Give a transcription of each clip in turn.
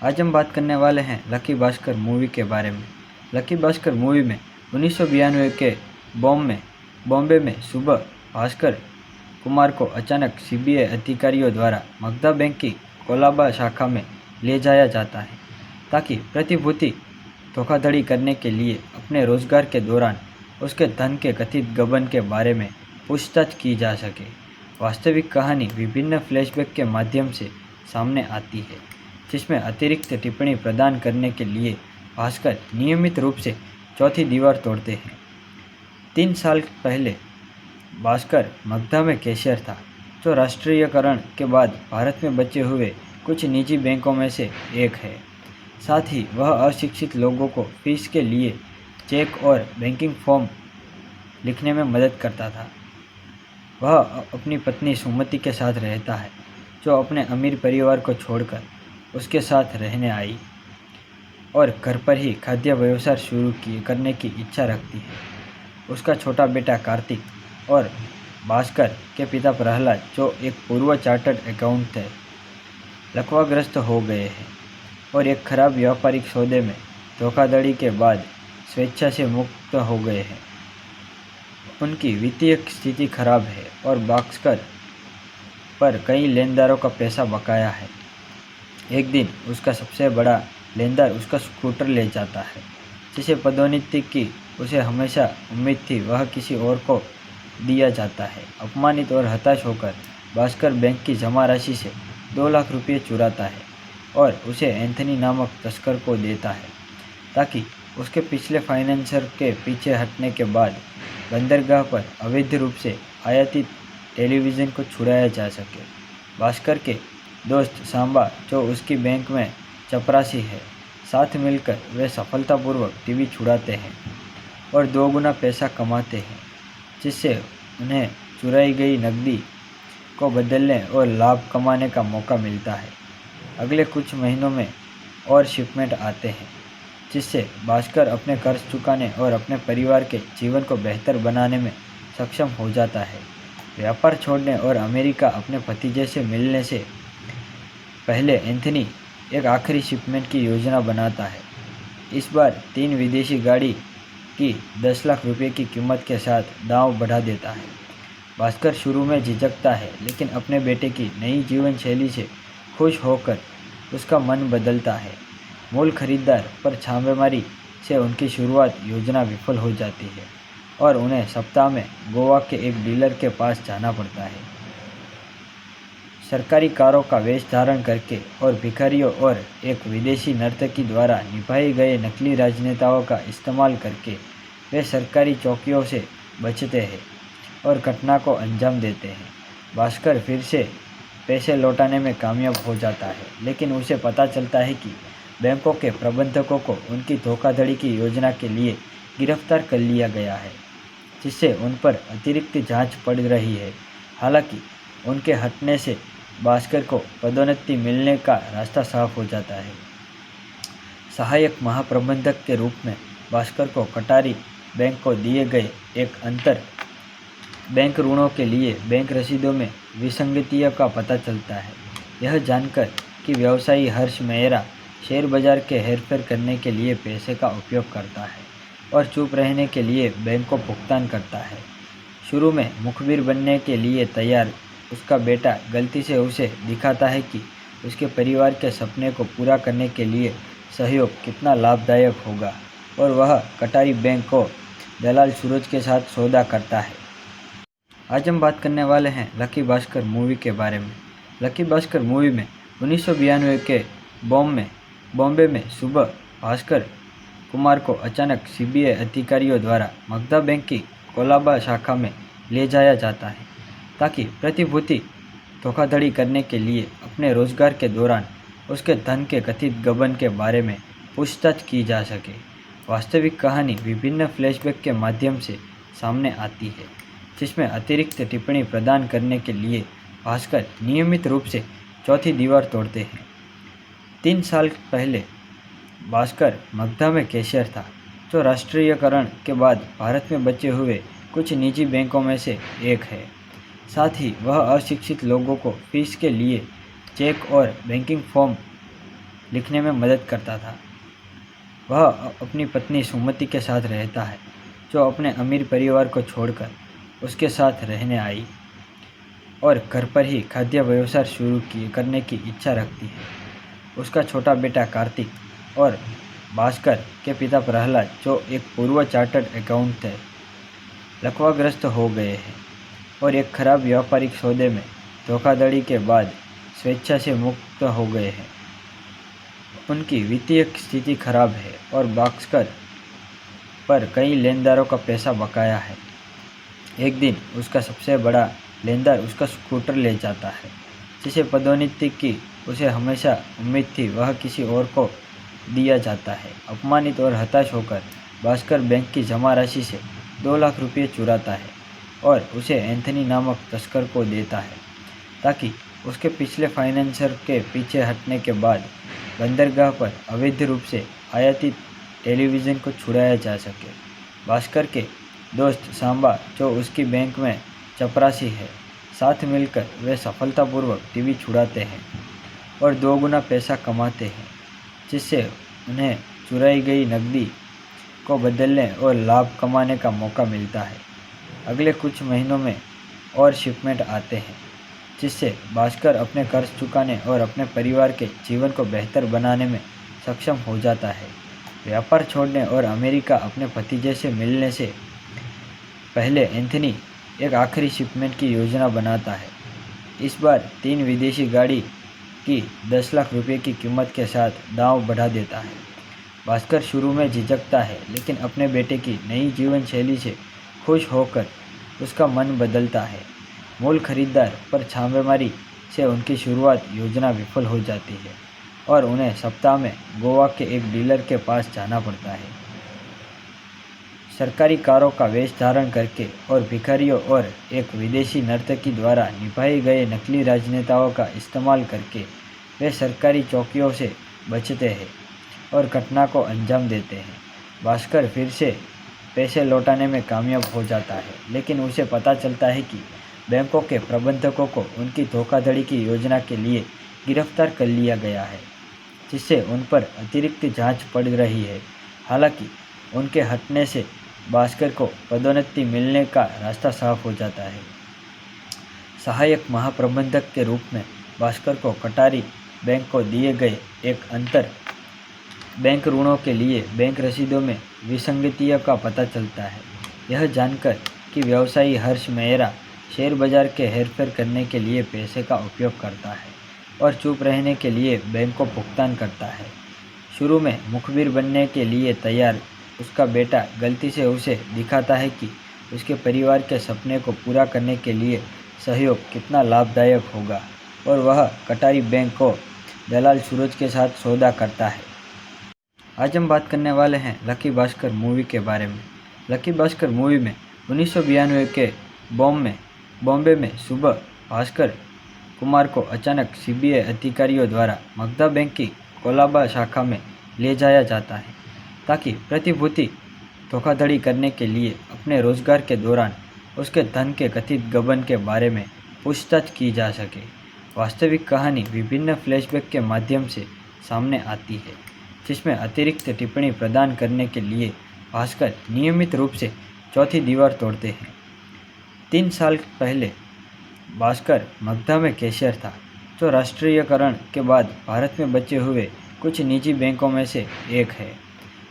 आज हम बात करने वाले हैं लकी भास्कर मूवी के बारे में। लकी भास्कर मूवी में 1992 के बॉम्बे में सुबह भास्कर कुमार को अचानक सीबीआई अधिकारियों द्वारा मगधा बैंक की कोलाबा शाखा में ले जाया जाता है ताकि प्रतिभूति धोखाधड़ी करने के लिए अपने रोजगार के दौरान उसके धन के कथित गबन के बारे में पूछताछ की जा सके। वास्तविक कहानी विभिन्न फ्लैशबैक के माध्यम से सामने आती है, जिसमें अतिरिक्त टिप्पणी प्रदान करने के लिए भास्कर नियमित रूप से चौथी दीवार तोड़ते हैं। 3 साल पहले भास्कर मगधा में कैशियर था, जो राष्ट्रीयकरण के बाद भारत में बचे हुए कुछ निजी बैंकों में से एक है। साथ ही वह अशिक्षित लोगों को फीस के लिए चेक और बैंकिंग फॉर्म लिखने में मदद करता था। वह अपनी पत्नी सुमति के साथ रहता है, जो अपने अमीर परिवार को छोड़कर उसके साथ रहने आई और घर पर ही खाद्य व्यवसाय करने की इच्छा रखती है। उसका छोटा बेटा कार्तिक और भास्कर के पिता प्रहलाद, जो एक पूर्व चार्टर्ड अकाउंटेंट थे, लकवाग्रस्त हो गए हैं और एक खराब व्यापारिक सौदे में धोखाधड़ी के बाद स्वेच्छा से मुक्त हो गए हैं। उनकी वित्तीय स्थिति खराब है और भास्कर पर कई लेनदारों का पैसा बकाया है। एक दिन उसका सबसे बड़ा लेनदार उसका स्कूटर ले जाता है, जिसे पदोन्नति की उसे हमेशा उम्मीद थी वह किसी और को दिया जाता है। अपमानित और हताश होकर भास्कर बैंक की जमा राशि से 2 लाख रुपये चुराता है और उसे एंथनी नामक तस्कर को देता है ताकि उसके पिछले फाइनेंसर के पीछे हटने के बाद बंदरगाह पर अवैध रूप से आयातित टेलीविज़न को छुड़ाया जा सके। भास्कर के दोस्त सांबा, जो उसकी बैंक में चपरासी है, साथ मिलकर वे सफलतापूर्वक टीवी छुड़ाते हैं और 2 गुना पैसा कमाते हैं, जिससे उन्हें चुराई गई नकदी को बदलने और लाभ कमाने का मौका मिलता है। अगले कुछ महीनों में और शिपमेंट आते हैं, जिससे भास्कर अपने कर्ज चुकाने और अपने परिवार के जीवन को बेहतर बनाने में सक्षम हो जाता है। व्यापार छोड़ने और अमेरिका अपने भतीजे से मिलने से पहले एंथनी एक आखिरी शिपमेंट की योजना बनाता है। इस बार 3 विदेशी गाड़ी की 10 लाख रुपए की कीमत के साथ दांव बढ़ा देता है। भास्कर शुरू में झिझकता है, लेकिन अपने बेटे की नई जीवन शैली से खुश होकर उसका मन बदलता है। मूल खरीदार पर छापेमारी से उनकी शुरुआत योजना विफल हो जाती है और उन्हें सप्ताह में गोवा के एक डीलर के पास जाना पड़ता है। सरकारी कारों का वेश धारण करके और भिखारियों और एक विदेशी नर्तकी द्वारा निभाए गए नकली राजनेताओं का इस्तेमाल करके वे सरकारी चौकियों से बचते हैं और घटना को अंजाम देते हैं। भास्कर फिर से पैसे लौटाने में कामयाब हो जाता है, लेकिन उसे पता चलता है कि बैंकों के प्रबंधकों को उनकी धोखाधड़ी की योजना के लिए गिरफ्तार कर लिया गया है, जिससे उन पर अतिरिक्त जांच पड़ रही है। हालांकि उनके हटने से भास्कर को पदोन्नति मिलने का रास्ता साफ हो जाता है। सहायक महाप्रबंधक के रूप में भास्कर को कटारी बैंक को दिए गए एक अंतर बैंक ऋणों के लिए बैंक रसीदों में विसंगतियों का पता चलता है। यह जानकर कि व्यवसायी हर्ष मेहरा शेयर बाजार के हेरफेर करने के लिए पैसे का उपयोग करता है और चुप रहने के लिए बैंक को भुगतान करता है। शुरू में मुखबिर बनने के लिए तैयार उसका बेटा गलती से उसे दिखाता है कि उसके परिवार के सपने को पूरा करने के लिए सहयोग कितना लाभदायक होगा और वह कटारी बैंक को दलाल सूरज के साथ सौदा करता है। आज हम बात करने वाले हैं लकी भास्कर मूवी के बारे में। लकी भास्कर मूवी में 1992 के बॉम्बे में सुबह भास्कर कुमार को अचानक सीबीआई अधिकारियों द्वारा मगधा बैंक की कोलाबा शाखा में ले जाया जाता है ताकि प्रतिभूति धोखाधड़ी करने के लिए अपने रोजगार के दौरान उसके धन के कथित गबन के बारे में पूछताछ की जा सके। वास्तविक कहानी विभिन्न फ्लैशबैक के माध्यम से सामने आती है, जिसमें अतिरिक्त टिप्पणी प्रदान करने के लिए भास्कर नियमित रूप से चौथी दीवार तोड़ते हैं। 3 साल पहले भास्कर मगधा में कैशियर था, जो राष्ट्रीयकरण के बाद भारत में बचे हुए कुछ निजी बैंकों में से एक है। साथ ही वह अशिक्षित लोगों को फीस के लिए चेक और बैंकिंग फॉर्म लिखने में मदद करता था। वह अपनी पत्नी सुमति के साथ रहता है, जो अपने अमीर परिवार को छोड़कर उसके साथ रहने आई और घर पर ही खाद्य व्यवसाय करने की इच्छा रखती है। उसका छोटा बेटा कार्तिक और भास्कर के पिता प्रहलाद, जो एक पूर्व चार्टर्ड अकाउंट थे, लकवाग्रस्त हो गए हैं और एक खराब व्यापारिक सौदे में धोखाधड़ी के बाद स्वेच्छा से मुक्त हो गए हैं। उनकी वित्तीय स्थिति खराब है और भास्कर पर कई लेनदारों का पैसा बकाया है। एक दिन उसका सबसे बड़ा लेनदार उसका स्कूटर ले जाता है, जिसे पदोन्नति की उसे हमेशा उम्मीद थी वह किसी और को दिया जाता है। अपमानित और हताश होकर भास्कर बैंक की जमा राशि से 2 लाख रुपये चुराता है और उसे एंथनी नामक तस्कर को देता है, ताकि उसके पिछले फाइनेंसर के पीछे हटने के बाद बंदरगाह पर अवैध रूप से आयातित टेलीविज़न को छुड़ाया जा सके। भास्कर के दोस्त सांबा, जो उसकी बैंक में चपरासी है, साथ मिलकर वे सफलतापूर्वक टीवी छुड़ाते हैं और 2 गुना पैसा कमाते हैं, जिससे उन्हें चुराई गई नकदी को बदलने और लाभ कमाने का मौका मिलता है। अगले कुछ महीनों में और शिपमेंट आते हैं, जिससे भास्कर अपने कर्ज चुकाने और अपने परिवार के जीवन को बेहतर बनाने में सक्षम हो जाता है। व्यापार छोड़ने और अमेरिका अपने भतीजे से मिलने से पहले एंथनी एक आखिरी शिपमेंट की योजना बनाता है। इस बार 3 विदेशी गाड़ी की 10 लाख रुपए की कीमत के साथ दांव बढ़ा देता है। भास्कर शुरू में झिझकता है, लेकिन अपने बेटे की नई जीवन शैली से खुश होकर उसका मन बदलता है। मूल खरीदार पर छापेमारी से उनकी शुरुआत योजना विफल हो जाती है और उन्हें सप्ताह में गोवा के एक डीलर के पास जाना पड़ता है। सरकारी कारों का वेश धारण करके और भिखारियों और एक विदेशी नर्तकी द्वारा निभाए गए नकली राजनेताओं का इस्तेमाल करके वे सरकारी चौकियों से बचते हैं और घटना को अंजाम देते हैं। भास्कर फिर से पैसे लौटाने में कामयाब हो जाता है, लेकिन उसे पता चलता है कि बैंकों के प्रबंधकों को उनकी धोखाधड़ी की योजना के लिए गिरफ्तार कर लिया गया है, जिससे उन पर अतिरिक्त जांच पड़ रही है। हालांकि उनके हटने से भास्कर को पदोन्नति मिलने का रास्ता साफ हो जाता है। सहायक महाप्रबंधक के रूप में भास्कर को कटारी बैंक को दिए गए एक अंतर बैंक ऋणों के लिए बैंक रसीदों में विसंगतियों का पता चलता है। यह जानकर कि व्यवसायी हर्ष मेहरा शेयर बाजार के हेरफेर करने के लिए पैसे का उपयोग करता है और चुप रहने के लिए बैंक को भुगतान करता है। शुरू में मुखबिर बनने के लिए तैयार उसका बेटा गलती से उसे दिखाता है कि उसके परिवार के सपने को पूरा करने के लिए सहयोग कितना लाभदायक होगा और वह कटारी बैंक को दलाल सूरज के साथ सौदा करता है। आज हम बात करने वाले हैं लकी भास्कर मूवी के बारे में। लकी भास्कर मूवी में 1992 के बॉम्बे में सुबह भास्कर कुमार को अचानक सीबीआई अधिकारियों द्वारा मगधा बैंक की कोलाबा शाखा में ले जाया जाता है, ताकि प्रतिभूति धोखाधड़ी करने के लिए अपने रोजगार के दौरान उसके धन के कथित गबन के बारे में पूछताछ की जा सके। वास्तविक कहानी विभिन्न फ्लैशबैक के माध्यम से सामने आती है, जिसमें अतिरिक्त टिप्पणी प्रदान करने के लिए भास्कर नियमित रूप से चौथी दीवार तोड़ते हैं। 3 साल पहले भास्कर मगधा में कैशियर था, जो राष्ट्रीयकरण के बाद भारत में बचे हुए कुछ निजी बैंकों में से एक है।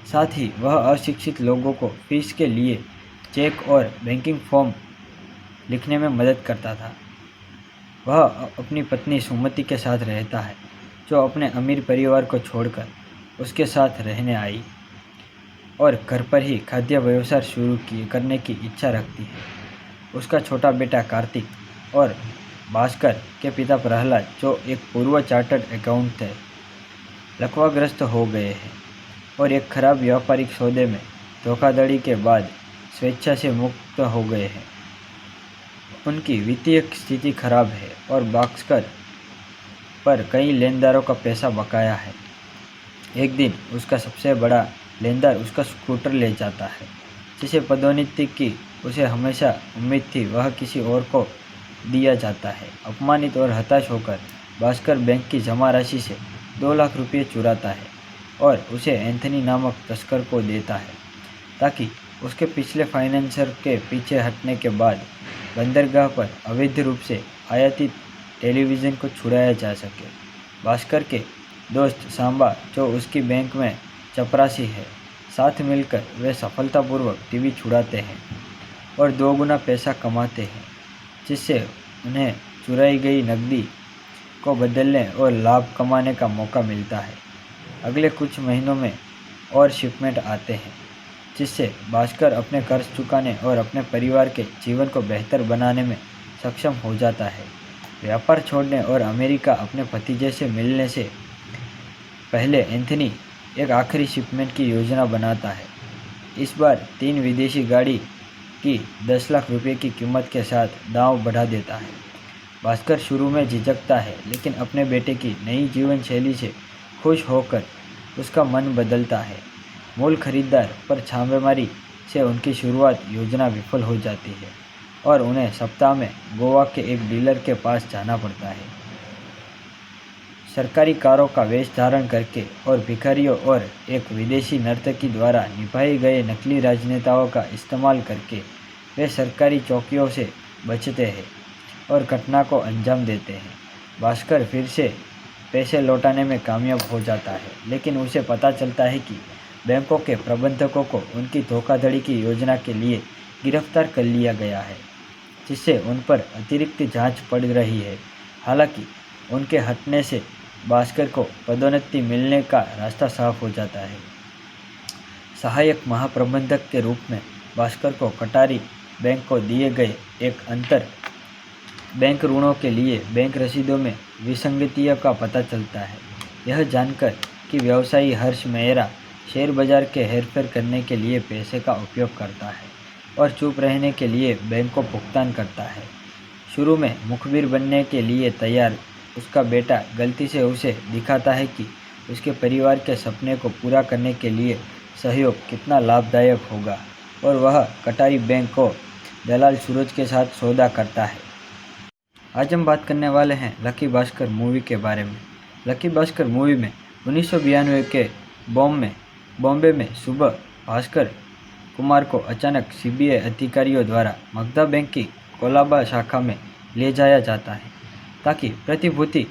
साथ ही वह अशिक्षित लोगों को फीस के लिए चेक और बैंकिंग फॉर्म लिखने में मदद करता था। वह अपनी पत्नी सुमति के साथ रहता है, जो अपने अमीर परिवार को छोड़कर उसके साथ रहने आई और घर पर ही खाद्य व्यवसाय करने की इच्छा रखती है। उसका छोटा बेटा कार्तिक और भास्कर के पिता प्रहलाद, जो एक पूर्व चार्टर्ड अकाउंट थे, लकवाग्रस्त हो गए हैं और एक खराब व्यापारिक सौदे में धोखाधड़ी के बाद स्वेच्छा से मुक्त हो गए हैं। उनकी वित्तीय स्थिति खराब है और भास्कर पर कई लेनदारों का पैसा बकाया है। एक दिन उसका सबसे बड़ा लेनदार उसका स्कूटर ले जाता है, जिसे पदोन्नति की उसे हमेशा उम्मीद थी वह किसी और को दिया जाता है। अपमानित और हताश होकर भास्कर बैंक की जमा राशि से 2 लाख रुपये चुराता है और उसे एंथनी नामक तस्कर को देता है ताकि उसके पिछले फाइनेंसर के पीछे हटने के बाद बंदरगाह पर अवैध रूप से आयातित टेलीविज़न को छुड़ाया जा सके। भास्कर के दोस्त सांबा, जो उसकी बैंक में चपरासी है, साथ मिलकर वे सफलतापूर्वक टीवी छुड़ाते हैं और 2 गुना पैसा कमाते हैं, जिससे उन्हें चुराई गई नकदी को बदलने और लाभ कमाने का मौका मिलता है। अगले कुछ महीनों में और शिपमेंट आते हैं, जिससे भास्कर अपने कर्ज चुकाने और अपने परिवार के जीवन को बेहतर बनाने में सक्षम हो जाता है। व्यापार छोड़ने और अमेरिका अपने भतीजे से मिलने से पहले एंथनी एक आखिरी शिपमेंट की योजना बनाता है। इस बार 3 विदेशी गाड़ी की 10 लाख रुपये की कीमत के साथ दांव बढ़ा देता है। भास्कर शुरू में झिझकता है, लेकिन अपने बेटे की नई जीवन शैली से खुश होकर उसका मन बदलता है। मूल खरीदार पर छापेमारी से उनकी शुरुआत योजना विफल हो जाती है और उन्हें सप्ताह में गोवा के एक डीलर के पास जाना पड़ता है। सरकारी कारों का वेश धारण करके और भिखारियों और एक विदेशी नर्तकी द्वारा निभाए गए नकली राजनेताओं का इस्तेमाल करके वे सरकारी चौकियों से बचते हैं और घटना को अंजाम देते हैं। भास्कर फिर से पैसे लौटाने में कामयाब हो जाता है, लेकिन उसे पता चलता है कि बैंकों के प्रबंधकों को उनकी धोखाधड़ी की योजना के लिए गिरफ्तार कर लिया गया है, जिससे उन पर अतिरिक्त जांच पड़ रही है। हालांकि उनके हटने से भास्कर को पदोन्नति मिलने का रास्ता साफ हो जाता है। सहायक महाप्रबंधक के रूप में भास्कर को कटारी बैंक को दिए गए एक अंतर बैंक ऋणों के लिए बैंक रसीदों में विसंगतियों का पता चलता है। यह जानकर कि व्यवसायी हर्ष मेहरा शेयर बाजार के हेरफेर करने के लिए पैसे का उपयोग करता है और चुप रहने के लिए बैंक को भुगतान करता है। शुरू में मुखबिर बनने के लिए तैयार उसका बेटा गलती से उसे दिखाता है कि उसके परिवार के सपने को पूरा करने के लिए सहयोग कितना लाभदायक होगा और वह कटारी बैंक को दलाल सूरज के साथ सौदा करता है। आज हम बात करने वाले हैं लकी भास्कर मूवी के बारे में। लकी भास्कर मूवी में 1992 के बॉम्बे में सुबह भास्कर कुमार को अचानक सीबीआई अधिकारियों द्वारा मगधा बैंक की कोलाबा शाखा में ले जाया जाता है ताकि प्रतिभूति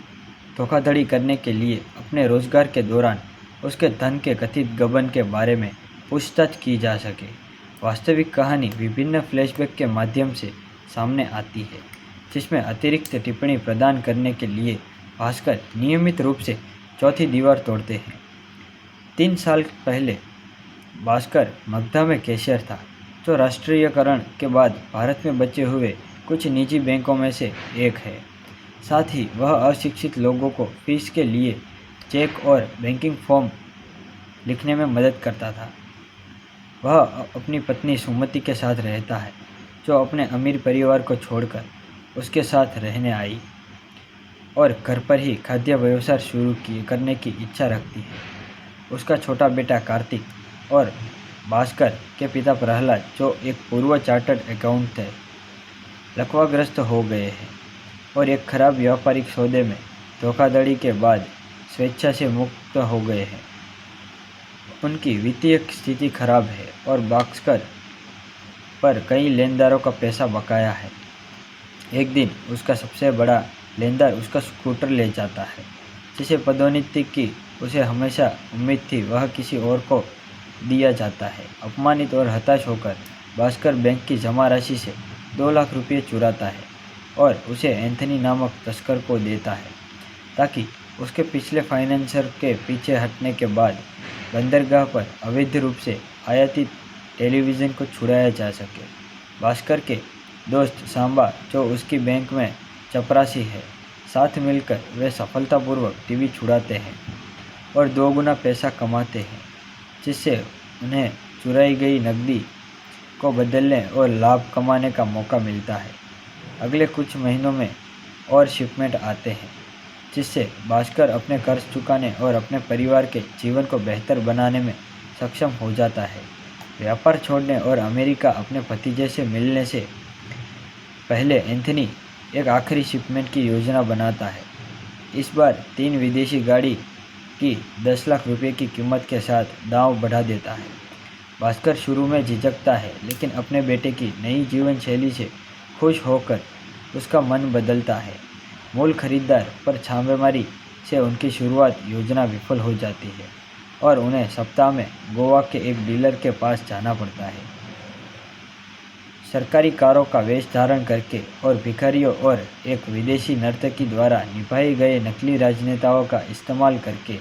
धोखाधड़ी करने के लिए अपने रोजगार के दौरान उसके धन के कथित गबन के बारे में पूछताछ की जा सके। वास्तविक कहानी विभिन्न फ्लैशबैक के माध्यम से सामने आती है, जिसमें अतिरिक्त टिप्पणी प्रदान करने के लिए भास्कर नियमित रूप से चौथी दीवार तोड़ते हैं। 3 साल पहले भास्कर मगधा में कैशियर था, जो राष्ट्रीयकरण के बाद भारत में बचे हुए कुछ निजी बैंकों में से एक है। साथ ही वह अशिक्षित लोगों को फीस के लिए चेक और बैंकिंग फॉर्म लिखने में मदद करता था। वह अपनी पत्नी सुमति के साथ रहता है, जो अपने अमीर परिवार को छोड़कर उसके साथ रहने आई और घर पर ही खाद्य व्यवसाय शुरू करने की इच्छा रखती है। उसका छोटा बेटा कार्तिक और भास्कर के पिता प्रहलाद, जो एक पूर्व चार्टर्ड अकाउंटेंट थे, लकवाग्रस्त हो गए हैं और एक खराब व्यापारिक सौदे में धोखाधड़ी के बाद स्वेच्छा से मुक्त हो गए हैं। उनकी वित्तीय स्थिति खराब है और भास्कर पर कई लेनदारों का पैसा बकाया है। एक दिन उसका सबसे बड़ा लेनदार उसका स्कूटर ले जाता है, जिसे पदोन्नति की उसे हमेशा उम्मीद थी वह किसी और को दिया जाता है। अपमानित और हताश होकर भास्कर बैंक की जमा राशि से 2 लाख रुपये चुराता है और उसे एंथनी नामक तस्कर को देता है ताकि उसके पिछले फाइनेंसर के पीछे हटने के बाद बंदरगाह पर अवैध रूप से आयातित टेलीविज़न को छुड़ाया जा सके। भास्कर के दोस्त सांबा, जो उसकी बैंक में चपरासी है, साथ मिलकर वे सफलतापूर्वक टीवी छुड़ाते हैं और 2 गुना पैसा कमाते हैं, जिससे उन्हें चुराई गई नकदी को बदलने और लाभ कमाने का मौका मिलता है। अगले कुछ महीनों में और शिपमेंट आते हैं, जिससे भास्कर अपने कर्ज चुकाने और अपने परिवार के जीवन को बेहतर बनाने में सक्षम हो जाता है। व्यापार छोड़ने और अमेरिका अपने भतीजे से मिलने से पहले एंथनी एक आखिरी शिपमेंट की योजना बनाता है। इस बार 3 विदेशी गाड़ी की 10 लाख रुपए की कीमत के साथ दांव बढ़ा देता है। भास्कर शुरू में झिझकता है, लेकिन अपने बेटे की नई जीवन शैली से खुश होकर उसका मन बदलता है। मूल खरीदार पर छापेमारी से उनकी शुरुआत योजना विफल हो जाती है और उन्हें सप्ताह में गोवा के एक डीलर के पास जाना पड़ता है। सरकारी कारों का वेश धारण करके और भिखारियों और एक विदेशी नर्तकी द्वारा निभाए गए नकली राजनेताओं का इस्तेमाल करके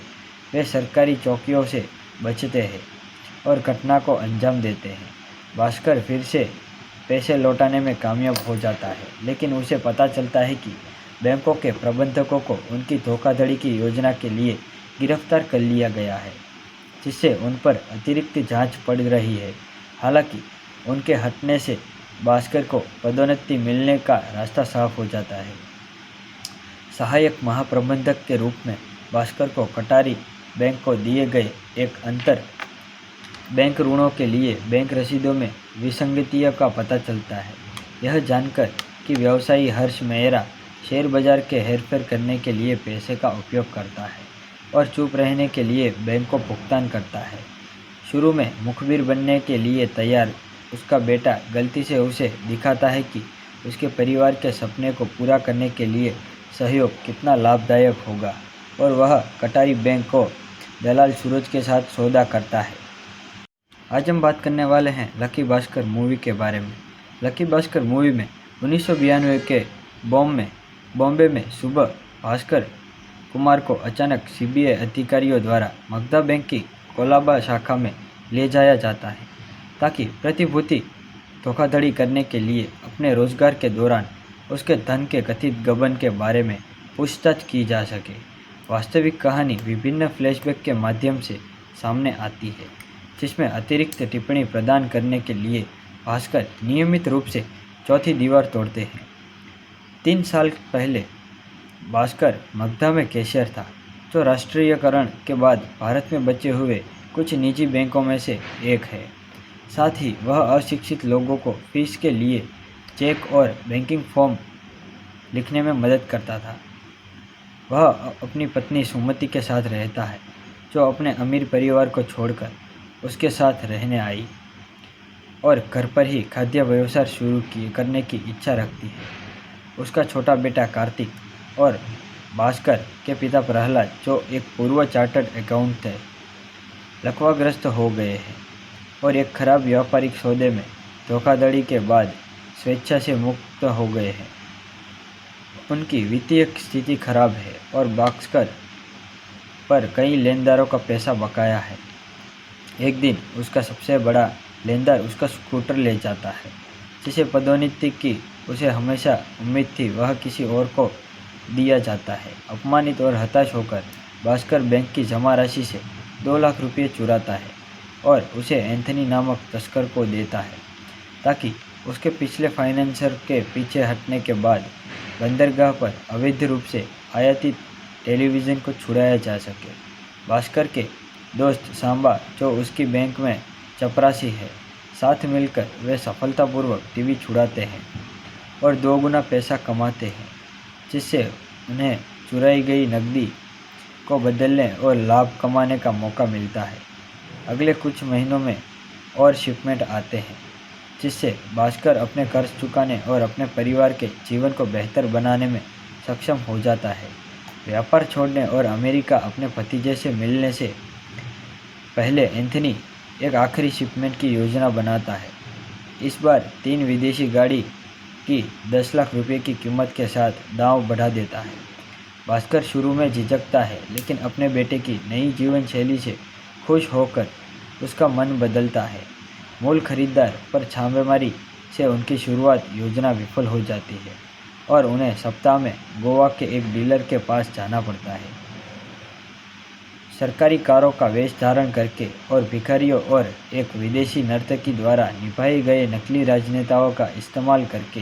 वे सरकारी चौकियों से बचते हैं और घटना को अंजाम देते हैं। भास्कर फिर से पैसे लौटाने में कामयाब हो जाता है, लेकिन उसे पता चलता है कि बैंकों के प्रबंधकों को उनकी धोखाधड़ी की योजना के लिए गिरफ्तार कर लिया गया है, जिससे उन पर अतिरिक्त जांच पड़ रही है। हालांकि उनके हटने से भास्कर को पदोन्नति मिलने का रास्ता साफ हो जाता है। सहायक महाप्रबंधक के रूप में भास्कर को कटारी बैंक को दिए गए एक अंतर बैंक ऋणों के लिए बैंक रसीदों में विसंगतियों का पता चलता है। यह जानकर कि व्यवसायी हर्ष मेहरा शेयर बाजार के हेरफेर करने के लिए पैसे का उपयोग करता है और चुप रहने के लिए बैंक को भुगतान करता है। शुरू में मुखबिर बनने के लिए तैयार उसका बेटा गलती से उसे दिखाता है कि उसके परिवार के सपने को पूरा करने के लिए सहयोग कितना लाभदायक होगा और वह कटारी बैंक को दलाल सूरज के साथ सौदा करता है। आज हम बात करने वाले हैं लकी भास्कर मूवी के बारे में। लकी भास्कर मूवी में 1992 के बॉम्बे में सुबह भास्कर कुमार को अचानक सीबीआई अधिकारियों द्वारा मगधा बैंक की कोलाबा शाखा में ले जाया जाता है ताकि प्रतिभूति धोखाधड़ी करने के लिए अपने रोजगार के दौरान उसके धन के कथित गबन के बारे में पूछताछ की जा सके। वास्तविक कहानी विभिन्न फ्लैशबैक के माध्यम से सामने आती है, जिसमें अतिरिक्त टिप्पणी प्रदान करने के लिए भास्कर नियमित रूप से चौथी दीवार तोड़ते हैं। 3 साल पहले भास्कर मगधा में कैशियर था, जो राष्ट्रीयकरण के बाद भारत में बचे हुए कुछ निजी बैंकों में से एक है। साथ ही वह अशिक्षित लोगों को फीस के लिए चेक और बैंकिंग फॉर्म लिखने में मदद करता था। वह अपनी पत्नी सुमति के साथ रहता है, जो अपने अमीर परिवार को छोड़कर उसके साथ रहने आई और घर पर ही खाद्य व्यवसाय शुरू करने की इच्छा रखती है। उसका छोटा बेटा कार्तिक और भास्कर के पिता प्रहलाद, जो एक पूर्व चार्टर्ड अकाउंटेंट थे, लकवाग्रस्त हो गए हैं और एक खराब व्यापारिक सौदे में धोखाधड़ी के बाद स्वेच्छा से मुक्त हो गए हैं। उनकी वित्तीय स्थिति खराब है और भास्कर पर कई लेनदारों का पैसा बकाया है। एक दिन उसका सबसे बड़ा लेनदार उसका स्कूटर ले जाता है, जिसे पदोन्नति की उसे हमेशा उम्मीद थी वह किसी और को दिया जाता है। अपमानित और हताश होकर भास्कर बैंक की जमा राशि से 2 लाख रुपये चुराता है और उसे एंथनी नामक तस्कर को देता है, ताकि उसके पिछले फाइनेंसर के पीछे हटने के बाद बंदरगाह पर अवैध रूप से आयातित टेलीविज़न को छुड़ाया जा सके। भास्कर के दोस्त सांबा, जो उसकी बैंक में चपरासी है, साथ मिलकर वे सफलतापूर्वक टीवी छुड़ाते हैं और 2 गुना पैसा कमाते हैं, जिससे उन्हें चुराई गई नकदी को बदलने और लाभ कमाने का मौका मिलता है। अगले कुछ महीनों में और शिपमेंट आते हैं, जिससे भास्कर अपने कर्ज चुकाने और अपने परिवार के जीवन को बेहतर बनाने में सक्षम हो जाता है। व्यापार छोड़ने और अमेरिका अपने भतीजे से मिलने से पहले एंथनी एक आखिरी शिपमेंट की योजना बनाता है। इस बार 3 विदेशी गाड़ी की 10 लाख रुपए की कीमत के साथ दांव बढ़ा देता है। भास्कर शुरू में झिझकता है, लेकिन अपने बेटे की नई जीवन शैली से खुश होकर उसका मन बदलता है। मूल खरीदार पर छापेमारी से उनकी शुरुआत योजना विफल हो जाती है और उन्हें सप्ताह में गोवा के एक डीलर के पास जाना पड़ता है। सरकारी कारों का वेश धारण करके और भिखारियों और एक विदेशी नर्तकी द्वारा निभाए गए नकली राजनेताओं का इस्तेमाल करके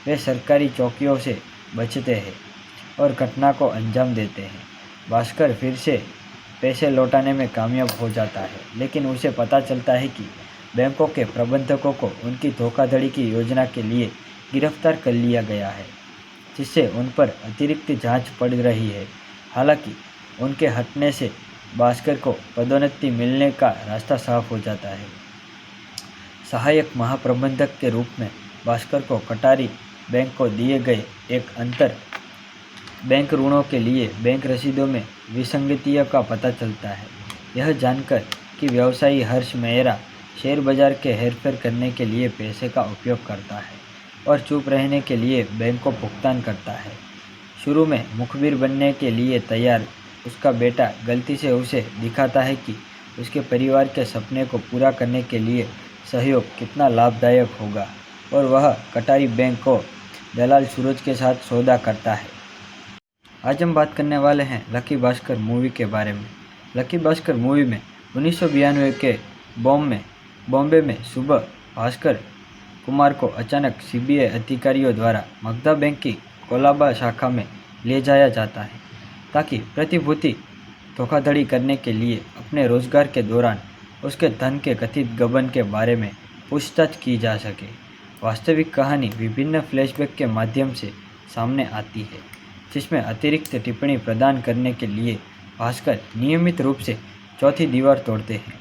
वे सरकारी चौकियों से बचते हैं और घटना को अंजाम देते हैं। भास्कर फिर से पैसे लौटाने में कामयाब हो जाता है, लेकिन उसे पता चलता है कि बैंकों के प्रबंधकों को उनकी धोखाधड़ी की योजना के लिए गिरफ्तार कर लिया गया है, जिससे उन पर अतिरिक्त जांच पड़ रही है। हालांकि उनके हटने से भास्कर को पदोन्नति मिलने का रास्ता साफ हो जाता है। सहायक महाप्रबंधक के रूप में भास्कर को कटारी बैंक को दिए गए एक अंतर बैंक ऋणों के लिए बैंक रसीदों में विसंगतियों का पता चलता है। यह जानकर कि व्यवसायी हर्ष मेहरा शेयर बाजार के हेरफेर करने के लिए पैसे का उपयोग करता है और चुप रहने के लिए बैंक को भुगतान करता है। शुरू में मुखबिर बनने के लिए तैयार उसका बेटा गलती से उसे दिखाता है कि उसके परिवार के सपने को पूरा करने के लिए सहयोग कितना लाभदायक होगा और वह कटारी बैंक को दलाल सूरज के साथ सौदा करता है। आज हम बात करने वाले हैं लकी भास्कर मूवी के बारे में। लकी भास्कर मूवी में 1992 के बॉम्बे में सुबह भास्कर कुमार को अचानक सीबीआई अधिकारियों द्वारा मगधा बैंक की कोलाबा शाखा में ले जाया जाता है ताकि प्रतिभूति धोखाधड़ी करने के लिए अपने रोजगार के दौरान उसके धन के कथित गबन के बारे में पूछताछ की जा सके। वास्तविक कहानी विभिन्न फ्लैशबैक के माध्यम से सामने आती है, जिसमें अतिरिक्त टिप्पणी प्रदान करने के लिए भास्कर नियमित रूप से चौथी दीवार तोड़ते हैं।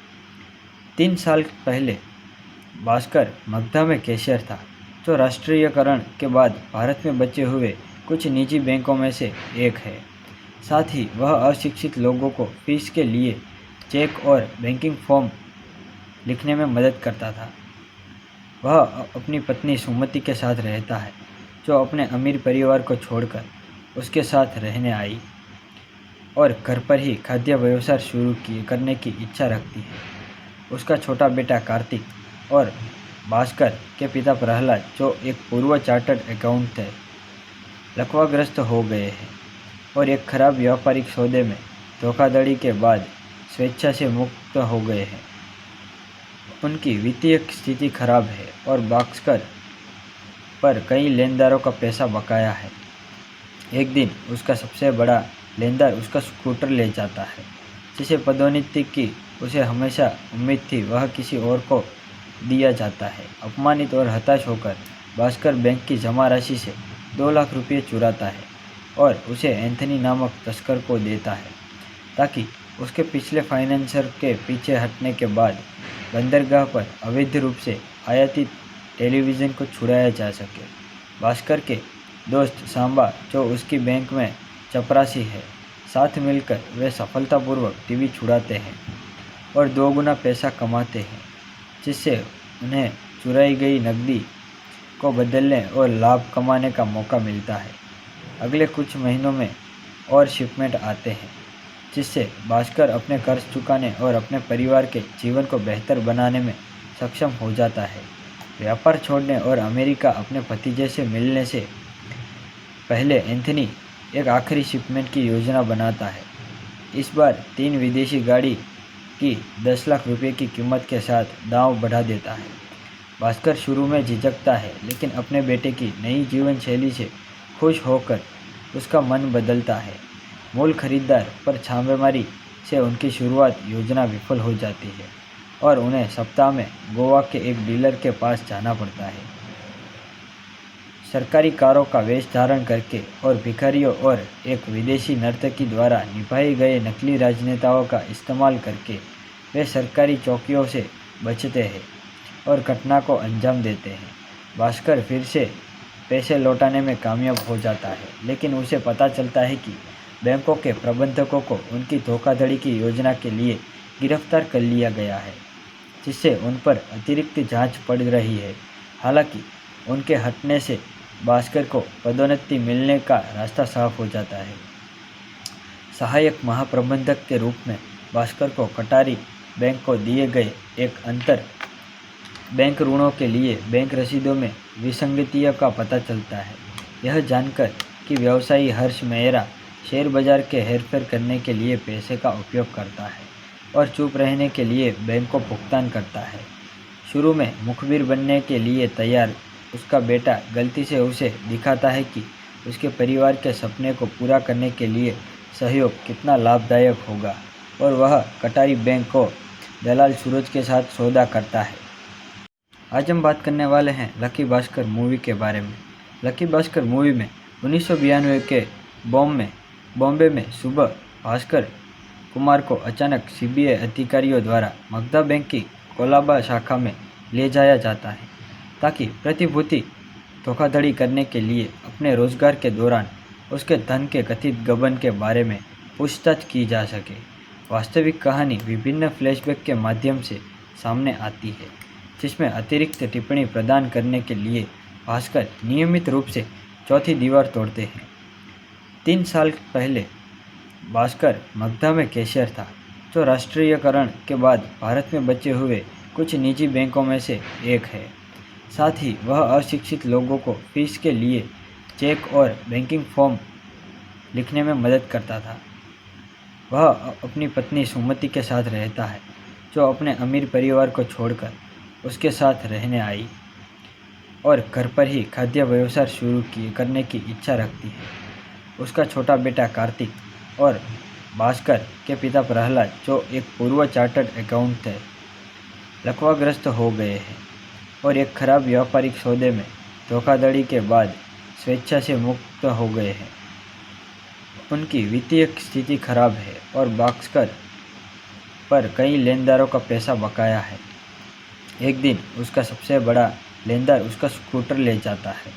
3 साल पहले भास्कर मगधा में कैशियर था, जो राष्ट्रीयकरण के बाद भारत में बचे हुए कुछ निजी बैंकों में से एक है। साथ ही वह अशिक्षित लोगों को फीस के लिए चेक और बैंकिंग फॉर्म लिखने में मदद करता था। वह अपनी पत्नी सुमति के साथ रहता है, जो अपने अमीर परिवार को छोड़कर उसके साथ रहने आई और घर पर ही खाद्य व्यवसाय शुरू करने की इच्छा रखती है। उसका छोटा बेटा कार्तिक और भास्कर के पिता प्रहलाद, जो एक पूर्व चार्टर्ड अकाउंटेंट थे, लकवाग्रस्त हो गए हैं और एक खराब व्यापारिक सौदे में धोखाधड़ी के बाद स्वेच्छा से मुक्त हो गए हैं। उनकी वित्तीय स्थिति खराब है और भास्कर पर कई लेनदारों का पैसा बकाया है। एक दिन उसका सबसे बड़ा लेनदार उसका स्कूटर ले जाता है, जिसे पदोन्नति की उसे हमेशा उम्मीद थी वह किसी और को दिया जाता है। अपमानित और हताश होकर भास्कर बैंक की जमा राशि से 2 लाख रुपये चुराता है और उसे एंथनी नामक तस्कर को देता है ताकि उसके पिछले फाइनेंसर के पीछे हटने के बाद बंदरगाह पर अवैध रूप से आयातित टेलीविज़न को छुड़ाया जा सके। भास्कर के दोस्त सांबा, जो उसकी बैंक में चपरासी है, साथ मिलकर वे सफलतापूर्वक टीवी छुड़ाते हैं और 2 गुना पैसा कमाते हैं, जिससे उन्हें चुराई गई नकदी को बदलने और लाभ कमाने का मौका मिलता है। अगले कुछ महीनों में और शिपमेंट आते हैं, जिससे भास्कर अपने कर्ज चुकाने और अपने परिवार के जीवन को बेहतर बनाने में सक्षम हो जाता है। व्यापार छोड़ने और अमेरिका अपने भतीजे से मिलने से पहले एंथनी एक आखिरी शिपमेंट की योजना बनाता है। इस बार 3 विदेशी गाड़ी की 10 लाख रुपए की कीमत के साथ दांव बढ़ा देता है। भास्कर शुरू में झिझकता है, लेकिन अपने बेटे की नई जीवन शैली से खुश होकर उसका मन बदलता है। मूल खरीदार पर छापेमारी से उनकी शुरुआत योजना विफल हो जाती है और उन्हें सप्ताह में गोवा के एक डीलर के पास जाना पड़ता है। सरकारी कारों का वेश धारण करके और भिखारियों और एक विदेशी नर्तकी द्वारा निभाए गए नकली राजनेताओं का इस्तेमाल करके वे सरकारी चौकियों से बचते हैं और घटना को अंजाम देते हैं। भास्कर फिर से पैसे लौटाने में कामयाब हो जाता है, लेकिन उसे पता चलता है कि बैंकों के प्रबंधकों को उनकी धोखाधड़ी की योजना के लिए गिरफ्तार कर लिया गया है, जिससे उन पर अतिरिक्त जांच पड़ रही है। हालांकि उनके हटने से भास्कर को पदोन्नति मिलने का रास्ता साफ हो जाता है। सहायक महाप्रबंधक के रूप में भास्कर को कटारी बैंक को दिए गए एक अंतर बैंक ऋणों के लिए बैंक रसीदों में विसंगतियों का पता चलता है। यह जानकर कि व्यवसायी हर्ष मेहरा शेयर बाजार के हेरफेर करने के लिए पैसे का उपयोग करता है और चुप रहने के लिए बैंक को भुगतान करता है। शुरू में मुखबिर बनने के लिए तैयार उसका बेटा गलती से उसे दिखाता है कि उसके परिवार के सपने को पूरा करने के लिए सहयोग कितना लाभदायक होगा और वह कटारी बैंक को दलाल सूरज के साथ सौदा करता है। आज हम बात करने वाले हैं लकी भास्कर मूवी के बारे में। लकी भास्कर मूवी में 1992 के बॉम्बे में सुबह भास्कर कुमार को अचानक सीबीआई अधिकारियों द्वारा मगधा बैंक की कोलाबा शाखा में ले जाया जाता है ताकि प्रतिभूति धोखाधड़ी करने के लिए अपने रोजगार के दौरान उसके धन के कथित गबन के बारे में पूछताछ की जा सके। वास्तविक कहानी विभिन्न फ्लैशबैक के माध्यम से सामने आती है, जिसमें अतिरिक्त टिप्पणी प्रदान करने के लिए भास्कर नियमित रूप से चौथी दीवार तोड़ते हैं। 3 साल पहले भास्कर मगधा में कैशियर था, जो राष्ट्रीयकरण के बाद भारत में बचे हुए कुछ निजी बैंकों में से एक है। साथ ही वह अशिक्षित लोगों को फीस के लिए चेक और बैंकिंग फॉर्म लिखने में मदद करता था। वह अपनी पत्नी सुमति के साथ रहता है, जो अपने अमीर परिवार को छोड़कर उसके साथ रहने आई और घर पर ही खाद्य व्यवसाय शुरू करने की इच्छा रखती है। उसका छोटा बेटा कार्तिक और भास्कर के पिता प्रहलाद, जो एक पूर्व चार्टर्ड अकाउंटेंट थे, लकवाग्रस्त हो गए हैं और एक खराब व्यापारिक सौदे में धोखाधड़ी के बाद स्वेच्छा से मुक्त हो गए हैं। उनकी वित्तीय स्थिति खराब है और भास्कर पर कई लेनदारों का पैसा बकाया है। एक दिन उसका सबसे बड़ा लेनदार उसका स्कूटर ले जाता है,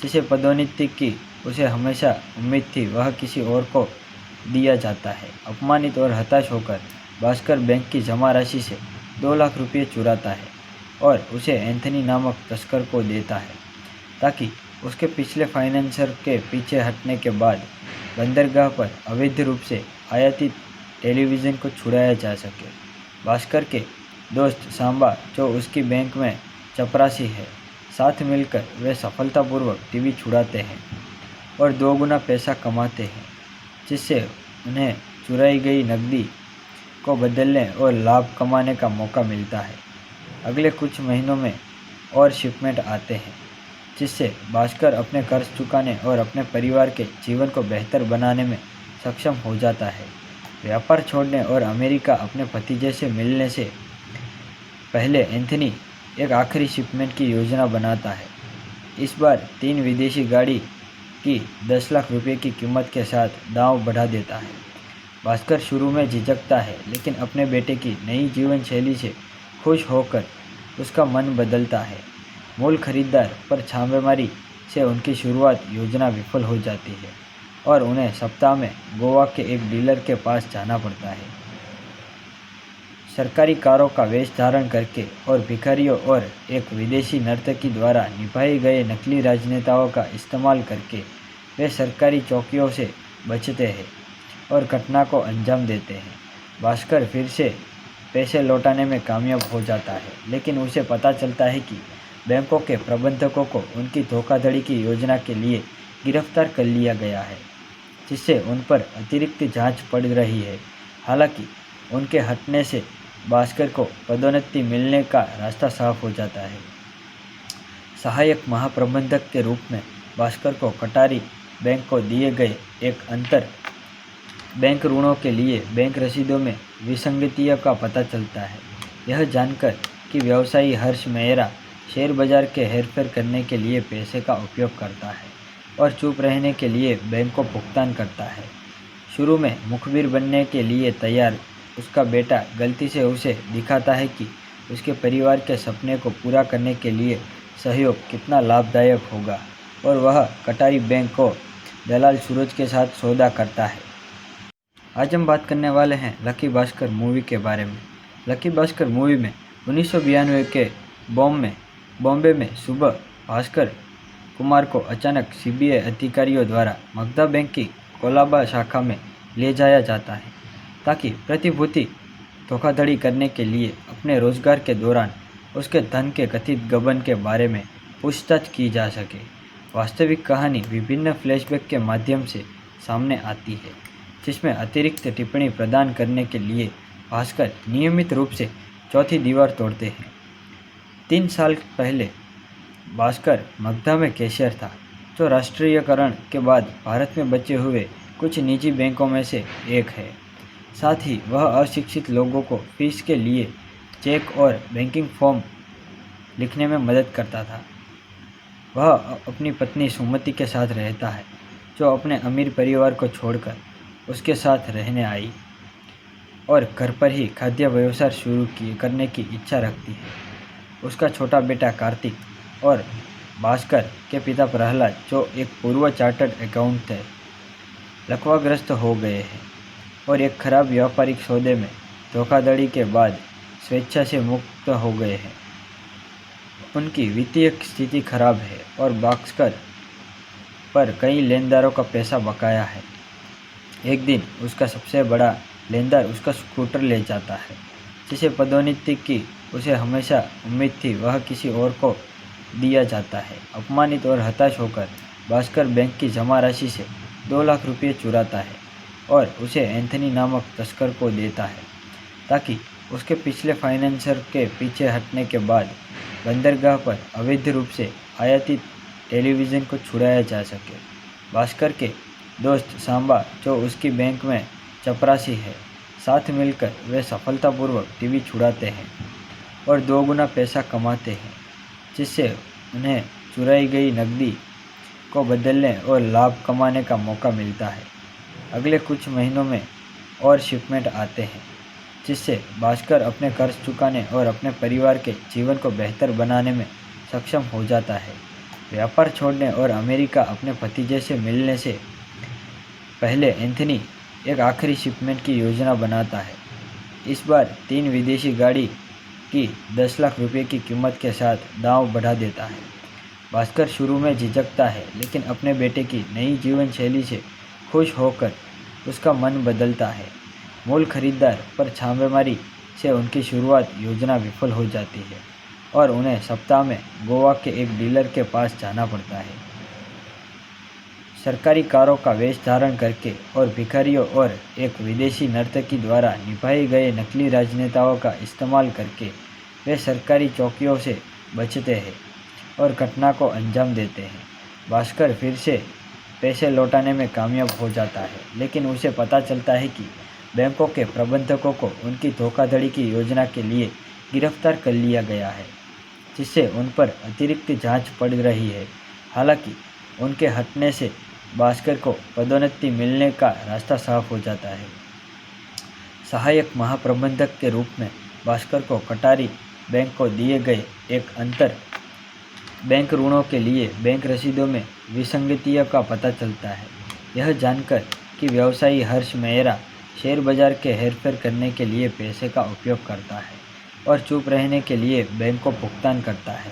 जिसे पदोन्नति की उसे हमेशा उम्मीद थी वह किसी और को दिया जाता है। अपमानित और हताश होकर भास्कर बैंक की जमा राशि से 2 लाख रुपये चुराता है और उसे एंथनी नामक तस्कर को देता है ताकि उसके पिछले फाइनेंसर के पीछे हटने के बाद बंदरगाह पर अवैध रूप से आयातित टेलीविज़न को छुड़ाया जा सके। भास्कर के दोस्त सांबा, जो उसकी बैंक में चपरासी है, साथ मिलकर वे सफलतापूर्वक टीवी छुड़ाते हैं और 2 गुना पैसा कमाते हैं, जिससे उन्हें चुराई गई नकदी को बदलने और लाभ कमाने का मौका मिलता है। अगले कुछ महीनों में और शिपमेंट आते हैं, जिससे भास्कर अपने कर्ज चुकाने और अपने परिवार के जीवन को बेहतर बनाने में सक्षम हो जाता है। व्यापार छोड़ने और अमेरिका अपने भतीजे से मिलने से पहले एंथनी एक आखिरी शिपमेंट की योजना बनाता है। इस बार 3 विदेशी गाड़ी की 10 लाख रुपए की कीमत के साथ दांव बढ़ा देता है। भास्कर शुरू में झिझकता है, लेकिन अपने बेटे की नई जीवन शैली से खुश होकर उसका मन बदलता है। मूल खरीदार पर छापेमारी से उनकी शुरुआत योजना विफल हो जाती है और उन्हें सप्ताह में गोवा के एक डीलर के पास जाना पड़ता है। सरकारी कारों का वेश धारण करके और भिखारियों और एक विदेशी नर्तकी द्वारा निभाए गए नकली राजनेताओं का इस्तेमाल करके वे सरकारी चौकियों से बचते हैं और घटना को अंजाम देते हैं। भास्कर फिर से पैसे लौटाने में कामयाब हो जाता है, लेकिन उसे पता चलता है कि बैंकों के प्रबंधकों को उनकी धोखाधड़ी की योजना के लिए गिरफ्तार कर लिया गया है, जिससे उन पर अतिरिक्त जांच पड़ रही है। हालांकि उनके हटने से भास्कर को पदोन्नति मिलने का रास्ता साफ हो जाता है। सहायक महाप्रबंधक के रूप में भास्कर को कटारी बैंक को दिए गए एक अंतर बैंक ऋणों के लिए बैंक रसीदों में विसंगतियों का पता चलता है। यह जानकर कि व्यवसायी हर्ष मेहरा शेयर बाजार के हेरफेर करने के लिए पैसे का उपयोग करता है और चुप रहने के लिए बैंक को भुगतान करता है। शुरू में मुखबिर बनने के लिए तैयार उसका बेटा गलती से उसे दिखाता है कि उसके परिवार के सपने को पूरा करने के लिए सहयोग कितना लाभदायक होगा और वह कटारी बैंक को दलाल सूरज के साथ सौदा करता है। आज हम बात करने वाले हैं लकी भास्कर मूवी के बारे में। लकी भास्कर मूवी में 1992 के बॉम्बे में सुबह भास्कर कुमार को अचानक सीबीआई अधिकारियों द्वारा मगधा बैंक की कोलाबा शाखा में ले जाया जाता है ताकि प्रतिभूति धोखाधड़ी करने के लिए अपने रोजगार के दौरान उसके धन के कथित गबन के बारे में पूछताछ की जा सके। वास्तविक कहानी विभिन्न फ्लैशबैक के माध्यम से सामने आती है, जिसमें अतिरिक्त टिप्पणी प्रदान करने के लिए भास्कर नियमित रूप से चौथी दीवार तोड़ते हैं। 3 साल पहले भास्कर मगधा में कैशियर था, जो राष्ट्रीयकरण के बाद भारत में बचे हुए कुछ निजी बैंकों में से एक है। साथ ही वह अशिक्षित लोगों को फीस के लिए चेक और बैंकिंग फॉर्म लिखने में मदद करता था। वह अपनी पत्नी सुमति के साथ रहता है, जो अपने अमीर परिवार को छोड़कर उसके साथ रहने आई और घर पर ही खाद्य व्यवसाय शुरू करने की इच्छा रखती है। उसका छोटा बेटा कार्तिक और भास्कर के पिता प्रहलाद, जो एक पूर्व चार्टर्ड अकाउंटेंट थे, लकवाग्रस्त हो गए हैं और एक खराब व्यापारिक सौदे में धोखाधड़ी के बाद स्वेच्छा से मुक्त हो गए हैं। उनकी वित्तीय स्थिति खराब है और भास्कर पर कई लेनदारों का पैसा बकाया है। एक दिन उसका सबसे बड़ा लेनदार उसका स्कूटर ले जाता है, जिसे पदोन्नति की उसे हमेशा उम्मीद थी वह किसी और को दिया जाता है। अपमानित और हताश होकर भास्कर बैंक की जमा राशि से 2 लाख रुपये चुराता है और उसे एंथनी नामक तस्कर को देता है, ताकि उसके पिछले फाइनेंसर के पीछे हटने के बाद बंदरगाह पर अवैध रूप से आयातित टेलीविज़न को छुड़ाया जा सके। भास्कर के दोस्त सांबा, जो उसकी बैंक में चपरासी है, साथ मिलकर वे सफलतापूर्वक टीवी छुड़ाते हैं और 2 गुना पैसा कमाते हैं, जिससे उन्हें चुराई गई नकदी को बदलने और लाभ कमाने का मौका मिलता है। अगले कुछ महीनों में और शिपमेंट आते हैं, जिससे भास्कर अपने कर्ज चुकाने और अपने परिवार के जीवन को बेहतर बनाने में सक्षम हो जाता है। व्यापार छोड़ने और अमेरिका अपने भतीजे से मिलने से पहले एंथनी एक आखिरी शिपमेंट की योजना बनाता है। इस बार 3 विदेशी गाड़ी की 10 लाख रुपए की कीमत के साथ दांव बढ़ा देता है। भास्कर शुरू में झिझकता है, लेकिन अपने बेटे की नई जीवन शैली से खुश होकर उसका मन बदलता है। मूल खरीदार पर छापेमारी से उनकी शुरुआत योजना विफल हो जाती है और उन्हें सप्ताह में गोवा के एक डीलर के पास जाना पड़ता है। सरकारी कारों का वेश धारण करके और भिखारियों और एक विदेशी नर्तकी द्वारा निभाए गए नकली राजनेताओं का इस्तेमाल करके वे सरकारी चौकियों से बचते हैं और घटना को अंजाम देते हैं। भास्कर फिर से पैसे लौटाने में कामयाब हो जाता है, लेकिन उसे पता चलता है कि बैंकों के प्रबंधकों को उनकी धोखाधड़ी की योजना के लिए गिरफ्तार कर लिया गया है, जिससे उन पर अतिरिक्त जांच पड़ रही है। हालांकि उनके हटने से भास्कर को पदोन्नति मिलने का रास्ता साफ हो जाता है। सहायक महाप्रबंधक के रूप में भास्कर को कटारी बैंक को दिए गए एक अंतर बैंक ऋणों के लिए बैंक रसीदों में विसंगतियों का पता चलता है। यह जानकर कि व्यवसायी हर्ष मेहरा शेयर बाजार के हेरफेर करने के लिए पैसे का उपयोग करता है और चुप रहने के लिए बैंक को भुगतान करता है।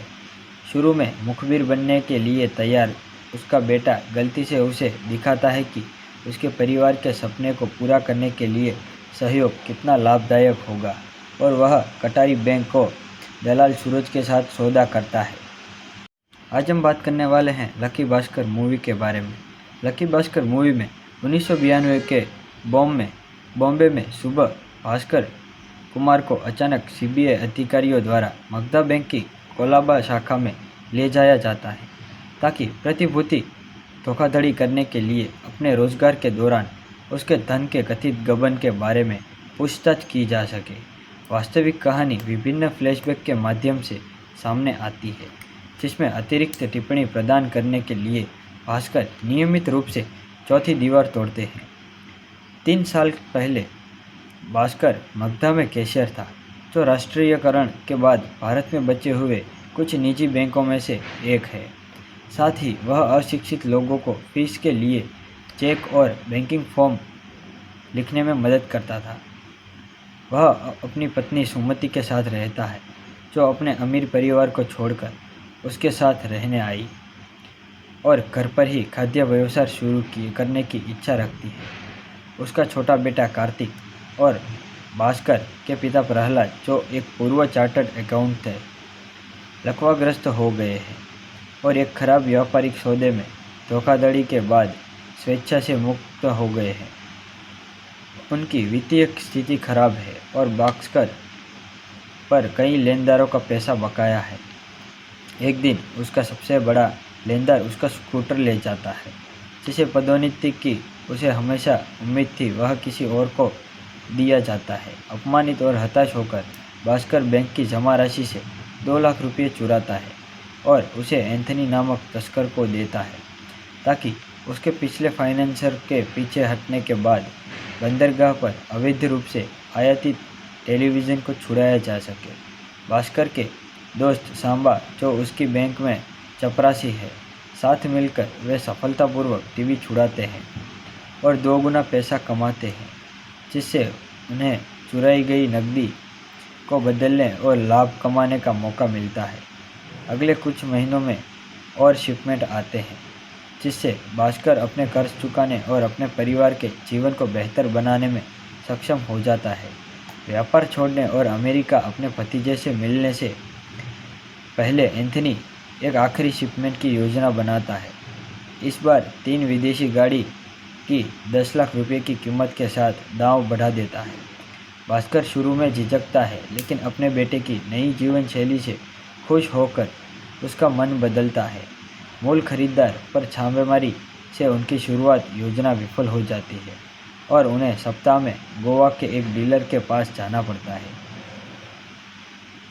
शुरू में मुखबिर बनने के लिए तैयार उसका बेटा गलती से उसे दिखाता है कि उसके परिवार के सपने को पूरा करने के लिए सहयोग कितना लाभदायक होगा और वह कटारी बैंक को दलाल सूरज के साथ सौदा करता है। आज हम बात करने वाले हैं लकी भास्कर मूवी के बारे में। लकी भास्कर मूवी में 1992 के बॉम्बे में सुबह भास्कर कुमार को अचानक सीबीआई अधिकारियों द्वारा मगधा बैंक की कोलाबा शाखा में ले जाया जाता है, ताकि प्रतिभूति धोखाधड़ी करने के लिए अपने रोजगार के दौरान उसके धन के कथित गबन के बारे में पूछताछ की जा सके। वास्तविक कहानी विभिन्न फ्लैशबैक के माध्यम से सामने आती है, जिसमें अतिरिक्त टिप्पणी प्रदान करने के लिए भास्कर नियमित रूप से चौथी दीवार तोड़ते हैं। 3 साल पहले भास्कर मगधा में कैशियर था, जो राष्ट्रीयकरण के बाद भारत में बचे हुए कुछ निजी बैंकों में से एक है। साथ ही वह अशिक्षित लोगों को फीस के लिए चेक और बैंकिंग फॉर्म लिखने में मदद करता था। वह अपनी पत्नी सुमति के साथ रहता है, जो अपने अमीर परिवार को छोड़कर उसके साथ रहने आई और घर पर ही खाद्य व्यवसाय शुरू करने की इच्छा रखती है। उसका छोटा बेटा कार्तिक और भास्कर के पिता प्रहलाद, जो एक पूर्व चार्टर्ड अकाउंटेंट थे, लकवाग्रस्त हो गए हैं और एक खराब व्यापारिक सौदे में धोखाधड़ी के बाद स्वेच्छा से मुक्त हो गए हैं। उनकी वित्तीय स्थिति खराब है और भास्कर पर कई लेनदारों का पैसा बकाया है। एक दिन उसका सबसे बड़ा लेनदार उसका स्कूटर ले जाता है, जिसे पदोन्नति की उसे हमेशा उम्मीद थी वह किसी और को दिया जाता है। अपमानित और हताश होकर भास्कर बैंक की जमा राशि से 2 लाख रुपये चुराता है और उसे एंथनी नामक तस्कर को देता है, ताकि उसके पिछले फाइनेंसर के पीछे हटने के बाद बंदरगाह पर अवैध रूप से आयातित टेलीविज़न को छुड़ाया जा सके। भास्कर के दोस्त सांबा, जो उसकी बैंक में चपरासी है, साथ मिलकर वे सफलतापूर्वक टीवी छुड़ाते हैं और 2 गुना पैसा कमाते हैं, जिससे उन्हें चुराई गई नकदी को बदलने और लाभ कमाने का मौका मिलता है। अगले कुछ महीनों में और शिपमेंट आते हैं, जिससे भास्कर अपने कर्ज चुकाने और अपने परिवार के जीवन को बेहतर बनाने में सक्षम हो जाता है। व्यापार छोड़ने और अमेरिका अपने भतीजे से मिलने से पहले एंथनी एक आखिरी शिपमेंट की योजना बनाता है। इस बार 3 विदेशी गाड़ी की 10 लाख रुपए की कीमत के साथ दांव बढ़ा देता है। भास्कर शुरू में झिझकता है, लेकिन अपने बेटे की नई जीवन शैली से खुश होकर उसका मन बदलता है। मूल खरीदार पर छापेमारी से उनकी शुरुआत योजना विफल हो जाती है और उन्हें सप्ताह में गोवा के एक डीलर के पास जाना पड़ता है।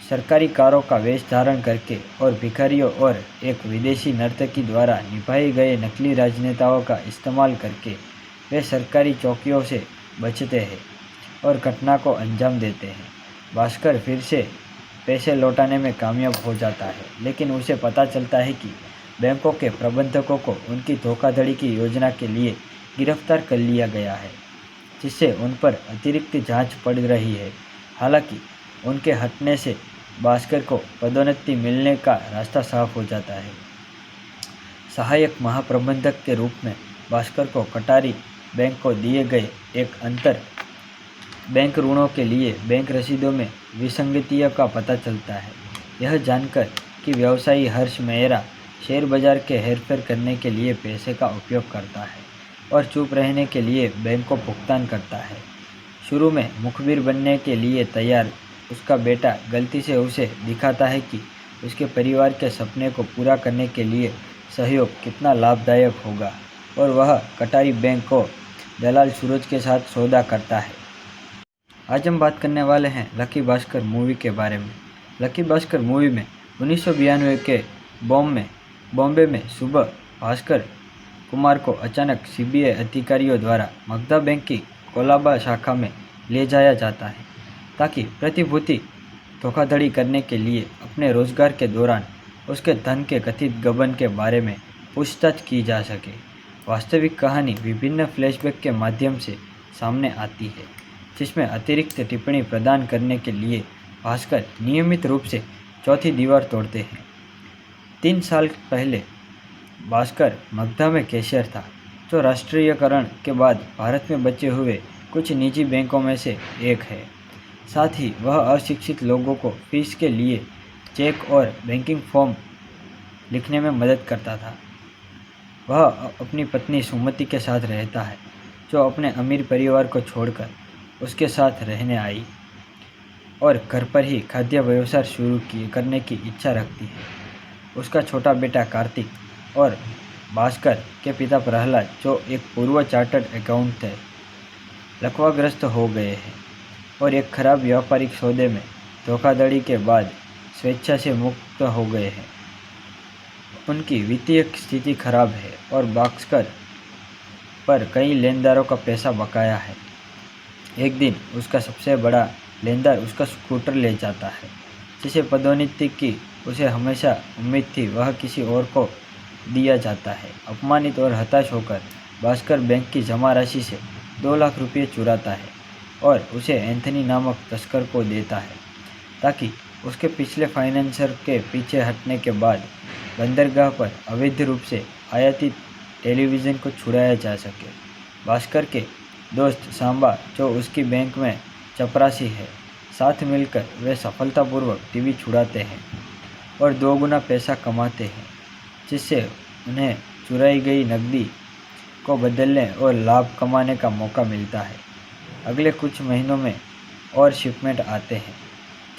सरकारी कारों का वेश धारण करके और भिखारियों और एक विदेशी नर्तकी द्वारा निभाए गए नकली राजनेताओं का इस्तेमाल करके वे सरकारी चौकियों से बचते हैं और घटना को अंजाम देते हैं। भास्कर फिर से पैसे लौटाने में कामयाब हो जाता है, लेकिन उसे पता चलता है कि बैंकों के प्रबंधकों को उनकी धोखाधड़ी की योजना के लिए गिरफ्तार कर लिया गया है, जिससे उन पर अतिरिक्त जांच पड़ रही है। हालांकि उनके हटने से भास्कर को पदोन्नति मिलने का रास्ता साफ हो जाता है। सहायक महाप्रबंधक के रूप में भास्कर को कटारी बैंक को दिए गए एक अंतर बैंक ऋणों के लिए बैंक रसीदों में विसंगतियों का पता चलता है। यह जानकर कि व्यवसायी हर्ष मेहरा शेयर बाजार के हेरफेर करने के लिए पैसे का उपयोग करता है और चुप रहने के लिए बैंक को भुगतान करता है। शुरू में मुखबिर बनने के लिए तैयार उसका बेटा गलती से उसे दिखाता है कि उसके परिवार के सपने को पूरा करने के लिए सहयोग कितना लाभदायक होगा और वह कटारी बैंक को दलाल सूरज के साथ सौदा करता है। आज हम बात करने वाले हैं लकी भास्कर मूवी के बारे में। लकी भास्कर मूवी में 1992 के बॉम्बे में सुबह भास्कर कुमार को अचानक सीबीआई अधिकारियों द्वारा मगधा बैंक की कोलाबा शाखा में ले जाया जाता है, ताकि प्रतिभूति धोखाधड़ी करने के लिए अपने रोजगार के दौरान उसके धन के कथित गबन के बारे में पूछताछ की जा सके। वास्तविक कहानी विभिन्न फ्लैशबैक के माध्यम से सामने आती है, जिसमें अतिरिक्त टिप्पणी प्रदान करने के लिए भास्कर नियमित रूप से चौथी दीवार तोड़ते हैं। 3 साल पहले भास्कर मगधा में कैशियर था, जो राष्ट्रीयकरण के बाद भारत में बचे हुए कुछ निजी बैंकों में से एक है। साथ ही वह अशिक्षित लोगों को फीस के लिए चेक और बैंकिंग फॉर्म लिखने में मदद करता था। वह अपनी पत्नी सुमति के साथ रहता है, जो अपने अमीर परिवार को छोड़कर उसके साथ रहने आई और घर पर ही खाद्य व्यवसाय शुरू करने की इच्छा रखती है। उसका छोटा बेटा कार्तिक और भास्कर के पिता प्रहलाद, जो एक पूर्व चार्टर्ड अकाउंटेंट थे, लकवाग्रस्त हो गए हैं और एक खराब व्यापारिक सौदे में धोखाधड़ी के बाद स्वेच्छा से मुक्त हो गए हैं। उनकी वित्तीय स्थिति खराब है और भास्कर पर कई लेनदारों का पैसा बकाया है। एक दिन उसका सबसे बड़ा लेनदार उसका स्कूटर ले जाता है, जिसे पदोन्नति की उसे हमेशा उम्मीद थी वह किसी और को दिया जाता है। अपमानित और हताश होकर भास्कर बैंक की जमा राशि से 2 लाख रुपये चुराता है और उसे एंथनी नामक तस्कर को देता है, ताकि उसके पिछले फाइनेंसर के पीछे हटने के बाद बंदरगाह पर अवैध रूप से आयातित टेलीविज़न को छुड़ाया जा सके। भास्कर के दोस्त सांबा, जो उसकी बैंक में चपरासी है, साथ मिलकर वे सफलतापूर्वक टीवी छुड़ाते हैं और 2 गुना पैसा कमाते हैं, जिससे उन्हें चुराई गई नकदी को बदलने और लाभ कमाने का मौका मिलता है। अगले कुछ महीनों में और शिपमेंट आते हैं,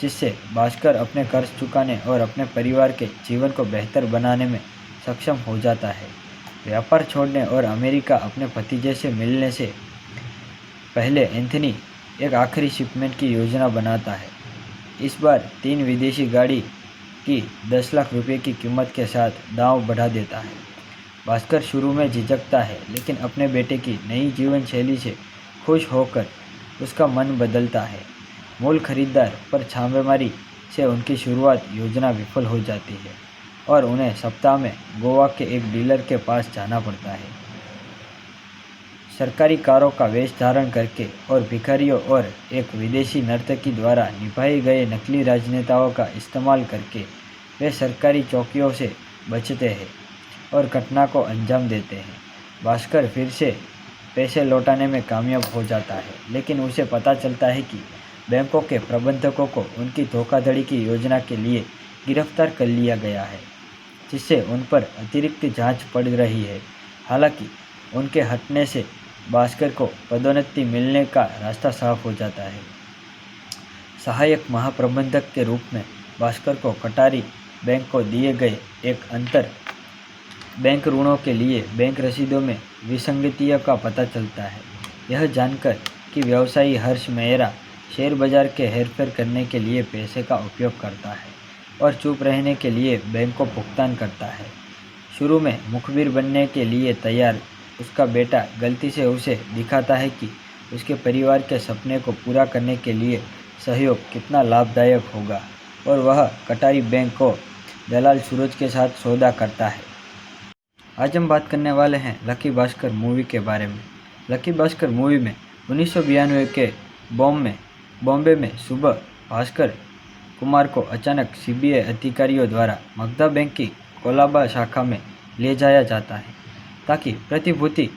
जिससे भास्कर अपने कर्ज चुकाने और अपने परिवार के जीवन को बेहतर बनाने में सक्षम हो जाता है। व्यापार छोड़ने और अमेरिका अपने भतीजे से मिलने से पहले एंथनी एक आखिरी शिपमेंट की योजना बनाता है। इस बार 3 विदेशी गाड़ी की 10 लाख रुपए की कीमत के साथ दांव बढ़ा देता है। भास्कर शुरू में झिझकता है, लेकिन अपने बेटे की नई जीवन शैली से खुश होकर उसका मन बदलता है। मूल खरीदार पर छापेमारी से उनकी शुरुआत योजना विफल हो जाती है और उन्हें सप्ताह में गोवा के एक डीलर के पास जाना पड़ता है। सरकारी कारों का वेश धारण करके और भिखारियों और एक विदेशी नर्तकी द्वारा निभाए गए नकली राजनेताओं का इस्तेमाल करके वे सरकारी चौकियों से बचते हैं और घटना को अंजाम देते हैं। भास्कर फिर से पैसे लौटाने में कामयाब हो जाता है, लेकिन उसे पता चलता है कि बैंकों के प्रबंधकों को उनकी धोखाधड़ी की योजना के लिए गिरफ्तार कर लिया गया है, जिससे उन पर अतिरिक्त जांच पड़ रही है। हालांकि उनके हटने से भास्कर को पदोन्नति मिलने का रास्ता साफ हो जाता है। सहायक महाप्रबंधक के रूप में भास्कर को कटारी बैंक को दिए गए एक अंतर बैंक ऋणों के लिए बैंक रसीदों में विसंगतियों का पता चलता है। यह जानकर कि व्यवसायी हर्ष मेहरा शेयर बाजार के हेरफेर करने के लिए पैसे का उपयोग करता है और चुप रहने के लिए बैंक को भुगतान करता है। शुरू में मुखबिर बनने के लिए तैयार उसका बेटा गलती से उसे दिखाता है कि उसके परिवार के सपने को पूरा करने के लिए सहयोग कितना लाभदायक होगा और वह कटारी बैंक को दलाल सूरज के साथ सौदा करता है। आज हम बात करने वाले हैं लकी भास्कर मूवी के बारे में। लकी भास्कर मूवी में 1992 के बॉम्बे में सुबह भास्कर कुमार को अचानक सीबीआई अधिकारियों द्वारा मगधा बैंक की कोलाबा शाखा में ले जाया जाता है ताकि प्रतिभूति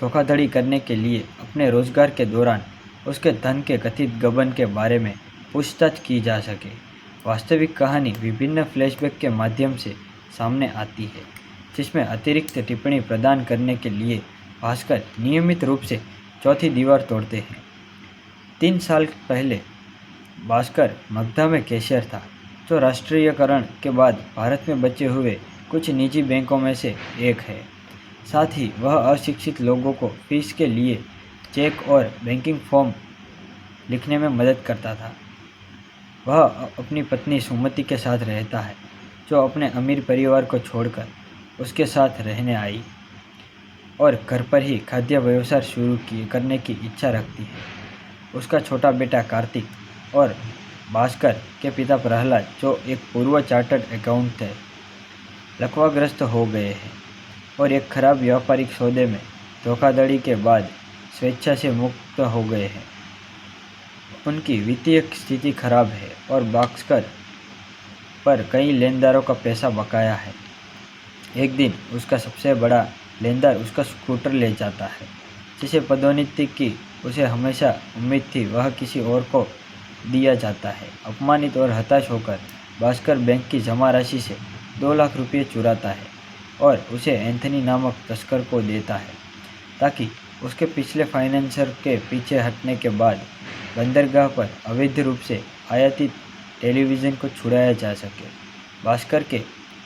धोखाधड़ी करने के लिए अपने रोजगार के दौरान उसके धन के कथित गबन के बारे में पूछताछ की जा सके। वास्तविक कहानी विभिन्न फ्लैशबैक के माध्यम से सामने आती है, जिसमें अतिरिक्त टिप्पणी प्रदान करने के लिए भास्कर नियमित रूप से चौथी दीवार तोड़ते हैं। 3 साल पहले भास्कर मगधा में कैशियर था, जो राष्ट्रीयकरण के बाद भारत में बचे हुए कुछ निजी बैंकों में से एक है। साथ ही वह अशिक्षित लोगों को फीस के लिए चेक और बैंकिंग फॉर्म लिखने में मदद करता था। वह अपनी पत्नी सुमति के साथ रहता है, जो अपने अमीर परिवार को छोड़कर उसके साथ रहने आई और घर पर ही खाद्य व्यवसाय शुरू करने की इच्छा रखती है। उसका छोटा बेटा कार्तिक और भास्कर के पिता प्रहलाद, जो एक पूर्व चार्टर्ड अकाउंटेंट थे, लकवाग्रस्त हो गए हैं और एक खराब व्यापारिक सौदे में धोखाधड़ी के बाद स्वेच्छा से मुक्त हो गए हैं। उनकी वित्तीय स्थिति खराब है और भास्कर पर कई लेनदारों का पैसा बकाया है। एक दिन उसका सबसे बड़ा लेनदार उसका स्कूटर ले जाता है, जिसे पदोन्नति की उसे हमेशा उम्मीद थी वह किसी और को दिया जाता है। अपमानित और हताश होकर भास्कर बैंक की जमा राशि से 2 लाख रुपये चुराता है और उसे एंथनी नामक तस्कर को देता है ताकि उसके पिछले फाइनेंसर के पीछे हटने के बाद बंदरगाह पर अवैध रूप से आयातित टेलीविज़न को छुड़ाया जा सके। भास्कर के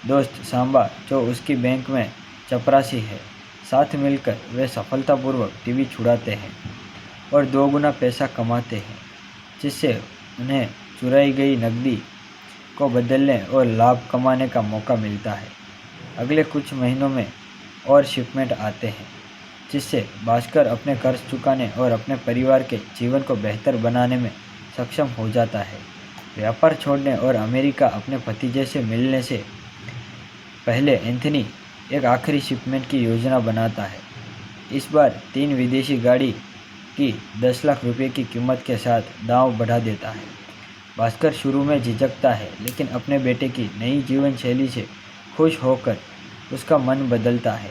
दोस्त सांबा, जो उसकी बैंक में चपरासी है, साथ मिलकर वे सफलतापूर्वक टीवी छुड़ाते हैं और 2 गुना पैसा कमाते हैं, जिससे उन्हें चुराई गई नकदी को बदलने और लाभ कमाने का मौका मिलता है। अगले कुछ महीनों में और शिपमेंट आते हैं, जिससे भास्कर अपने कर्ज चुकाने और अपने परिवार के जीवन को बेहतर बनाने में सक्षम हो जाता है। व्यापार छोड़ने और अमेरिका अपने भतीजे से मिलने से पहले एंथनी एक आखिरी शिपमेंट की योजना बनाता है। इस बार 3 विदेशी गाड़ी की 10 लाख रुपए की कीमत के साथ दांव बढ़ा देता है। भास्कर शुरू में झिझकता है, लेकिन अपने बेटे की नई जीवन शैली से खुश होकर उसका मन बदलता है।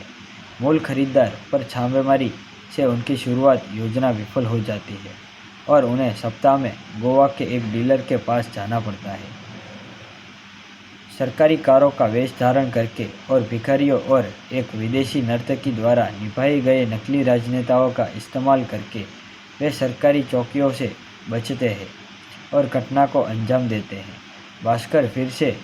मूल खरीदार पर छापेमारी से उनकी शुरुआत योजना विफल हो जाती है और उन्हें सप्ताह में गोवा के एक डीलर के पास जाना पड़ता है। सरकारी कारों का वेश धारण करके और भिखारियों और एक विदेशी नर्तकी द्वारा निभाए गए नकली राजनेताओं का इस्तेमाल करके वे सरकारी चौकियों से बचते हैं और घटना को अंजाम देते हैं। भास्कर फिर से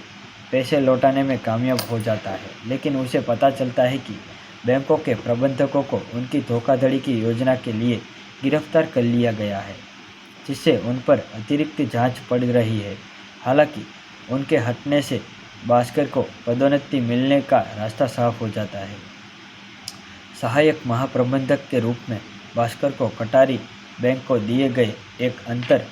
पैसे लौटाने में कामयाब हो जाता है, लेकिन उसे पता चलता है कि बैंकों के प्रबंधकों को उनकी धोखाधड़ी की योजना के लिए गिरफ्तार कर लिया गया है, जिससे उन पर अतिरिक्त जांच पड़ रही है। हालांकि उनके हटने से भास्कर को पदोन्नति मिलने का रास्ता साफ हो जाता है। सहायक महाप्रबंधक के रूप में भास्कर को कटारी बैंक को दिए गए एक अंतर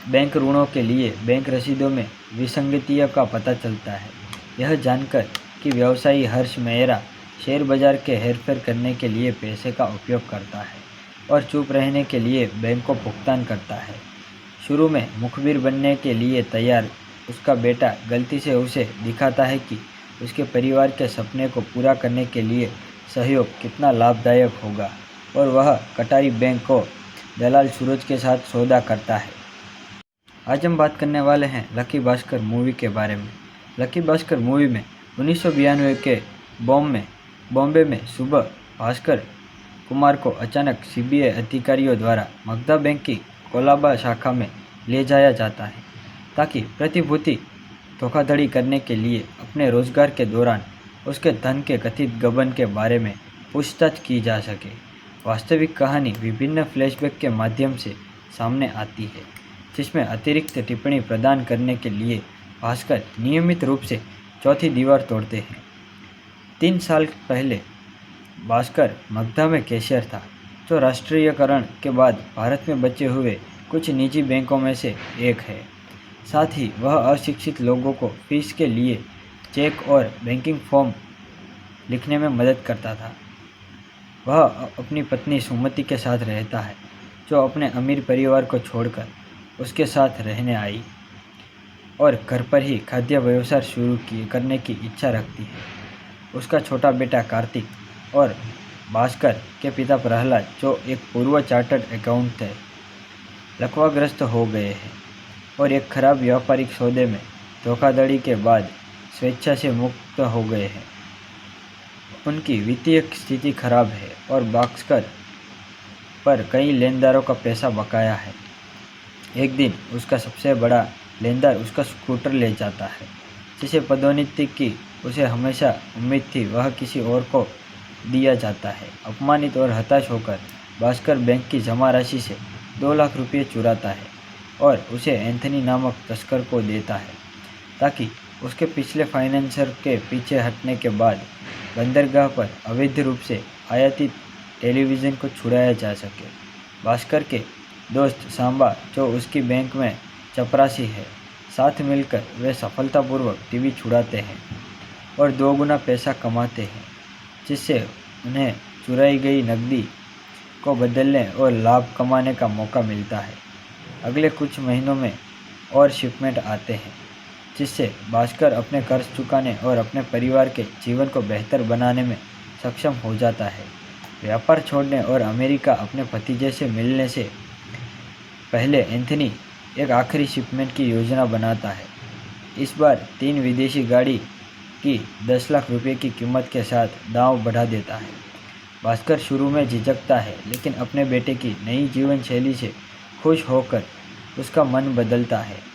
बैंक ऋणों के लिए बैंक रसीदों में विसंगतियों का पता चलता है। यह जानकर कि व्यवसायी हर्ष मेहरा शेयर बाजार के हेरफेर करने के लिए पैसे का उपयोग करता है और चुप रहने के लिए बैंक को भुगतान करता है। शुरू में मुखबिर बनने के लिए तैयार उसका बेटा गलती से उसे दिखाता है कि उसके परिवार के सपने को पूरा करने के लिए सहयोग कितना लाभदायक होगा और वह कटारी बैंक को दलाल सूरज के साथ सौदा करता है। आज हम बात करने वाले हैं लकी भास्कर मूवी के बारे में। लकी भास्कर मूवी में 1992 के बॉम्बे में सुबह भास्कर कुमार को अचानक सीबीआई अधिकारियों द्वारा मगधा बैंक की कोलाबा शाखा में ले जाया जाता है ताकि प्रतिभूति धोखाधड़ी करने के लिए अपने रोजगार के दौरान उसके धन के कथित गबन के बारे में पूछताछ की जा सके। वास्तविक कहानी विभिन्न फ्लैशबैक के माध्यम से सामने आती है, जिसमें अतिरिक्त टिप्पणी प्रदान करने के लिए भास्कर नियमित रूप से चौथी दीवार तोड़ते हैं। 3 साल पहले भास्कर मगधा में कैशियर था, जो राष्ट्रीयकरण के बाद भारत में बचे हुए कुछ निजी बैंकों में से एक है। साथ ही वह अशिक्षित लोगों को फीस के लिए चेक और बैंकिंग फॉर्म लिखने में मदद करता था। वह अपनी पत्नी सुमति के साथ रहता है, जो अपने अमीर परिवार को छोड़कर उसके साथ रहने आई और घर पर ही खाद्य व्यवसाय शुरू करने की इच्छा रखती है। उसका छोटा बेटा कार्तिक और भास्कर के पिता प्रहलाद, जो एक पूर्व चार्टर्ड अकाउंटेंट थे, लकवाग्रस्त हो गए हैं और एक खराब व्यापारिक सौदे में धोखाधड़ी के बाद स्वेच्छा से मुक्त हो गए हैं। उनकी वित्तीय स्थिति खराब है और भास्कर पर कई लेनदारों का पैसा बकाया है। एक दिन उसका सबसे बड़ा लेनदार उसका स्कूटर ले जाता है, जिसे पदोन्नति की उसे हमेशा उम्मीद थी वह किसी और को दिया जाता है। अपमानित और हताश होकर भास्कर बैंक की जमा राशि से 2 लाख रुपये चुराता है और उसे एंथनी नामक तस्कर को देता है ताकि उसके पिछले फाइनेंसर के पीछे हटने के बाद बंदरगाह पर अवैध रूप से आयातित टेलीविज़न को छुड़ाया जा सके। भास्कर के दोस्त सांबा, जो उसकी बैंक में चपरासी है, साथ मिलकर वे सफलतापूर्वक टीवी छुड़ाते हैं और 2 गुना पैसा कमाते हैं, जिससे उन्हें चुराई गई नकदी को बदलने और लाभ कमाने का मौका मिलता है। अगले कुछ महीनों में और शिपमेंट आते हैं, जिससे भास्कर अपने कर्ज चुकाने और अपने परिवार के जीवन को बेहतर बनाने में सक्षम हो जाता है। व्यापार छोड़ने और अमेरिका अपने भतीजे से मिलने से पहले एंथनी एक आखिरी शिपमेंट की योजना बनाता है। इस बार 3 विदेशी गाड़ी की 10 लाख रुपए की कीमत के साथ दांव बढ़ा देता है। भास्कर शुरू में झिझकता है, लेकिन अपने बेटे की नई जीवन शैली से खुश होकर उसका मन बदलता है।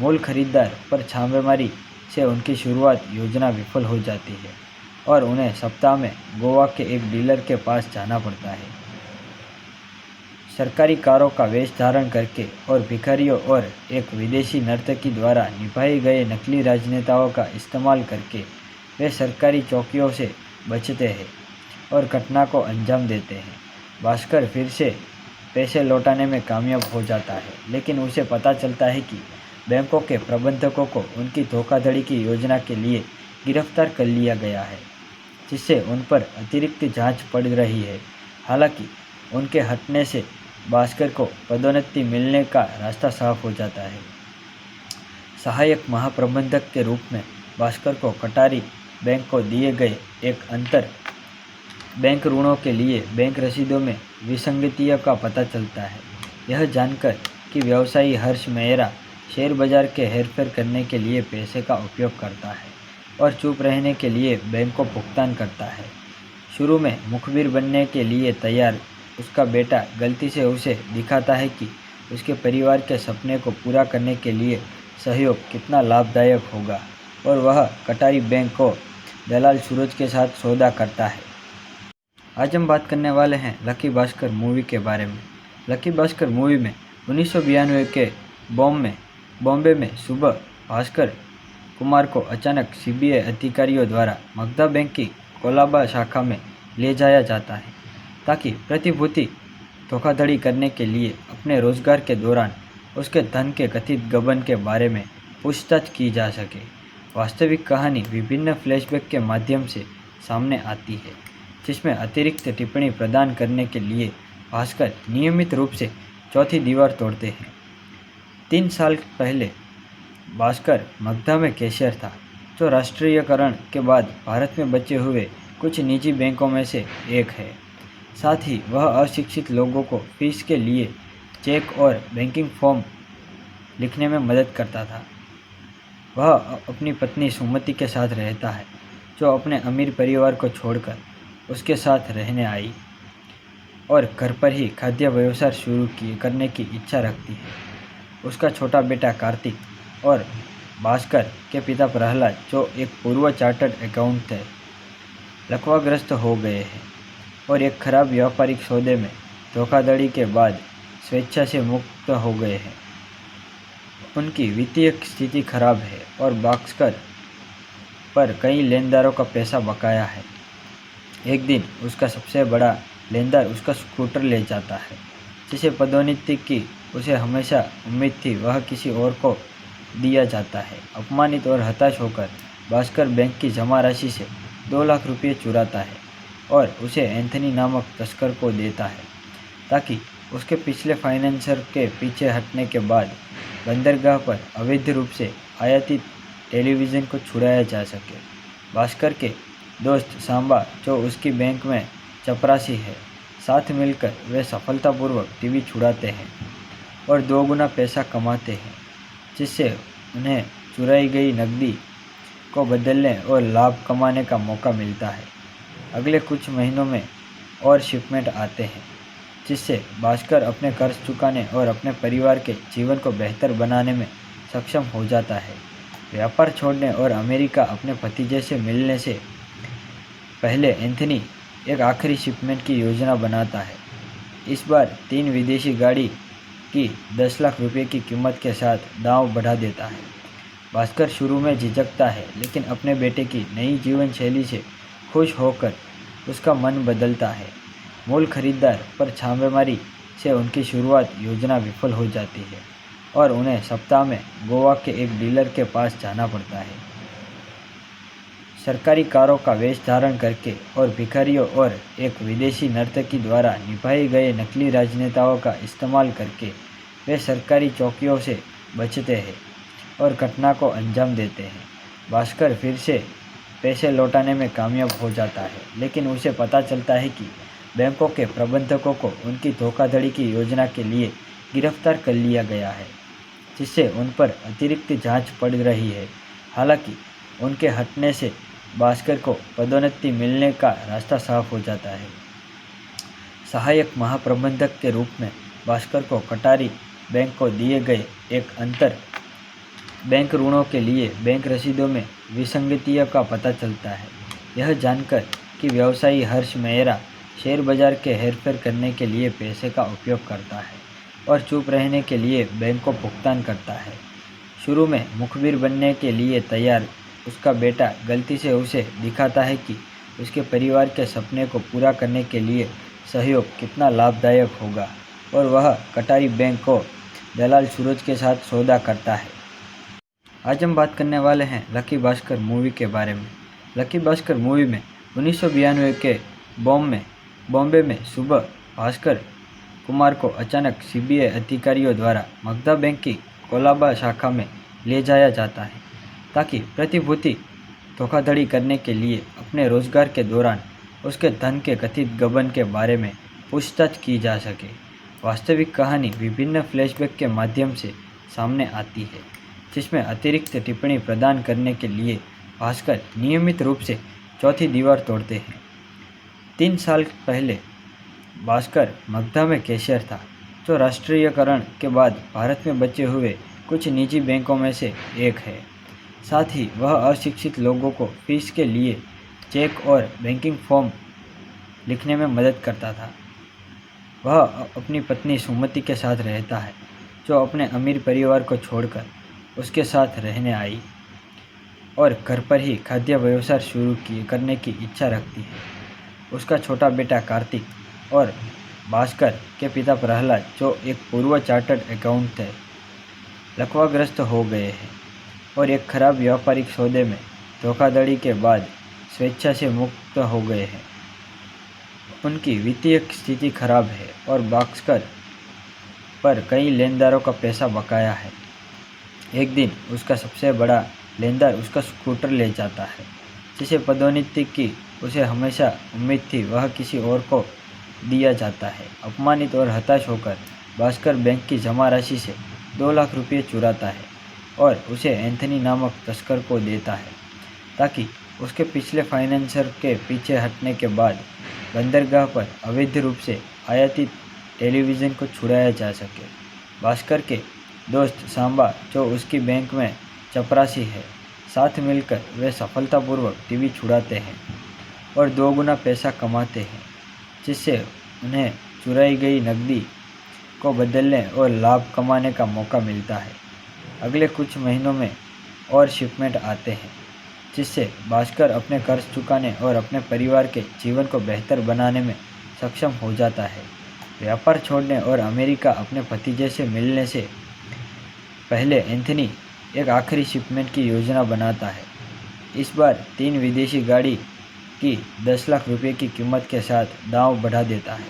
मूल खरीदार पर छापेमारी से उनकी शुरुआत योजना विफल हो जाती है और उन्हें सप्ताह में गोवा के एक डीलर के पास जाना पड़ता है। सरकारी कारों का वेश धारण करके और भिखारियों और एक विदेशी नर्तकी द्वारा निभाए गए नकली राजनेताओं का इस्तेमाल करके वे सरकारी चौकियों से बचते हैं और घटना को अंजाम देते हैं। भास्कर फिर से पैसे लौटाने में कामयाब हो जाता है, लेकिन उसे पता चलता है कि बैंकों के प्रबंधकों को उनकी धोखाधड़ी की योजना के लिए गिरफ्तार कर लिया गया है, जिससे उन पर अतिरिक्त जांच पड़ रही है। हालांकि उनके हटने से भास्कर को पदोन्नति मिलने का रास्ता साफ हो जाता है। सहायक महाप्रबंधक के रूप में भास्कर को कटारी बैंक को दिए गए एक अंतर बैंक ऋणों के लिए बैंक रसीदों में विसंगतियों का पता चलता है। यह जानकर कि व्यवसायी हर्ष मेहरा शेयर बाजार के हेरफेर करने के लिए पैसे का उपयोग करता है और चुप रहने के लिए बैंक को भुगतान करता है। शुरू में मुखबिर बनने के लिए तैयार उसका बेटा गलती से उसे दिखाता है कि उसके परिवार के सपने को पूरा करने के लिए सहयोग कितना लाभदायक होगा और वह कटारी बैंक को दलाल सूरज के साथ सौदा करता है। आज हम बात करने वाले हैं लकी भास्कर मूवी के बारे में। लकी भास्कर मूवी में 1992 के बॉम्बे में सुबह भास्कर कुमार को अचानक सीबीआई अधिकारियों द्वारा मगधा बैंक की कोलाबा शाखा में ले जाया जाता है ताकि प्रतिभूति धोखाधड़ी करने के लिए अपने रोजगार के दौरान उसके धन के कथित गबन के बारे में पूछताछ की जा सके। वास्तविक कहानी विभिन्न फ्लैशबैक के माध्यम से सामने आती है, जिसमें अतिरिक्त टिप्पणी प्रदान करने के लिए भास्कर नियमित रूप से चौथी दीवार तोड़ते हैं। 3 साल पहले भास्कर मगधा में कैशियर था, जो राष्ट्रीयकरण के बाद भारत में बचे हुए कुछ निजी बैंकों में से एक है। साथ ही वह अशिक्षित लोगों को फीस के लिए चेक और बैंकिंग फॉर्म लिखने में मदद करता था। वह अपनी पत्नी सुमति के साथ रहता है, जो अपने अमीर परिवार को छोड़कर उसके साथ रहने आई और घर पर ही खाद्य व्यवसाय शुरू करने की इच्छा रखती है। उसका छोटा बेटा कार्तिक और भास्कर के पिता प्रहलाद, जो एक पूर्व चार्टर्ड अकाउंटेंट थे, लकवाग्रस्त हो गए हैं और एक खराब व्यापारिक सौदे में धोखाधड़ी के बाद स्वेच्छा से मुक्त हो गए हैं। उनकी वित्तीय स्थिति खराब है और भास्कर पर कई लेनदारों का पैसा बकाया है। एक दिन उसका सबसे बड़ा लेनदार उसका स्कूटर ले जाता है, जिसे पदोन्नति की उसे हमेशा उम्मीद थी वह किसी और को दिया जाता है। अपमानित और हताश होकर भास्कर बैंक की जमा राशि से 2 लाख रुपये चुराता है और उसे एंथनी नामक तस्कर को देता है, ताकि उसके पिछले फाइनेंसर के पीछे हटने के बाद बंदरगाह पर अवैध रूप से आयातित टेलीविज़न को छुड़ाया जा सके। भास्कर के दोस्त सांबा, जो उसकी बैंक में चपरासी है, साथ मिलकर वे सफलतापूर्वक टीवी छुड़ाते हैं और 2 गुना पैसा कमाते हैं, जिससे उन्हें चुराई गई नकदी को बदलने और लाभ कमाने का मौका मिलता है। अगले कुछ महीनों में और शिपमेंट आते हैं, जिससे भास्कर अपने कर्ज चुकाने और अपने परिवार के जीवन को बेहतर बनाने में सक्षम हो जाता है। व्यापार छोड़ने और अमेरिका अपने भतीजे से मिलने से पहले एंथनी एक आखिरी शिपमेंट की योजना बनाता है। इस बार 3 विदेशी गाड़ी की 10 लाख रुपए की कीमत के साथ दांव बढ़ा देता है। भास्कर शुरू में झिझकता है, लेकिन अपने बेटे की नई जीवन शैली से खुश होकर उसका मन बदलता है। मूल खरीदार पर छापेमारी से उनकी शुरुआत योजना विफल हो जाती है और उन्हें सप्ताह में गोवा के एक डीलर के पास जाना पड़ता है। सरकारी कारों का वेश धारण करके और भिखारियों और एक विदेशी नर्तकी द्वारा निभाए गए नकली राजनेताओं का इस्तेमाल करके वे सरकारी चौकियों से बचते हैं और घटना को अंजाम देते हैं। भास्कर फिर से पैसे लौटाने में कामयाब हो जाता है, लेकिन उसे पता चलता है कि बैंकों के प्रबंधकों को उनकी धोखाधड़ी की योजना के लिए गिरफ्तार कर लिया गया है, जिससे उन पर अतिरिक्त जांच पड़ रही है। हालांकि उनके हटने से भास्कर को पदोन्नति मिलने का रास्ता साफ हो जाता है। सहायक महाप्रबंधक के रूप में भास्कर को कटारी बैंक को दिए गए एक अंतर बैंक ऋणों के लिए बैंक रसीदों में विसंगतियों का पता चलता है। यह जानकर कि व्यवसायी हर्ष मेहरा शेयर बाजार के हेरफेर करने के लिए पैसे का उपयोग करता है और चुप रहने के लिए बैंक को भुगतान करता है। शुरू में मुखबिर बनने के लिए तैयार उसका बेटा गलती से उसे दिखाता है कि उसके परिवार के सपने को पूरा करने के लिए सहयोग कितना लाभदायक होगा और वह कटारी बैंक को दलाल सूरज के साथ सौदा करता है। आज हम बात करने वाले हैं लकी भास्कर मूवी के बारे में। लकी भास्कर मूवी में 1992 के बॉम्बे में सुबह भास्कर कुमार को अचानक सीबीआई अधिकारियों द्वारा मगधा बैंक की कोलाबा शाखा में ले जाया जाता है, ताकि प्रतिभूति धोखाधड़ी करने के लिए अपने रोजगार के दौरान उसके धन के कथित गबन के बारे में पूछताछ की जा सके। वास्तविक कहानी विभिन्न फ्लैशबैक के माध्यम से सामने आती है, जिसमें अतिरिक्त टिप्पणी प्रदान करने के लिए भास्कर नियमित रूप से चौथी दीवार तोड़ते हैं। 3 साल पहले भास्कर मगधा में कैशियर था, जो राष्ट्रीयकरण के बाद भारत में बचे हुए कुछ निजी बैंकों में से एक है। साथ ही वह अशिक्षित लोगों को फीस के लिए चेक और बैंकिंग फॉर्म लिखने में मदद करता था। वह अपनी पत्नी सुमति के साथ रहता है, जो अपने अमीर परिवार को छोड़कर उसके साथ रहने आई और घर पर ही खाद्य व्यवसाय शुरू करने की इच्छा रखती है। उसका छोटा बेटा कार्तिक और भास्कर के पिता प्रहलाद, जो एक पूर्व चार्टर्ड अकाउंटेंट थे, लकवाग्रस्त हो गए हैं और एक खराब व्यापारिक सौदे में धोखाधड़ी के बाद स्वेच्छा से मुक्त हो गए हैं। उनकी वित्तीय स्थिति खराब है और भास्कर पर कई लेनदारों का पैसा बकाया है। एक दिन उसका सबसे बड़ा लेनदार उसका स्कूटर ले जाता है, जिसे पदोन्नति की उसे हमेशा उम्मीद थी वह किसी और को दिया जाता है। अपमानित और हताश होकर भास्कर बैंक की जमा राशि से 2 लाख रुपये चुराता है और उसे एंथनी नामक तस्कर को देता है, ताकि उसके पिछले फाइनेंसर के पीछे हटने के बाद बंदरगाह पर अवैध रूप से आयातित टेलीविज़न को छुड़ाया जा सके। भास्कर के दोस्त सांबा, जो उसकी बैंक में चपरासी है, साथ मिलकर वे सफलतापूर्वक टीवी छुड़ाते हैं और 2 गुना पैसा कमाते हैं, जिससे उन्हें चुराई गई नकदी को बदलने और लाभ कमाने का मौका मिलता है। अगले कुछ महीनों में और शिपमेंट आते हैं, जिससे भास्कर अपने कर्ज चुकाने और अपने परिवार के जीवन को बेहतर बनाने में सक्षम हो जाता है। व्यापार छोड़ने और अमेरिका अपने भतीजे से मिलने से पहले एंथनी एक आखिरी शिपमेंट की योजना बनाता है। इस बार 3 विदेशी गाड़ी की 10 लाख रुपए की कीमत के साथ दांव बढ़ा देता है।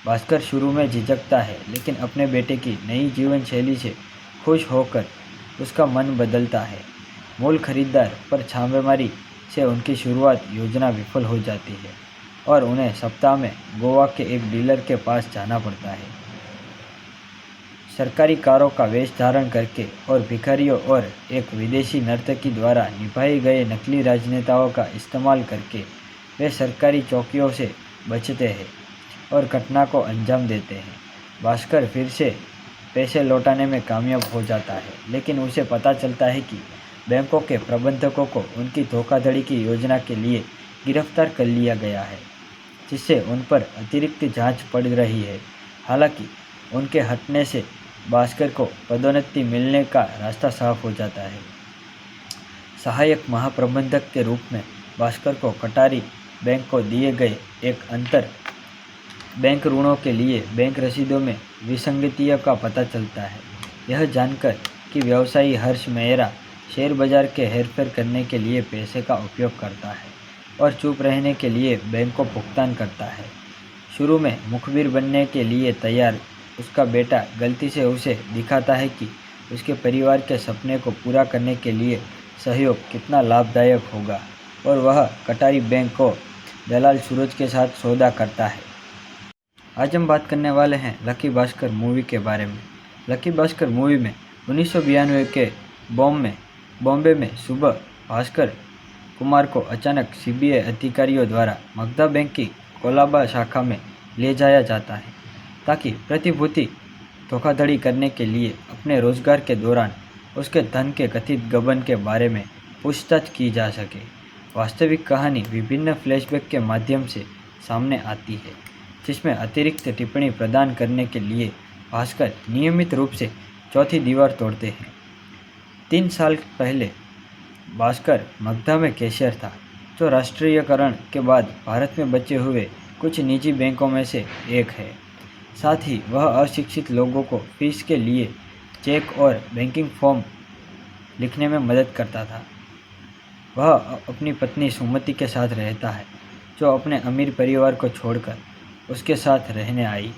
भास्कर शुरू में झिझकता है, लेकिन अपने बेटे की नई जीवन शैली से खुश होकर उसका मन बदलता है। मूल खरीदार पर छापेमारी से उनकी शुरुआत योजना विफल हो जाती है और उन्हें सप्ताह में गोवा के एक डीलर के पास जाना पड़ता है। सरकारी कारों का वेश धारण करके और भिखारियों और एक विदेशी नर्तकी द्वारा निभाए गए नकली राजनेताओं का इस्तेमाल करके वे सरकारी चौकियों से बचते हैं और घटना को अंजाम देते हैं। भास्कर फिर से पैसे लौटाने में कामयाब हो जाता है, लेकिन उसे पता चलता है कि बैंकों के प्रबंधकों को उनकी धोखाधड़ी की योजना के लिए गिरफ्तार कर लिया गया है, जिससे उन पर अतिरिक्त जांच पड़ रही है। हालांकि उनके हटने से भास्कर को पदोन्नति मिलने का रास्ता साफ हो जाता है। सहायक महाप्रबंधक के रूप में भास्कर को कटारी बैंक को दिए गए एक अंतर बैंक ऋणों के लिए बैंक रसीदों में विसंगतियों का पता चलता है। यह जानकर कि व्यवसायी हर्ष मेहरा शेयर बाजार के हेरफेर करने के लिए पैसे का उपयोग करता है और चुप रहने के लिए बैंक को भुगतान करता है। शुरू में मुखबिर बनने के लिए तैयार उसका बेटा गलती से उसे दिखाता है कि उसके परिवार के सपने को पूरा करने के लिए सहयोग कितना लाभदायक होगा और वह कटारी बैंक को दलाल सूरज के साथ सौदा करता है। आज हम बात करने वाले हैं लकी भास्कर मूवी के बारे में। लकी भास्कर मूवी में 1992 के बॉम्बे में सुबह भास्कर कुमार को अचानक सीबीआई अधिकारियों द्वारा मगधा बैंक की कोलाबा शाखा में ले जाया जाता है, ताकि प्रतिभूति धोखाधड़ी करने के लिए अपने रोजगार के दौरान उसके धन के कथित गबन के बारे में पूछताछ की जा सके। वास्तविक कहानी विभिन्न फ्लैशबैक के माध्यम से सामने आती है, जिसमें अतिरिक्त टिप्पणी प्रदान करने के लिए भास्कर नियमित रूप से चौथी दीवार तोड़ते हैं। 3 साल पहले भास्कर मगधा में कैशियर था, जो राष्ट्रीयकरण के बाद भारत में बचे हुए कुछ निजी बैंकों में से एक है। साथ ही वह अशिक्षित लोगों को फीस के लिए चेक और बैंकिंग फॉर्म लिखने में मदद करता था। वह अपनी पत्नी सुमति के साथ रहता है, जो अपने अमीर परिवार को छोड़कर उसके साथ रहने आई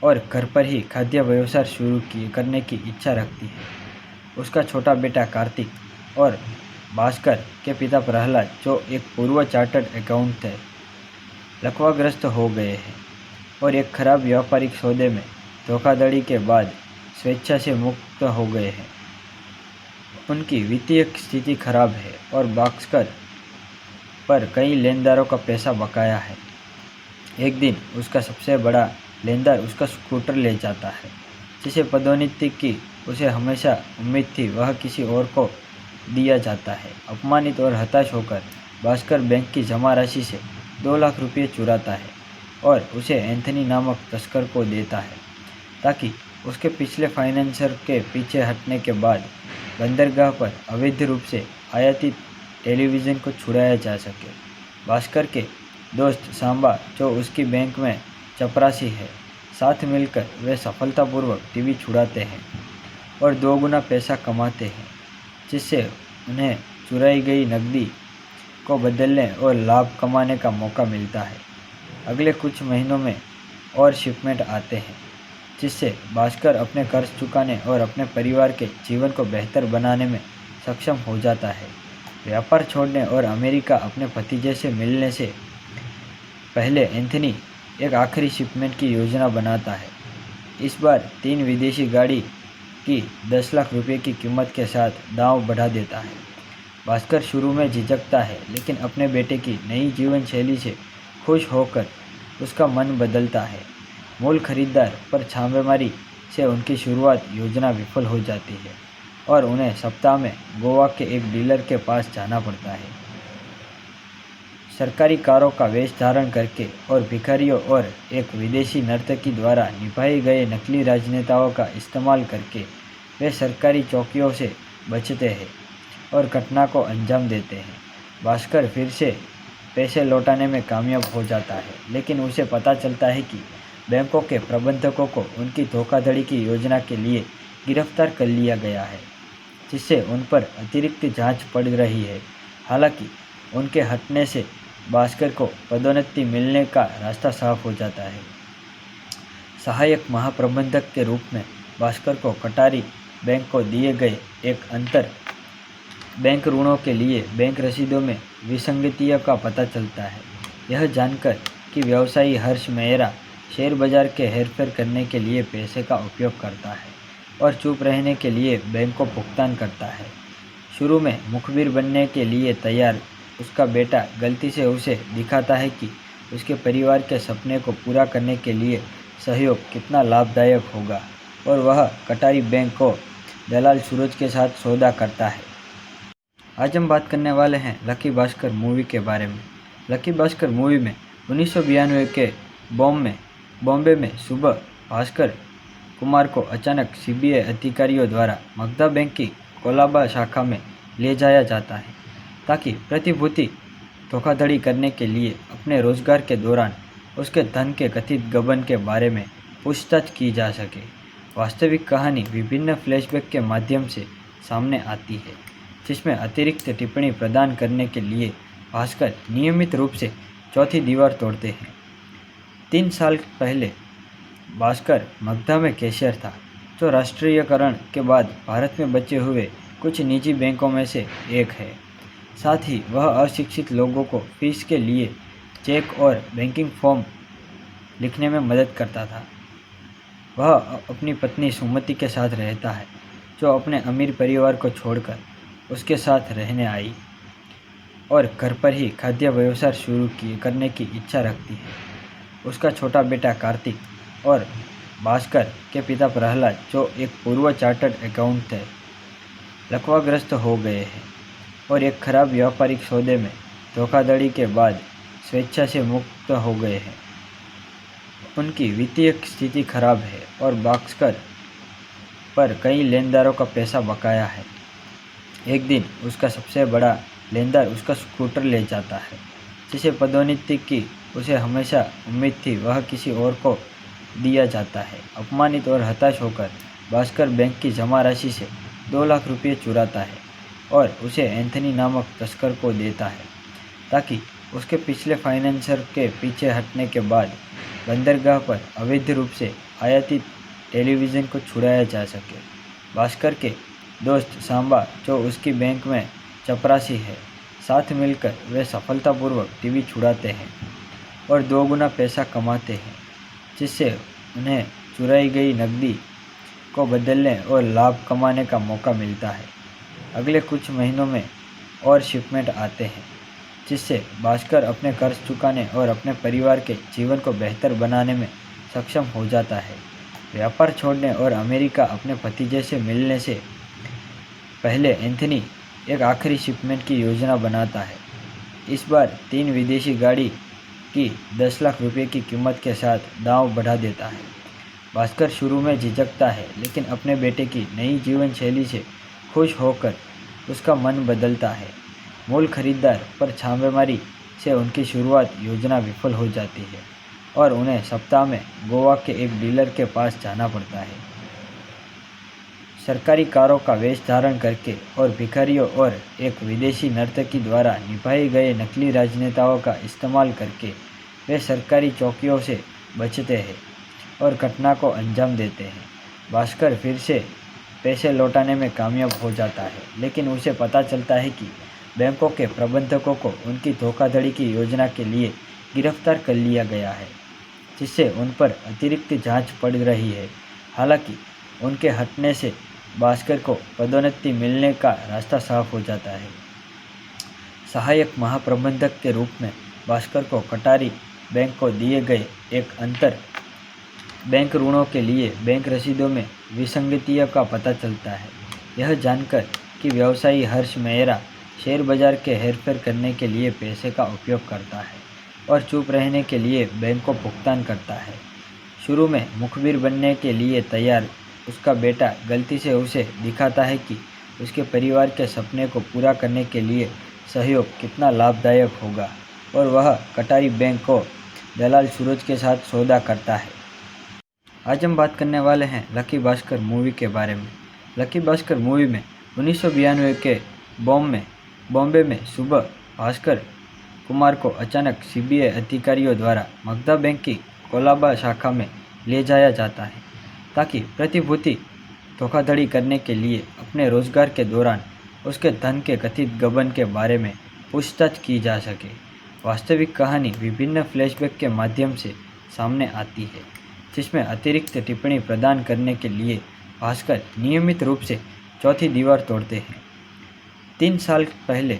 और घर पर ही खाद्य व्यवसाय शुरू करने की इच्छा रखती है। उसका छोटा बेटा कार्तिक और भास्कर के पिता प्रहलाद, जो एक पूर्व चार्टर्ड अकाउंटेंट थे, लकवाग्रस्त हो गए हैं और एक खराब व्यापारिक सौदे में धोखाधड़ी के बाद स्वेच्छा से मुक्त हो गए हैं। उनकी वित्तीय स्थिति खराब है और भास्कर पर कई लेनदारों का पैसा बकाया है। एक दिन उसका सबसे बड़ा लेनदार उसका स्कूटर ले जाता है, जिसे पदोन्नति की उसे हमेशा उम्मीद थी वह किसी और को दिया जाता है। अपमानित और हताश होकर भास्कर बैंक की जमा राशि से 2 लाख रुपये चुराता है और उसे एंथनी नामक तस्कर को देता है, ताकि उसके पिछले फाइनेंसर के पीछे हटने के बाद बंदरगाह पर अवैध रूप से आयातित टेलीविज़न को छुड़ाया जा सके। भास्कर के दोस्त सांबा, जो उसकी बैंक में चपरासी है। साथ मिलकर वे सफलतापूर्वक टीवी छुड़ाते हैं और 2 गुना पैसा कमाते हैं, जिससे उन्हें चुराई गई नकदी को बदलने और लाभ कमाने का मौका मिलता है। अगले कुछ महीनों में और शिपमेंट आते हैं, जिससे भास्कर अपने कर्ज चुकाने और अपने परिवार के जीवन को बेहतर बनाने में सक्षम हो जाता है। व्यापार छोड़ने और अमेरिका अपने भतीजे से मिलने से पहले एंथनी एक आखिरी शिपमेंट की योजना बनाता है। इस बार 3 विदेशी गाड़ी की 10 लाख रुपए की कीमत के साथ दांव बढ़ा देता है। भास्कर शुरू में झिझकता है, लेकिन अपने बेटे की नई जीवन शैली से खुश होकर उसका मन बदलता है। मूल खरीदार पर छापेमारी से उनकी शुरुआत योजना विफल हो जाती है और उन्हें सप्ताह में गोवा के एक डीलर के पास जाना पड़ता है। सरकारी कारों का वेश धारण करके और भिखारियों और एक विदेशी नर्तकी द्वारा निभाए गए नकली राजनेताओं का इस्तेमाल करके वे सरकारी चौकियों से बचते हैं और घटना को अंजाम देते हैं। भास्कर फिर से पैसे लौटाने में कामयाब हो जाता है, लेकिन उसे पता चलता है कि बैंकों के प्रबंधकों को उनकी धोखाधड़ी की योजना के लिए गिरफ्तार कर लिया गया है, जिससे उन पर अतिरिक्त जांच पड़ रही है। हालांकि उनके हटने से भास्कर को पदोन्नति मिलने का रास्ता साफ हो जाता है। सहायक महाप्रबंधक के रूप में भास्कर को कटारी बैंक को दिए गए एक अंतर बैंक ऋणों के लिए बैंक रसीदों में विसंगतियों का पता चलता है। यह जानकर कि व्यवसायी हर्ष मेहरा शेयर बाजार के हेरफेर करने के लिए पैसे का उपयोग करता है और चुप रहने के लिए बैंक को भुगतान करता है। शुरू में मुखबिर बनने के लिए तैयार उसका बेटा गलती से उसे दिखाता है कि उसके परिवार के सपने को पूरा करने के लिए सहयोग कितना लाभदायक होगा, और वह कटारी बैंक को दलाल सूरज के साथ सौदा करता है। आज हम बात करने वाले हैं लकी भास्कर मूवी के बारे में। लकी भास्कर मूवी में 1992 के बॉम्बे में सुबह भास्कर कुमार को अचानक सीबीआई अधिकारियों द्वारा मगधा बैंक की कोलाबा शाखा में ले जाया जाता है, ताकि प्रतिभूति धोखाधड़ी करने के लिए अपने रोजगार के दौरान उसके धन के कथित गबन के बारे में पूछताछ की जा सके। वास्तविक कहानी विभिन्न फ्लैशबैक के माध्यम से सामने आती है, जिसमें अतिरिक्त टिप्पणी प्रदान करने के लिए भास्कर नियमित रूप से चौथी दीवार तोड़ते हैं। 3 साल पहले भास्कर मगधा में कैशियर था, जो राष्ट्रीयकरण के बाद भारत में बचे हुए कुछ निजी बैंकों में से एक है। साथ ही वह अशिक्षित लोगों को फीस के लिए चेक और बैंकिंग फॉर्म लिखने में मदद करता था। वह अपनी पत्नी सुमति के साथ रहता है, जो अपने अमीर परिवार को छोड़कर उसके साथ रहने आई और घर पर ही खाद्य व्यवसाय करने की इच्छा रखती है। उसका छोटा बेटा कार्तिक और भास्कर के पिता प्रहलाद, जो एक पूर्व चार्टर्ड अकाउंटेंट थे, लकवाग्रस्त हो गए हैं और एक खराब व्यापारिक सौदे में धोखाधड़ी के बाद स्वेच्छा से मुक्त हो गए हैं। उनकी वित्तीय स्थिति खराब है और भास्कर पर कई लेनदारों का पैसा बकाया है। एक दिन उसका सबसे बड़ा लेनदार उसका स्कूटर ले जाता है, जिसे पदोन्नति की उसे हमेशा उम्मीद थी वह किसी और को दिया जाता है। अपमानित और हताश होकर भास्कर बैंक की जमा राशि से 2 लाख रुपये चुराता है और उसे एंथनी नामक तस्कर को देता है, ताकि उसके पिछले फाइनेंसर के पीछे हटने के बाद बंदरगाह पर अवैध रूप से आयातित टेलीविज़न को छुड़ाया जा सके। भास्कर के दोस्त सांबा, जो उसकी बैंक में चपरासी है, साथ मिलकर वे सफलतापूर्वक टीवी छुड़ाते हैं और 2 गुना पैसा कमाते हैं, जिससे उन्हें चुराई गई नकदी को बदलने और लाभ कमाने का मौका मिलता है। अगले कुछ महीनों में और शिपमेंट आते हैं, जिससे भास्कर अपने कर्ज चुकाने और अपने परिवार के जीवन को बेहतर बनाने में सक्षम हो जाता है। व्यापार छोड़ने और अमेरिका अपने भतीजे से मिलने से पहले एंथनी एक आखिरी शिपमेंट की योजना बनाता है। इस बार 3 विदेशी गाड़ी की 10 लाख रुपए की कीमत के साथ दांव बढ़ा देता है। भास्कर शुरू में झिझकता है, लेकिन अपने बेटे की नई जीवन शैली से खुश होकर उसका मन बदलता है। मूल खरीदार पर छापेमारी से उनकी शुरुआत योजना विफल हो जाती है और उन्हें सप्ताह में गोवा के एक डीलर के पास जाना पड़ता है। सरकारी कारों का वेश धारण करके और भिखारियों और एक विदेशी नर्तकी द्वारा निभाए गए नकली राजनेताओं का इस्तेमाल करके वे सरकारी चौकियों से बचते हैं और घटना को अंजाम देते हैं। भास्कर फिर से पैसे लौटाने में कामयाब हो जाता है, लेकिन उसे पता चलता है कि बैंकों के प्रबंधकों को उनकी धोखाधड़ी की योजना के लिए गिरफ्तार कर लिया गया है, जिससे उन पर अतिरिक्त जांच पड़ रही है। हालांकि उनके हटने से भास्कर को पदोन्नति मिलने का रास्ता साफ हो जाता है। सहायक महाप्रबंधक के रूप में भास्कर को कटारी बैंक को दिए गए एक अंतर बैंक ऋणों के लिए बैंक रसीदों में विसंगतियों का पता चलता है। यह जानकर कि व्यवसायी हर्ष मेहरा शेयर बाजार के हेरफेर करने के लिए पैसे का उपयोग करता है और चुप रहने के लिए बैंक को भुगतान करता है। शुरू में मुखबिर बनने के लिए तैयार उसका बेटा गलती से उसे दिखाता है कि उसके परिवार के सपने को पूरा करने के लिए सहयोग कितना लाभदायक होगा, और वह कटारी बैंक को दलाल सूरज के साथ सौदा करता है। आज हम बात करने वाले हैं लकी भास्कर मूवी के बारे में। लकी भास्कर मूवी में 1992 के बॉम्बे में सुबह भास्कर कुमार को अचानक सीबीआई अधिकारियों द्वारा मगधा बैंक की कोलाबा शाखा में ले जाया जाता है ताकि प्रतिभूति धोखाधड़ी करने के लिए अपने रोजगार के दौरान उसके धन के कथित गबन के बारे में पूछताछ की जा सके। वास्तविक कहानी विभिन्न फ्लैशबैक के माध्यम से सामने आती है, जिसमें अतिरिक्त टिप्पणी प्रदान करने के लिए भास्कर नियमित रूप से चौथी दीवार तोड़ते हैं। 3 साल पहले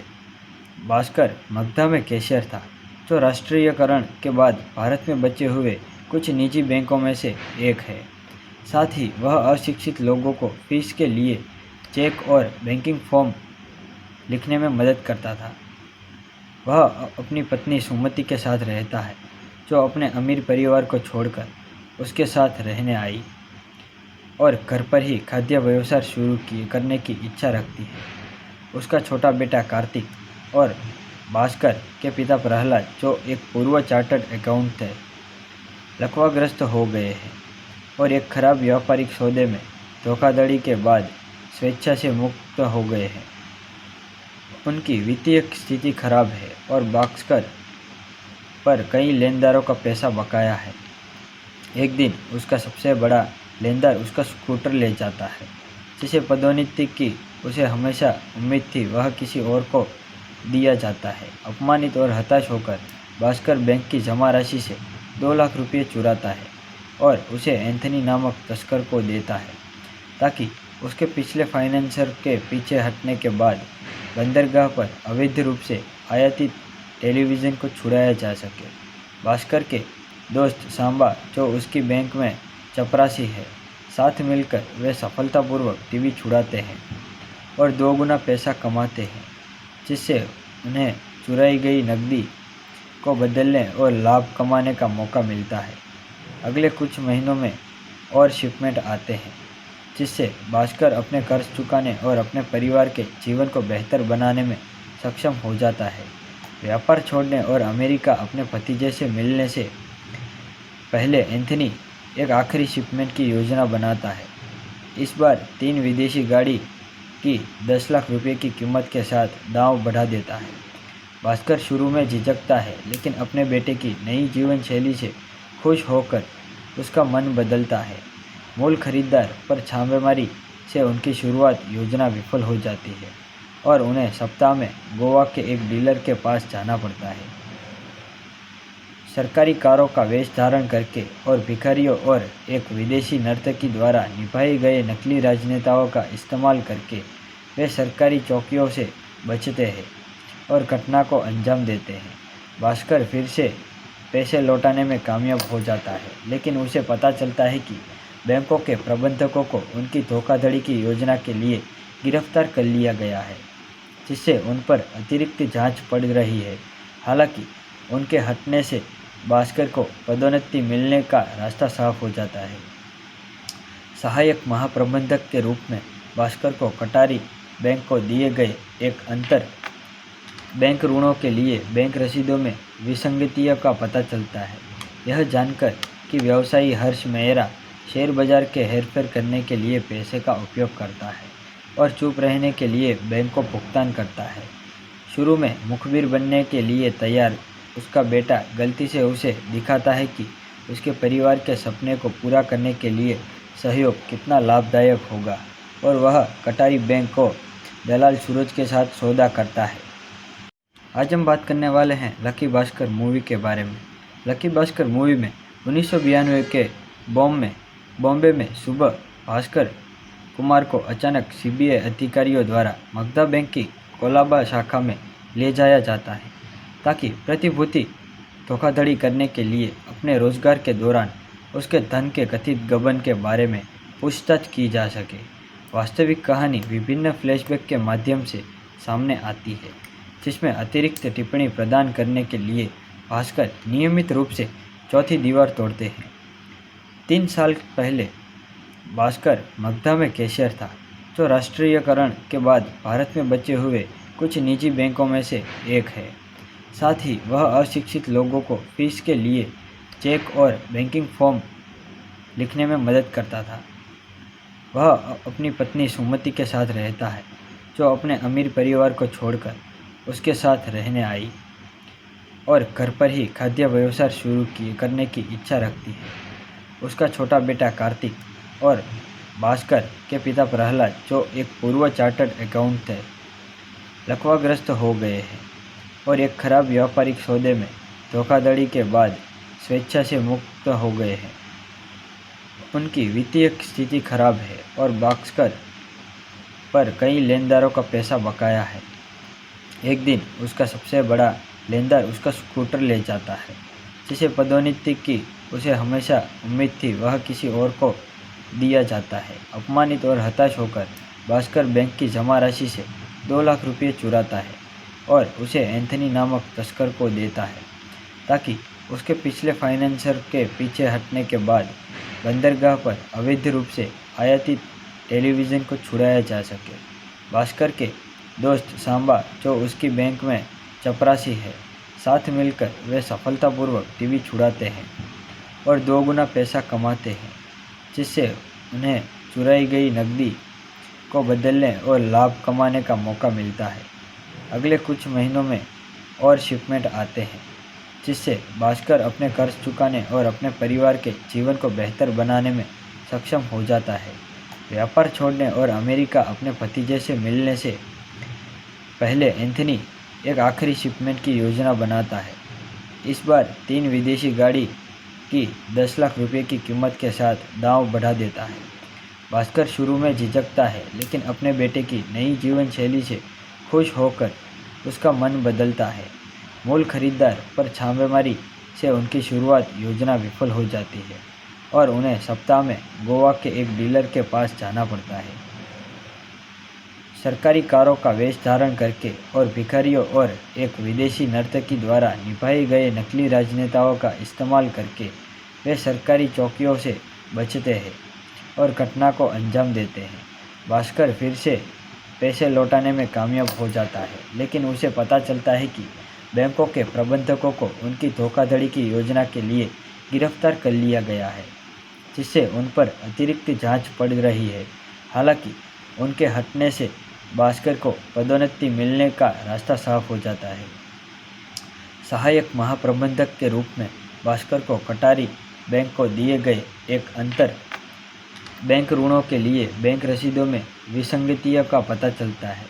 भास्कर मगधा में कैशियर था, जो राष्ट्रीयकरण के बाद भारत में बचे हुए कुछ निजी बैंकों में से एक है। साथ ही वह अशिक्षित लोगों को फीस के लिए चेक और बैंकिंग फॉर्म लिखने में मदद करता था। वह अपनी पत्नी सुमति के साथ रहता है, जो अपने अमीर परिवार को छोड़कर उसके साथ रहने आई और घर पर ही खाद्य व्यवसाय शुरू करने की इच्छा रखती है। उसका छोटा बेटा कार्तिक और भास्कर के पिता प्रहलाद, जो एक पूर्व चार्टर्ड अकाउंटेंट थे, लकवाग्रस्त हो गए हैं और एक खराब व्यापारिक सौदे में धोखाधड़ी के बाद स्वेच्छा से मुक्त हो गए हैं। उनकी वित्तीय स्थिति खराब है और भास्कर पर कई लेनदारों का पैसा बकाया है। एक दिन उसका सबसे बड़ा लेनदार उसका स्कूटर ले जाता है, जिसे पदोन्नति की उसे हमेशा उम्मीद थी वह किसी और को दिया जाता है। अपमानित और हताश होकर भास्कर बैंक की जमा राशि से 2 लाख रुपये चुराता है और उसे एंथनी नामक तस्कर को देता है, ताकि उसके पिछले फाइनेंसर के पीछे हटने के बाद बंदरगाह पर अवैध रूप से आयातित टेलीविज़न को छुड़ाया जा सके। भास्कर के दोस्त सांबा, जो उसकी बैंक में चपरासी है, साथ मिलकर वे सफलतापूर्वक टीवी छुड़ाते हैं और 2 गुना पैसा कमाते हैं, जिससे उन्हें चुराई गई नकदी को बदलने और लाभ कमाने का मौका मिलता है। अगले कुछ महीनों में और शिपमेंट आते हैं, जिससे भास्कर अपने कर्ज चुकाने और अपने परिवार के जीवन को बेहतर बनाने में सक्षम हो जाता है। व्यापार छोड़ने और अमेरिका अपने भतीजे से मिलने से पहले एंथनी एक आखिरी शिपमेंट की योजना बनाता है। इस बार 3 विदेशी गाड़ी की 10 लाख रुपए की कीमत के साथ दांव बढ़ा देता है। भास्कर शुरू में झिझकता है, लेकिन अपने बेटे की नई जीवन शैली से खुश होकर उसका मन बदलता है। मूल खरीदार पर छापेमारी से उनकी शुरुआत योजना विफल हो जाती है और उन्हें सप्ताह में गोवा के एक डीलर के पास जाना पड़ता है। सरकारी कारों का वेश धारण करके और भिखारियों और एक विदेशी नर्तकी द्वारा निभाए गए नकली राजनेताओं का इस्तेमाल करके वे सरकारी चौकियों से बचते हैं और घटना को अंजाम देते हैं। भास्कर फिर से पैसे लौटाने में कामयाब हो जाता है, लेकिन उसे पता चलता है कि बैंकों के प्रबंधकों को उनकी धोखाधड़ी की योजना के लिए गिरफ्तार कर लिया गया है, जिससे उन पर अतिरिक्त जांच पड़ रही है। हालांकि उनके हटने से भास्कर को पदोन्नति मिलने का रास्ता साफ हो जाता है। सहायक महाप्रबंधक के रूप में भास्कर को कटारी बैंक को दिए गए एक अंतर बैंक ऋणों के लिए बैंक रसीदों में विसंगतियों का पता चलता है। यह जानकर कि व्यवसायी हर्ष मेहरा शेयर बाजार के हेरफेर करने के लिए पैसे का उपयोग करता है और चुप रहने के लिए बैंक को भुगतान करता है। शुरू में मुखबिर बनने के लिए तैयार उसका बेटा गलती से उसे दिखाता है कि उसके परिवार के सपने को पूरा करने के लिए सहयोग कितना लाभदायक होगा और वह कटारी बैंक को दलाल सूरज के साथ सौदा करता है। आज हम बात करने वाले हैं लकी भास्कर मूवी के बारे में। लकी भास्कर मूवी में 1992 के बॉम्बे में सुबह भास्कर कुमार को अचानक सीबीआई अधिकारियों द्वारा मगधा बैंक की कोलाबा शाखा में ले जाया जाता है ताकि प्रतिभूति धोखाधड़ी करने के लिए अपने रोजगार के दौरान उसके धन के कथित गबन के बारे में पूछताछ की जा सके। वास्तविक कहानी विभिन्न फ्लैशबैक के माध्यम से सामने आती है, जिसमें अतिरिक्त टिप्पणी प्रदान करने के लिए भास्कर नियमित रूप से चौथी दीवार तोड़ते हैं। 3 साल पहले भास्कर मगधा में कैशियर था, जो राष्ट्रीयकरण के बाद भारत में बचे हुए कुछ निजी बैंकों में से एक है। साथ ही वह अशिक्षित लोगों को फीस के लिए चेक और बैंकिंग फॉर्म लिखने में मदद करता था। वह अपनी पत्नी सुमति के साथ रहता है, जो अपने अमीर परिवार को छोड़कर उसके साथ रहने आई और घर पर ही खाद्य व्यवसाय शुरू करने की इच्छा रखती है। उसका छोटा बेटा कार्तिक और भास्कर के पिता प्रहलाद, जो एक पूर्व चार्टर्ड अकाउंटेंट थे, लकवाग्रस्त हो गए हैं और एक खराब व्यापारिक सौदे में धोखाधड़ी के बाद स्वेच्छा से मुक्त हो गए हैं। उनकी वित्तीय स्थिति खराब है और भास्कर पर कई लेनदारों का पैसा बकाया है। एक दिन उसका सबसे बड़ा लेनदार उसका स्कूटर ले जाता है, जिसे पदोन्नति की उसे हमेशा उम्मीद थी वह किसी और को दिया जाता है। अपमानित और हताश होकर भास्कर बैंक की जमा राशि से 2 लाख रुपये चुराता है और उसे एंथनी नामक तस्कर को देता है ताकि उसके पिछले फाइनेंसर के पीछे हटने के बाद बंदरगाह पर अवैध रूप से आयातित टेलीविज़न को छुड़ाया जा सके। भास्कर के दोस्त सांबा, जो उसकी बैंक में चपरासी है, साथ मिलकर वे सफलतापूर्वक टीवी छुड़ाते हैं और 2 गुना पैसा कमाते हैं, जिससे उन्हें चुराई गई नकदी को बदलने और लाभ कमाने का मौका मिलता है। अगले कुछ महीनों में और शिपमेंट आते हैं, जिससे भास्कर अपने कर्ज चुकाने और अपने परिवार के जीवन को बेहतर बनाने में सक्षम हो जाता है। व्यापार छोड़ने और अमेरिका अपने भतीजे से मिलने से पहले एंथनी एक आखिरी शिपमेंट की योजना बनाता है। इस बार 3 विदेशी गाड़ी की 10 लाख रुपए की कीमत के साथ दांव बढ़ा देता है। भास्कर शुरू में झिझकता है, लेकिन अपने बेटे की नई जीवन शैली से खुश होकर उसका मन बदलता है। मूल खरीदार पर छापेमारी से उनकी शुरुआत योजना विफल हो जाती है और उन्हें सप्ताह में गोवा के एक डीलर के पास जाना पड़ता है। सरकारी कारों का वेश धारण करके और भिखारियों और एक विदेशी नर्तकी द्वारा निभाए गए नकली राजनेताओं का इस्तेमाल करके वे सरकारी चौकियों से बचते हैं और घटना को अंजाम देते हैं। भास्कर फिर से पैसे लौटाने में कामयाब हो जाता है, लेकिन उसे पता चलता है कि बैंकों के प्रबंधकों को उनकी धोखाधड़ी की योजना के लिए गिरफ्तार कर लिया गया है, जिससे उन पर अतिरिक्त जांच पड़ रही है। हालांकि उनके हटने से भास्कर को पदोन्नति मिलने का रास्ता साफ हो जाता है। सहायक महाप्रबंधक के रूप में भास्कर को कटारी बैंक को दिए गए एक अंतर बैंक ऋणों के लिए बैंक रसीदों में विसंगतियों का पता चलता है।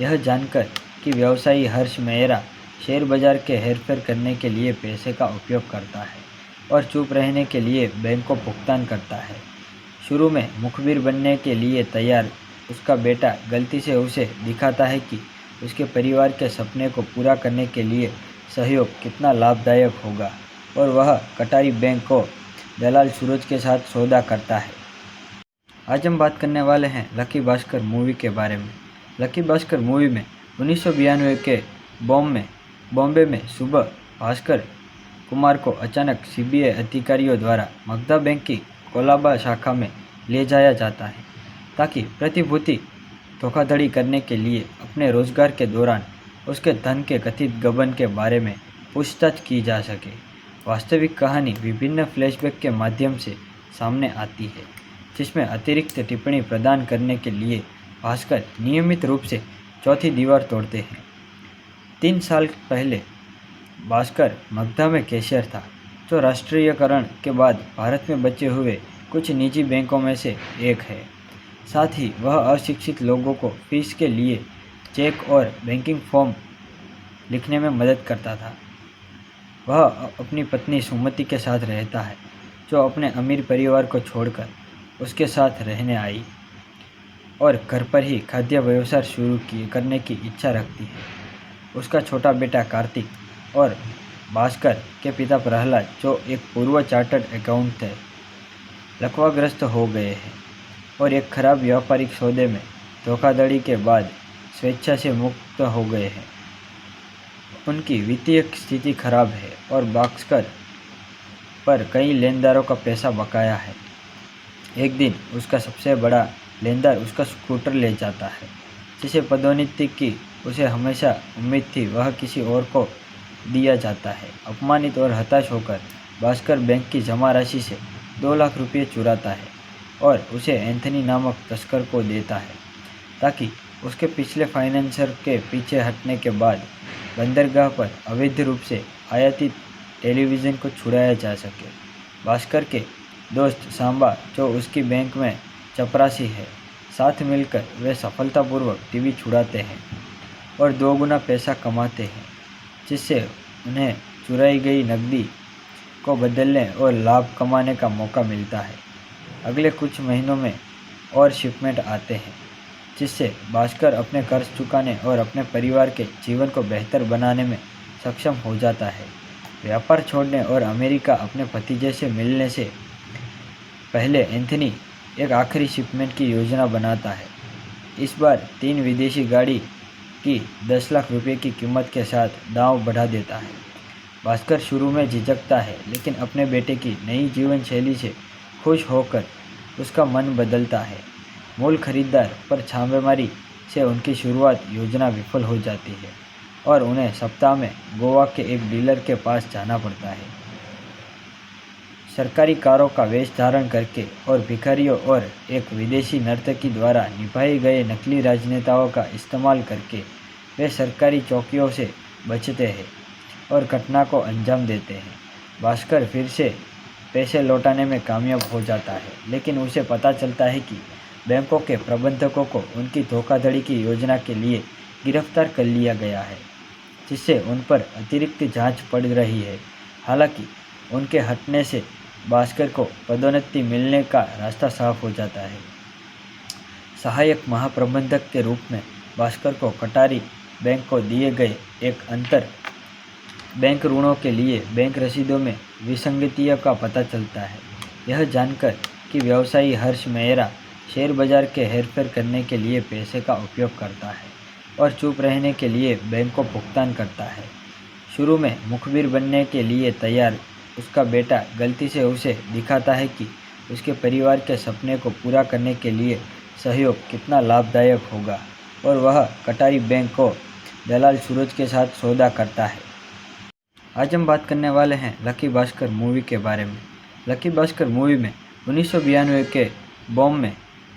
यह जानकर कि व्यवसायी हर्ष मेहरा शेयर बाजार के हेरफेर करने के लिए पैसे का उपयोग करता है और चुप रहने के लिए बैंक को भुगतान करता है। शुरू में मुखबिर बनने के लिए तैयार उसका बेटा गलती से उसे दिखाता है कि उसके परिवार के सपने को पूरा करने के लिए सहयोग कितना लाभदायक होगा और वह कटारी बैंक को दलाल सूरज के साथ सौदा करता है। आज हम बात करने वाले हैं लकी भास्कर मूवी के बारे में। लकी भास्कर मूवी में 1992 के बॉम्बे में सुबह भास्कर कुमार को अचानक सीबीआई अधिकारियों द्वारा मगधा बैंक की कोलाबा शाखा में ले जाया जाता है ताकि प्रतिभूति धोखाधड़ी करने के लिए अपने रोजगार के दौरान उसके धन के कथित गबन के बारे में पूछताछ की जा सके। वास्तविक कहानी विभिन्न फ्लैशबैक के माध्यम से सामने आती है, जिसमें अतिरिक्त टिप्पणी प्रदान करने के लिए भास्कर नियमित रूप से चौथी दीवार तोड़ते हैं। 3 साल पहले भास्कर मगधा में कैशियर था, जो राष्ट्रीयकरण के बाद भारत में बचे हुए कुछ निजी बैंकों में से एक है। साथ ही वह अशिक्षित लोगों को फीस के लिए चेक और बैंकिंग फॉर्म लिखने में मदद करता था। वह अपनी पत्नी सुमति के साथ रहता है, जो अपने अमीर परिवार को छोड़कर उसके साथ रहने आई और घर पर ही खाद्य व्यवसाय शुरू करने की इच्छा रखती है। उसका छोटा बेटा कार्तिक और भास्कर के पिता प्रहलाद, जो एक पूर्व चार्टर्ड अकाउंटेंट थे, लकवाग्रस्त हो गए हैं और एक खराब व्यापारिक सौदे में धोखाधड़ी के बाद स्वेच्छा से मुक्त हो गए हैं। उनकी वित्तीय स्थिति खराब है और भास्कर पर कई लेनदारों का पैसा बकाया है। एक दिन उसका सबसे बड़ा लेनदार उसका स्कूटर ले जाता है, जिसे पदोन्नति की उसे हमेशा उम्मीद थी वह किसी और को दिया जाता है। अपमानित और हताश होकर भास्कर बैंक की जमा राशि से 2 लाख रुपये चुराता है और उसे एंथनी नामक तस्कर को देता है, ताकि उसके पिछले फाइनेंसर के पीछे हटने के बाद बंदरगाह पर अवैध रूप से आयातित टेलीविज़न को छुड़ाया जा सके। भास्कर के दोस्त सांबा, जो उसकी बैंक में चपरासी है, साथ मिलकर वे सफलतापूर्वक टीवी छुड़ाते हैं और 2 गुना पैसा कमाते हैं, जिससे उन्हें चुराई गई नकदी को बदलने और लाभ कमाने का मौका मिलता है। अगले कुछ महीनों में और शिपमेंट आते हैं, जिससे भास्कर अपने कर्ज चुकाने और अपने परिवार के जीवन को बेहतर बनाने में सक्षम हो जाता है। व्यापार छोड़ने और अमेरिका अपने भतीजे से मिलने से पहले एंथनी एक आखिरी शिपमेंट की योजना बनाता है। इस बार 3 विदेशी गाड़ी की 10 लाख रुपए की कीमत के साथ दांव बढ़ा देता है। भास्कर शुरू में झिझकता है, लेकिन अपने बेटे की नई जीवन शैली से खुश होकर उसका मन बदलता है। मूल खरीदार पर छापेमारी से उनकी शुरुआत योजना विफल हो जाती है और उन्हें सप्ताह में गोवा के एक डीलर के पास जाना पड़ता है। सरकारी कारों का वेश धारण करके और भिखारियों और एक विदेशी नर्तकी द्वारा निभाए गए नकली राजनेताओं का इस्तेमाल करके वे सरकारी चौकियों से बचते हैं और घटना को अंजाम देते हैं। भास्कर फिर से पैसे लौटाने में कामयाब हो जाता है, लेकिन उसे पता चलता है कि बैंकों के प्रबंधकों को उनकी धोखाधड़ी की योजना के लिए गिरफ्तार कर लिया गया है, जिससे उन पर अतिरिक्त जांच पड़ रही है। हालांकि उनके हटने से भास्कर को पदोन्नति मिलने का रास्ता साफ हो जाता है। सहायक महाप्रबंधक के रूप में भास्कर को कटारी बैंक को दिए गए एक अंतर बैंक ऋणों के लिए बैंक रसीदों में विसंगतियों का पता चलता है। यह जानकर कि व्यवसायी हर्ष मेहरा शेयर बाजार के हेरफेर करने के लिए पैसे का उपयोग करता है और चुप रहने के लिए बैंक को भुगतान करता है। शुरू में मुखबिर बनने के लिए तैयार उसका बेटा गलती से उसे दिखाता है कि उसके परिवार के सपने को पूरा करने के लिए सहयोग कितना लाभदायक होगा और वह कटारी बैंक को दलाल सूरज के साथ सौदा करता है। आज हम बात करने वाले हैं लकी भास्कर मूवी के बारे में। लकी भास्कर मूवी में 1992 के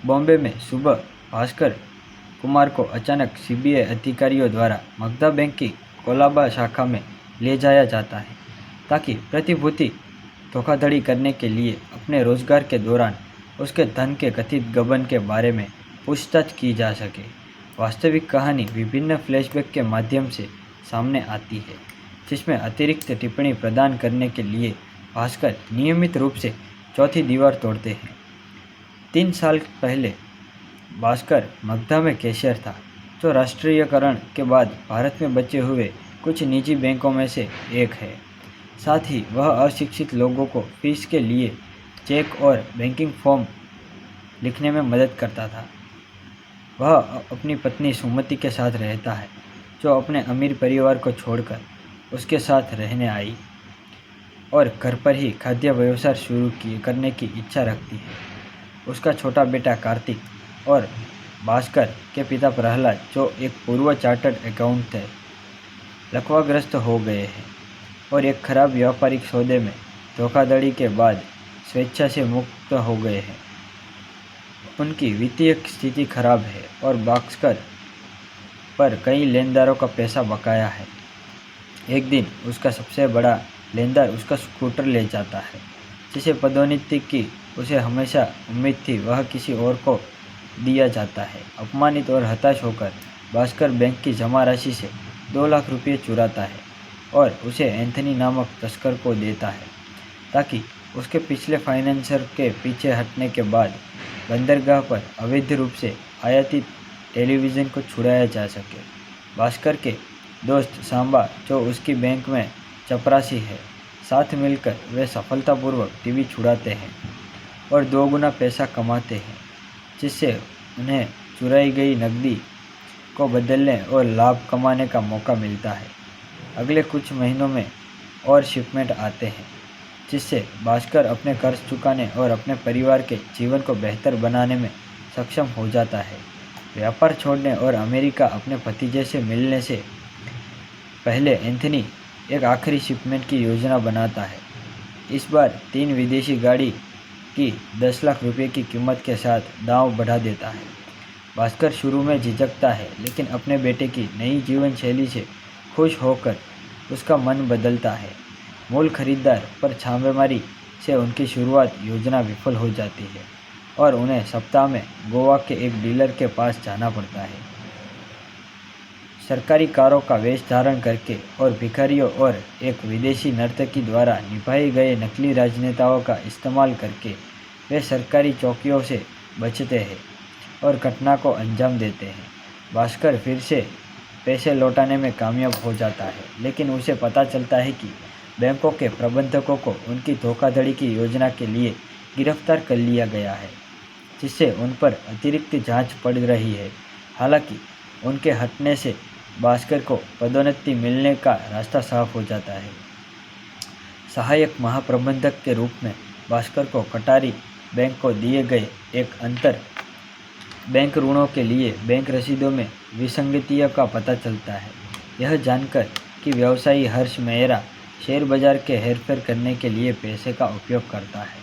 बॉम्बे में सुबह भास्कर कुमार को अचानक सीबीआई अधिकारियों द्वारा मगधा बैंक की कोलाबा शाखा में ले जाया जाता है, ताकि प्रतिभूति धोखाधड़ी करने के लिए अपने रोजगार के दौरान उसके धन के कथित गबन के बारे में पूछताछ की जा सके। वास्तविक कहानी विभिन्न फ्लैशबैक के माध्यम से सामने आती है, जिसमें अतिरिक्त टिप्पणी प्रदान करने के लिए भास्कर नियमित रूप से चौथी दीवार तोड़ते हैं। 3 साल पहले भास्कर मगधा में कैशियर था, जो राष्ट्रीयकरण के बाद भारत में बचे हुए कुछ निजी बैंकों में से एक है। साथ ही वह अशिक्षित लोगों को फीस के लिए चेक और बैंकिंग फॉर्म लिखने में मदद करता था। वह अपनी पत्नी सुमति के साथ रहता है, जो अपने अमीर परिवार को छोड़कर उसके साथ रहने आई और घर पर ही खाद्य व्यवसाय शुरू करने की इच्छा रखती है। उसका छोटा बेटा कार्तिक और भास्कर के पिता प्रहलाद, जो एक पूर्व चार्टर्ड अकाउंटेंट थे, लकवाग्रस्त हो गए हैं और एक खराब व्यापारिक सौदे में धोखाधड़ी के बाद स्वेच्छा से मुक्त हो गए हैं। उनकी वित्तीय स्थिति खराब है और भास्कर पर कई लेनदारों का पैसा बकाया है। एक दिन उसका सबसे बड़ा लेनदार उसका स्कूटर ले जाता है, जिसे पदोन्नति की उसे हमेशा उम्मीद थी वह किसी और को दिया जाता है। अपमानित और हताश होकर भास्कर बैंक की जमा राशि से 2 लाख रुपये चुराता है और उसे एंथनी नामक तस्कर को देता है, ताकि उसके पिछले फाइनेंसर के पीछे हटने के बाद बंदरगाह पर अवैध रूप से आयातित टेलीविज़न को छुड़ाया जा सके। भास्कर के दोस्त सांबा, जो उसकी बैंक में चपरासी है, साथ मिलकर वे सफलतापूर्वक टीवी छुड़ाते हैं और 2 गुना पैसा कमाते हैं, जिससे उन्हें चुराई गई नकदी को बदलने और लाभ कमाने का मौका मिलता है। अगले कुछ महीनों में और शिपमेंट आते हैं, जिससे भास्कर अपने कर्ज चुकाने और अपने परिवार के जीवन को बेहतर बनाने में सक्षम हो जाता है। व्यापार छोड़ने और अमेरिका अपने भतीजे से मिलने से पहले एंथनी एक आखिरी शिपमेंट की योजना बनाता है। इस बार 3 विदेशी गाड़ी की 10 लाख रुपए की कीमत के साथ दांव बढ़ा देता है। भास्कर शुरू में झिझकता है, लेकिन अपने बेटे की नई जीवन शैली से खुश होकर उसका मन बदलता है। मूल खरीदार पर छापेमारी से उनकी शुरुआत योजना विफल हो जाती है और उन्हें सप्ताह में गोवा के एक डीलर के पास जाना पड़ता है। सरकारी कारों का वेश धारण करके और भिखारियों और एक विदेशी नर्तकी द्वारा निभाए गए नकली राजनेताओं का इस्तेमाल करके वे सरकारी चौकियों से बचते हैं और घटना को अंजाम देते हैं। भास्कर फिर से पैसे लौटाने में कामयाब हो जाता है, लेकिन उसे पता चलता है कि बैंकों के प्रबंधकों को उनकी धोखाधड़ी की योजना के लिए गिरफ्तार कर लिया गया है, जिससे उन पर अतिरिक्त जांच पड़ रही है। हालांकि उनके हटने से भास्कर को पदोन्नति मिलने का रास्ता साफ हो जाता है। सहायक महाप्रबंधक के रूप में भास्कर को कटारी बैंक को दिए गए एक अंतर बैंक ऋणों के लिए बैंक रसीदों में विसंगतियों का पता चलता है। यह जानकर कि व्यवसायी हर्ष मेहरा शेयर बाजार के हेरफेर करने के लिए पैसे का उपयोग करता है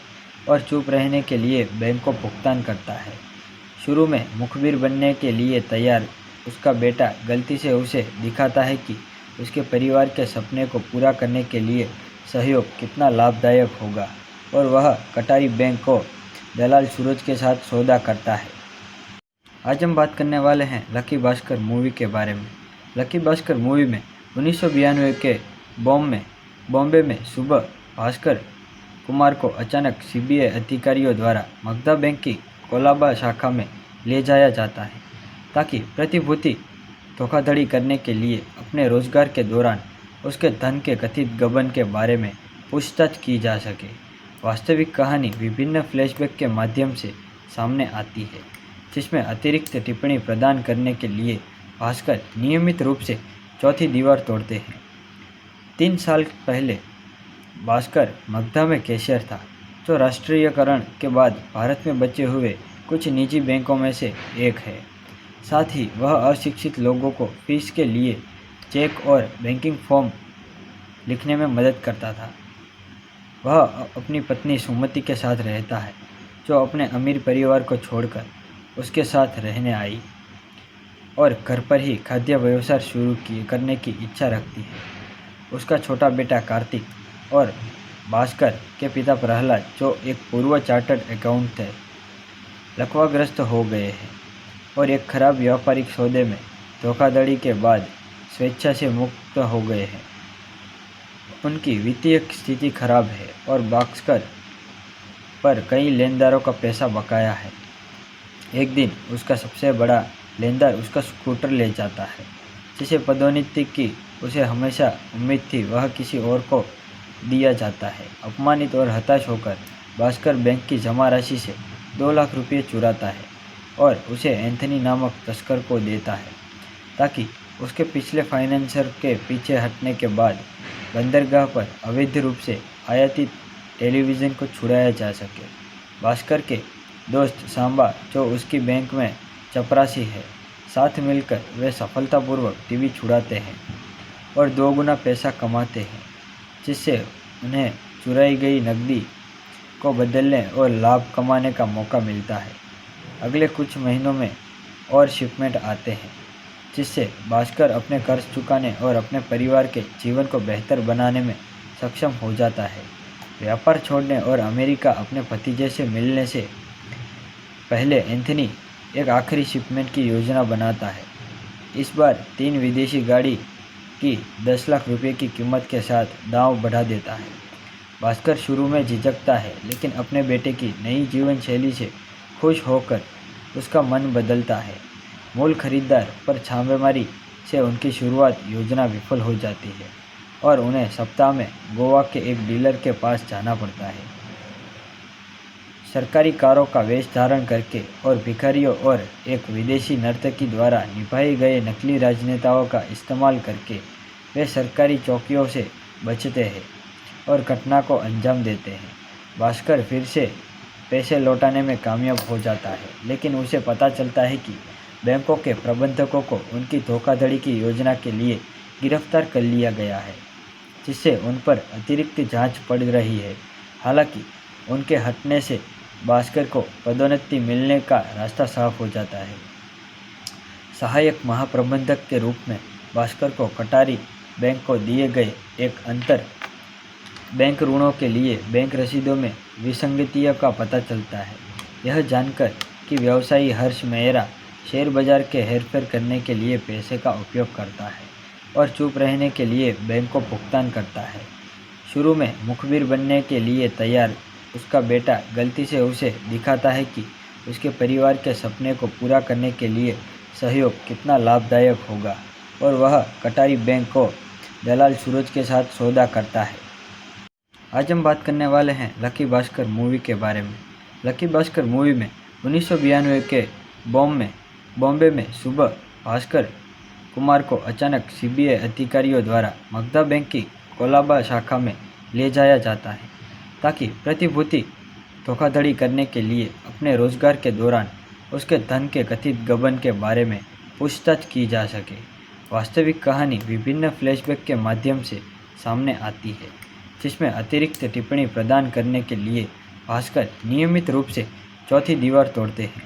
और चुप रहने के लिए बैंक को भुगतान करता है। शुरू में मुखबिर बनने के लिए तैयार उसका बेटा गलती से उसे दिखाता है कि उसके परिवार के सपने को पूरा करने के लिए सहयोग कितना लाभदायक होगा, और वह कटारी बैंक को दलाल सूरज के साथ सौदा करता है। आज हम बात करने वाले हैं लकी भास्कर मूवी के बारे में। लकी भास्कर मूवी में 1992 के बॉम्बे में सुबह भास्कर कुमार को अचानक सीबीआई अधिकारियों द्वारा मगधा बैंक की कोलाबा शाखा में ले जाया जाता है, ताकि प्रतिभूति धोखाधड़ी करने के लिए अपने रोजगार के दौरान उसके धन के कथित गबन के बारे में पूछताछ की जा सके। वास्तविक कहानी विभिन्न फ्लैशबैक के माध्यम से सामने आती है, जिसमें अतिरिक्त टिप्पणी प्रदान करने के लिए भास्कर नियमित रूप से चौथी दीवार तोड़ते हैं। 3 साल पहले भास्कर मगधा में कैशियर था, जो राष्ट्रीयकरण के बाद भारत में बचे हुए कुछ निजी बैंकों में से एक है। साथ ही वह अशिक्षित लोगों को फीस के लिए चेक और बैंकिंग फॉर्म लिखने में मदद करता था। वह अपनी पत्नी सुमति के साथ रहता है, जो अपने अमीर परिवार को छोड़कर उसके साथ रहने आई और घर पर ही खाद्य व्यवसाय शुरू करने की इच्छा रखती है। उसका छोटा बेटा कार्तिक और भास्कर के पिता प्रहलाद, जो एक पूर्व चार्टर्ड अकाउंटेंट थे, लकवाग्रस्त हो गए हैं और एक खराब व्यापारिक सौदे में धोखाधड़ी के बाद स्वेच्छा से मुक्त हो गए हैं। उनकी वित्तीय स्थिति खराब है और भास्कर पर कई लेनदारों का पैसा बकाया है। एक दिन उसका सबसे बड़ा लेनदार उसका स्कूटर ले जाता है, जिसे पदोन्नति की उसे हमेशा उम्मीद थी वह किसी और को दिया जाता है। अपमानित और हताश होकर भास्कर बैंक की जमा राशि से 2 लाख रुपये चुराता है और उसे एंथनी नामक तस्कर को देता है, ताकि उसके पिछले फाइनेंसर के पीछे हटने के बाद बंदरगाह पर अवैध रूप से आयातित टेलीविज़न को छुड़ाया जा सके। भास्कर के दोस्त सांबा, जो उसकी बैंक में चपरासी है, साथ मिलकर वे सफलतापूर्वक टीवी छुड़ाते हैं और 2 गुना पैसा कमाते हैं, जिससे उन्हें चुराई गई नकदी को बदलने और लाभ कमाने का मौका मिलता है। अगले कुछ महीनों में और शिपमेंट आते हैं, जिससे भास्कर अपने कर्ज चुकाने और अपने परिवार के जीवन को बेहतर बनाने में सक्षम हो जाता है। व्यापार छोड़ने और अमेरिका अपने भतीजे से मिलने से पहले एंथनी एक आखिरी शिपमेंट की योजना बनाता है। इस बार 3 विदेशी गाड़ी की 10 लाख रुपए की कीमत के साथ दांव बढ़ा देता है। भास्कर शुरू में झिझकता है, लेकिन अपने बेटे की नई जीवन शैली से खुश होकर उसका मन बदलता है। मूल खरीदार पर छापेमारी से उनकी शुरुआत योजना विफल हो जाती है और उन्हें सप्ताह में गोवा के एक डीलर के पास जाना पड़ता है। सरकारी कारों का वेश धारण करके और भिखारियों और एक विदेशी नर्तकी द्वारा निभाए गए नकली राजनेताओं का इस्तेमाल करके वे सरकारी चौकियों से बचते हैं और घटना को अंजाम देते हैं। भास्कर फिर से पैसे लौटाने में कामयाब हो जाता है, लेकिन उसे पता चलता है कि बैंकों के प्रबंधकों को उनकी धोखाधड़ी की योजना के लिए गिरफ्तार कर लिया गया है, जिससे उन पर अतिरिक्त जांच पड़ रही है। हालांकि उनके हटने से भास्कर को पदोन्नति मिलने का रास्ता साफ हो जाता है। सहायक महाप्रबंधक के रूप में भास्कर को कटारी बैंक को दिए गए एक अंतर बैंक ऋणों के लिए बैंक रसीदों में विसंगतियों का पता चलता है। यह जानकर कि व्यवसायी हर्ष मेहरा शेयर बाजार के हेरफेर करने के लिए पैसे का उपयोग करता है और चुप रहने के लिए बैंक को भुगतान करता है। शुरू में मुखबिर बनने के लिए तैयार उसका बेटा गलती से उसे दिखाता है कि उसके परिवार के सपने को पूरा करने के लिए सहयोग कितना लाभदायक होगा, और वह कटारी बैंक को दलाल सूरज के साथ सौदा करता है। आज हम बात करने वाले हैं लकी भास्कर मूवी के बारे में। लकी भास्कर मूवी में 1992 के बॉम्बे में सुबह भास्कर कुमार को अचानक सीबीआई अधिकारियों द्वारा मगधा बैंक की कोलाबा शाखा में ले जाया जाता है, ताकि प्रतिभूति धोखाधड़ी करने के लिए अपने रोजगार के दौरान उसके धन के कथित गबन के बारे में पूछताछ की जा सके। वास्तविक कहानी विभिन्न फ्लैशबैक के माध्यम से सामने आती है, जिसमें अतिरिक्त टिप्पणी प्रदान करने के लिए भास्कर नियमित रूप से चौथी दीवार तोड़ते हैं।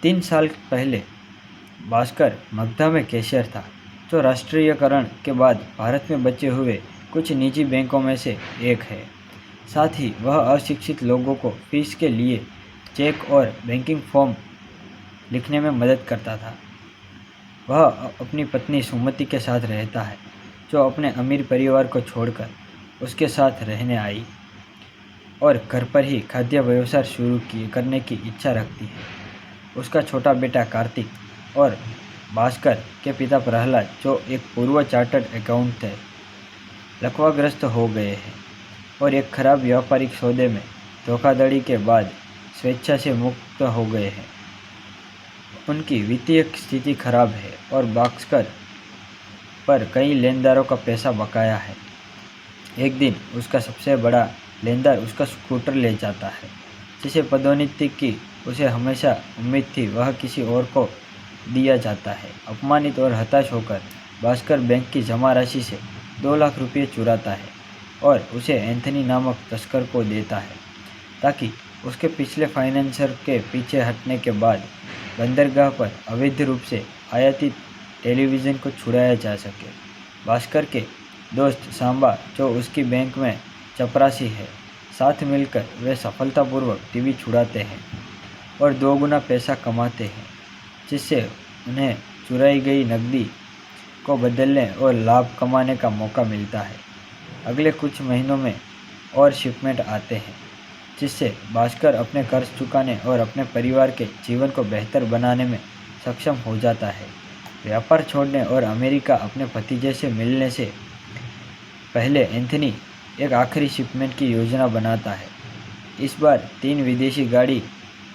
3 साल पहले भास्कर मगधा में कैशियर था, जो राष्ट्रीयकरण के बाद भारत में बचे हुए कुछ निजी बैंकों में से एक है। साथ ही वह अशिक्षित लोगों को फीस के लिए चेक और बैंकिंग फॉर्म लिखने में मदद करता था। वह अपनी पत्नी सुमति के साथ रहता है, जो अपने अमीर परिवार को छोड़कर उसके साथ रहने आई और घर पर ही खाद्य व्यवसाय शुरू करने की इच्छा रखती है। उसका छोटा बेटा कार्तिक और भास्कर के पिता प्रहलाद, जो एक पूर्व चार्टर्ड अकाउंटेंट थे, लकवाग्रस्त हो गए हैं और एक खराब व्यापारिक सौदे में धोखाधड़ी के बाद स्वेच्छा से मुक्त हो गए हैं। उनकी वित्तीय स्थिति खराब है और भास्कर पर कई लेनदारों का पैसा बकाया है। एक दिन उसका सबसे बड़ा लेनदार उसका स्कूटर ले जाता है, जिसे पदोन्नति की उसे हमेशा उम्मीद थी वह किसी और को दिया जाता है। अपमानित और हताश होकर भास्कर बैंक की जमा राशि से 2 लाख रुपये चुराता है और उसे एंथनी नामक तस्कर को देता है, ताकि उसके पिछले फाइनेंसर के पीछे हटने के बाद बंदरगाह पर अवैध रूप से आयातित टेलीविज़न को छुड़ाया जा सके। भास्कर के दोस्त सांबा, जो उसकी बैंक में चपरासी है, साथ मिलकर वे सफलतापूर्वक टीवी छुड़ाते हैं और 2 गुना पैसा कमाते हैं, जिससे उन्हें चुराई गई नकदी को बदलने और लाभ कमाने का मौका मिलता है। अगले कुछ महीनों में और शिपमेंट आते हैं, जिससे भास्कर अपने कर्ज चुकाने और अपने परिवार के जीवन को बेहतर बनाने में सक्षम हो जाता है। व्यापार छोड़ने और अमेरिका अपने भतीजे से मिलने से पहले एंथनी एक आखिरी शिपमेंट की योजना बनाता है। इस बार 3 विदेशी गाड़ी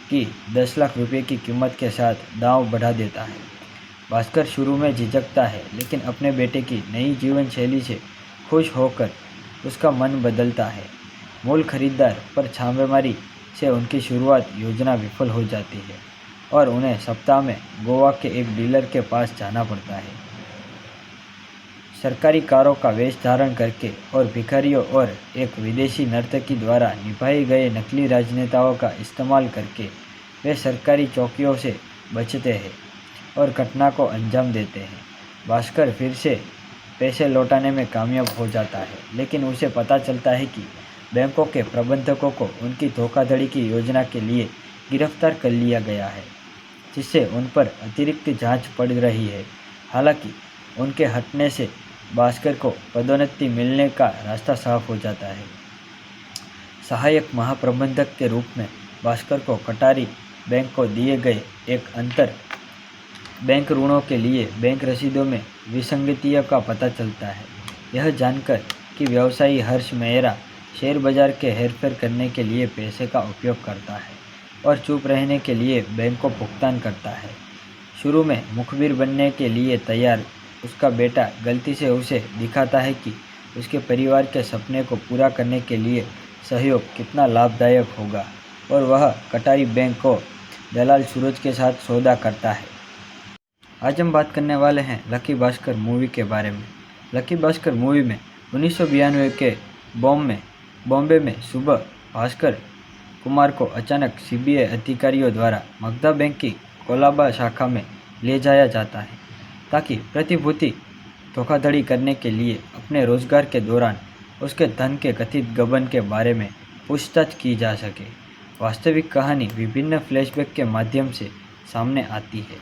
की 10 लाख रुपए की कीमत के साथ दांव बढ़ा देता है। भास्कर शुरू में झिझकता है, लेकिन अपने बेटे की नई जीवन शैली से खुश होकर उसका मन बदलता है। मूल खरीदार पर छापेमारी से उनकी शुरुआत योजना विफल हो जाती है और उन्हें सप्ताह में गोवा के एक डीलर के पास जाना पड़ता है। सरकारी कारों का वेश धारण करके और भिखारियों और एक विदेशी नर्तकी द्वारा निभाए गए नकली राजनेताओं का इस्तेमाल करके वे सरकारी चौकियों से बचते हैं और घटना को अंजाम देते हैं। भास्कर फिर से पैसे लौटाने में कामयाब हो जाता है, लेकिन उसे पता चलता है कि बैंकों के प्रबंधकों को उनकी धोखाधड़ी की योजना के लिए गिरफ्तार कर लिया गया है, जिससे उन पर अतिरिक्त जांच पड़ रही है। हालांकि उनके हटने से भास्कर को पदोन्नति मिलने का रास्ता साफ हो जाता है। सहायक महाप्रबंधक के रूप में भास्कर को कटारी बैंक को दिए गए एक अंतर बैंक ऋणों के लिए बैंक रसीदों में विसंगतियों का पता चलता है। यह जानकर कि व्यवसायी हर्ष मेहरा शेयर बाजार के हेरफेर करने के लिए पैसे का उपयोग करता है और चुप रहने के लिए बैंक को भुगतान करता है। शुरू में मुखबिर बनने के लिए तैयार उसका बेटा गलती से उसे दिखाता है कि उसके परिवार के सपने को पूरा करने के लिए सहयोग कितना लाभदायक होगा, और वह कटारी बैंक को दलाल सूरज के साथ सौदा करता है। आज हम बात करने वाले हैं लकी भास्कर मूवी के बारे में। लकी भास्कर मूवी में 1992 के बॉम्बे में सुबह भास्कर कुमार को अचानक सीबीआई अधिकारियों द्वारा मगधा बैंक की कोलाबा शाखा में ले जाया जाता है, ताकि प्रतिभूति धोखाधड़ी करने के लिए अपने रोजगार के दौरान उसके धन के कथित गबन के बारे में पूछताछ की जा सके। वास्तविक कहानी विभिन्न फ्लैशबैक के माध्यम से सामने आती है,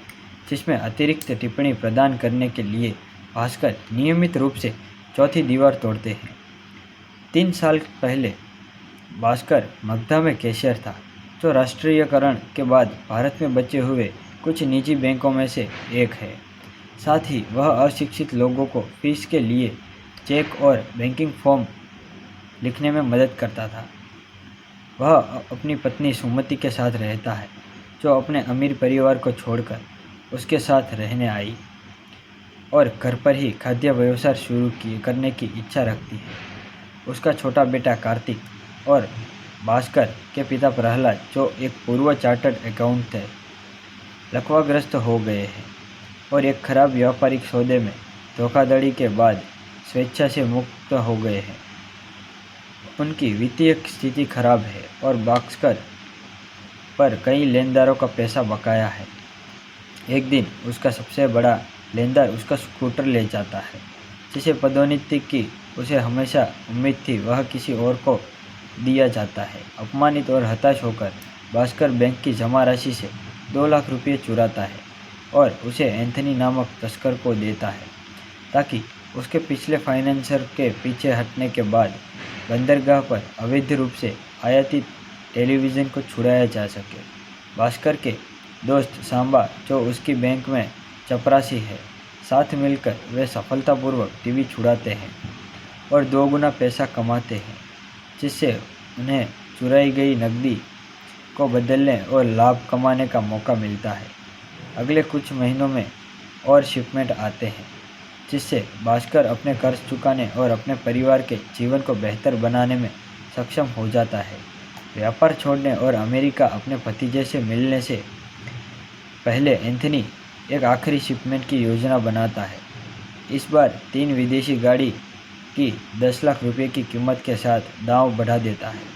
जिसमें अतिरिक्त टिप्पणी प्रदान करने के लिए भास्कर नियमित रूप से चौथी दीवार तोड़ते हैं। 3 साल पहले भास्कर मगधा में कैशियर था, जो राष्ट्रीयकरण के बाद भारत में बचे हुए कुछ निजी बैंकों में से एक है। साथ ही वह अशिक्षित लोगों को फीस के लिए चेक और बैंकिंग फॉर्म लिखने में मदद करता था। वह अपनी पत्नी सुमति के साथ रहता है, जो अपने अमीर परिवार को छोड़कर उसके साथ रहने आई और घर पर ही खाद्य व्यवसाय शुरू करने की इच्छा रखती है। उसका छोटा बेटा कार्तिक और भास्कर के पिता प्रहलाद, जो एक पूर्व चार्टर्ड अकाउंटेंट थे, लकवाग्रस्त हो गए हैं और एक खराब व्यापारिक सौदे में धोखाधड़ी के बाद स्वेच्छा से मुक्त हो गए हैं। उनकी वित्तीय स्थिति खराब है और भास्कर पर कई लेनदारों का पैसा बकाया है। एक दिन उसका सबसे बड़ा लेनदार उसका स्कूटर ले जाता है, जिसे पदोन्नति की उसे हमेशा उम्मीद थी वह किसी और को दिया जाता है। अपमानित और हताश होकर भास्कर बैंक की जमा राशि से 2 लाख रुपये चुराता है और उसे एंथनी नामक तस्कर को देता है, ताकि उसके पिछले फाइनेंसर के पीछे हटने के बाद बंदरगाह पर अवैध रूप से आयातित टेलीविज़न को छुड़ाया जा सके। भास्कर के दोस्त सांबा, जो उसकी बैंक में चपरासी है, साथ मिलकर वे सफलतापूर्वक टीवी छुड़ाते हैं और 2 गुना पैसा कमाते हैं, जिससे उन्हें चुराई गई नकदी को बदलने और लाभ कमाने का मौका मिलता है। अगले कुछ महीनों में और शिपमेंट आते हैं, जिससे भास्कर अपने कर्ज चुकाने और अपने परिवार के जीवन को बेहतर बनाने में सक्षम हो जाता है। व्यापार छोड़ने और अमेरिका अपने भतीजे से मिलने से पहले एंथनी एक आखिरी शिपमेंट की योजना बनाता है। इस बार 3 विदेशी गाड़ी की 10 लाख रुपए की कीमत के साथ दांव बढ़ा देता है।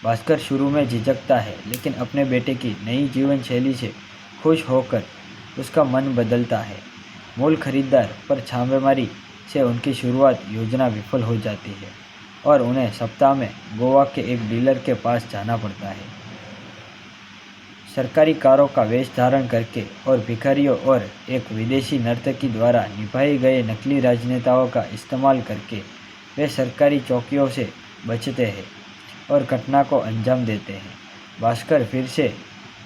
भास्कर शुरू में झिझकता है, लेकिन अपने बेटे की नई जीवन शैली से खुश होकर उसका मन बदलता है। मूल खरीदार पर छापेमारी से उनकी शुरुआत योजना विफल हो जाती है और उन्हें सप्ताह में गोवा के एक डीलर के पास जाना पड़ता है। सरकारी कारों का वेश धारण करके और भिखारियों और एक विदेशी नर्तकी द्वारा निभाए गए नकली राजनेताओं का इस्तेमाल करके वे सरकारी चौकियों से बचते हैं और घटना को अंजाम देते हैं। भास्कर फिर से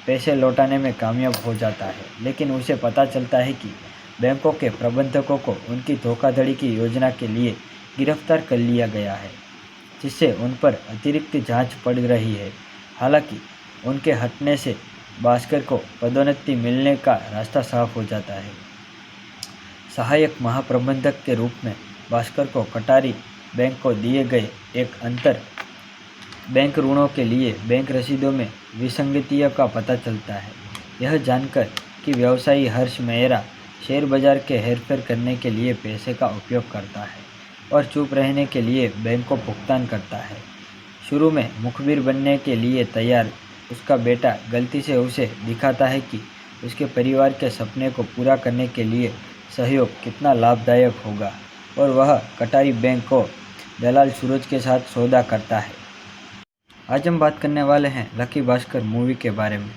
पैसे लौटाने में कामयाब हो जाता है, लेकिन उसे पता चलता है कि बैंकों के प्रबंधकों को उनकी धोखाधड़ी की योजना के लिए गिरफ्तार कर लिया गया है, जिससे उन पर अतिरिक्त जांच पड़ रही है। हालांकि उनके हटने से भास्कर को पदोन्नति मिलने का रास्ता साफ हो जाता है। सहायक महाप्रबंधक के रूप में भास्कर को कटारी बैंक को दिए गए एक अंतर बैंक ऋणों के लिए बैंक रसीदों में विसंगतियों का पता चलता है। यह जानकर कि व्यवसायी हर्ष मेहरा शेयर बाजार के हेरफेर करने के लिए पैसे का उपयोग करता है और चुप रहने के लिए बैंक को भुगतान करता है। शुरू में मुखबिर बनने के लिए तैयार उसका बेटा गलती से उसे दिखाता है कि उसके परिवार के सपने को पूरा करने के लिए सहयोग कितना लाभदायक होगा और वह कटारी बैंक को दलाल सूरज के साथ सौदा करता है। आज हम बात करने वाले हैं लकी भास्कर मूवी के बारे में।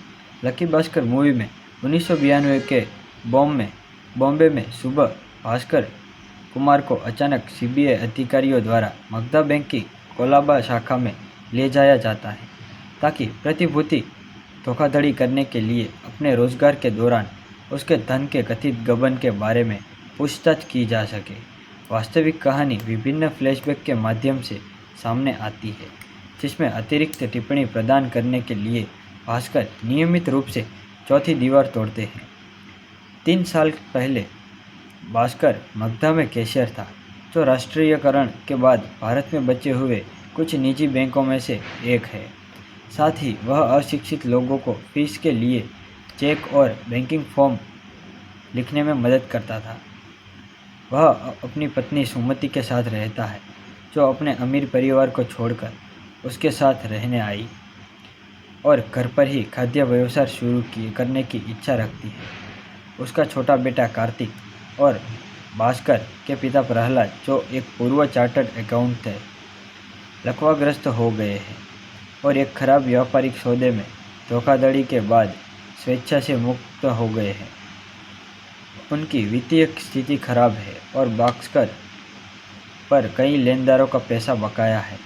लकी भास्कर मूवी में 1992 के बॉम्बे में सुबह भास्कर कुमार को अचानक सीबीआई अधिकारियों द्वारा मगधा बैंक की कोलाबा शाखा में ले जाया जाता है ताकि प्रतिभूति धोखाधड़ी करने के लिए अपने रोजगार के दौरान उसके धन के कथित गबन के बारे में पूछताछ की जा सके। वास्तविक कहानी विभिन्न फ्लैशबैक के माध्यम से सामने आती है, जिसमें अतिरिक्त टिप्पणी प्रदान करने के लिए भास्कर नियमित रूप से चौथी दीवार तोड़ते हैं। 3 साल पहले भास्कर मगधा में कैशियर था, जो राष्ट्रीयकरण के बाद भारत में बचे हुए कुछ निजी बैंकों में से एक है। साथ ही वह अशिक्षित लोगों को फीस के लिए चेक और बैंकिंग फॉर्म लिखने में मदद करता था। वह अपनी पत्नी सुमति के साथ रहता है, जो अपने अमीर परिवार को छोड़कर उसके साथ रहने आई और घर पर ही खाद्य व्यवसाय शुरू करने की इच्छा रखती है। उसका छोटा बेटा कार्तिक और भास्कर के पिता प्रहलाद, जो एक पूर्व चार्टर्ड अकाउंटेंट थे, लकवाग्रस्त हो गए हैं और एक खराब व्यापारिक सौदे में धोखाधड़ी के बाद स्वेच्छा से मुक्त हो गए हैं। उनकी वित्तीय स्थिति खराब है और भास्कर पर कई लेनदारों का पैसा बकाया है।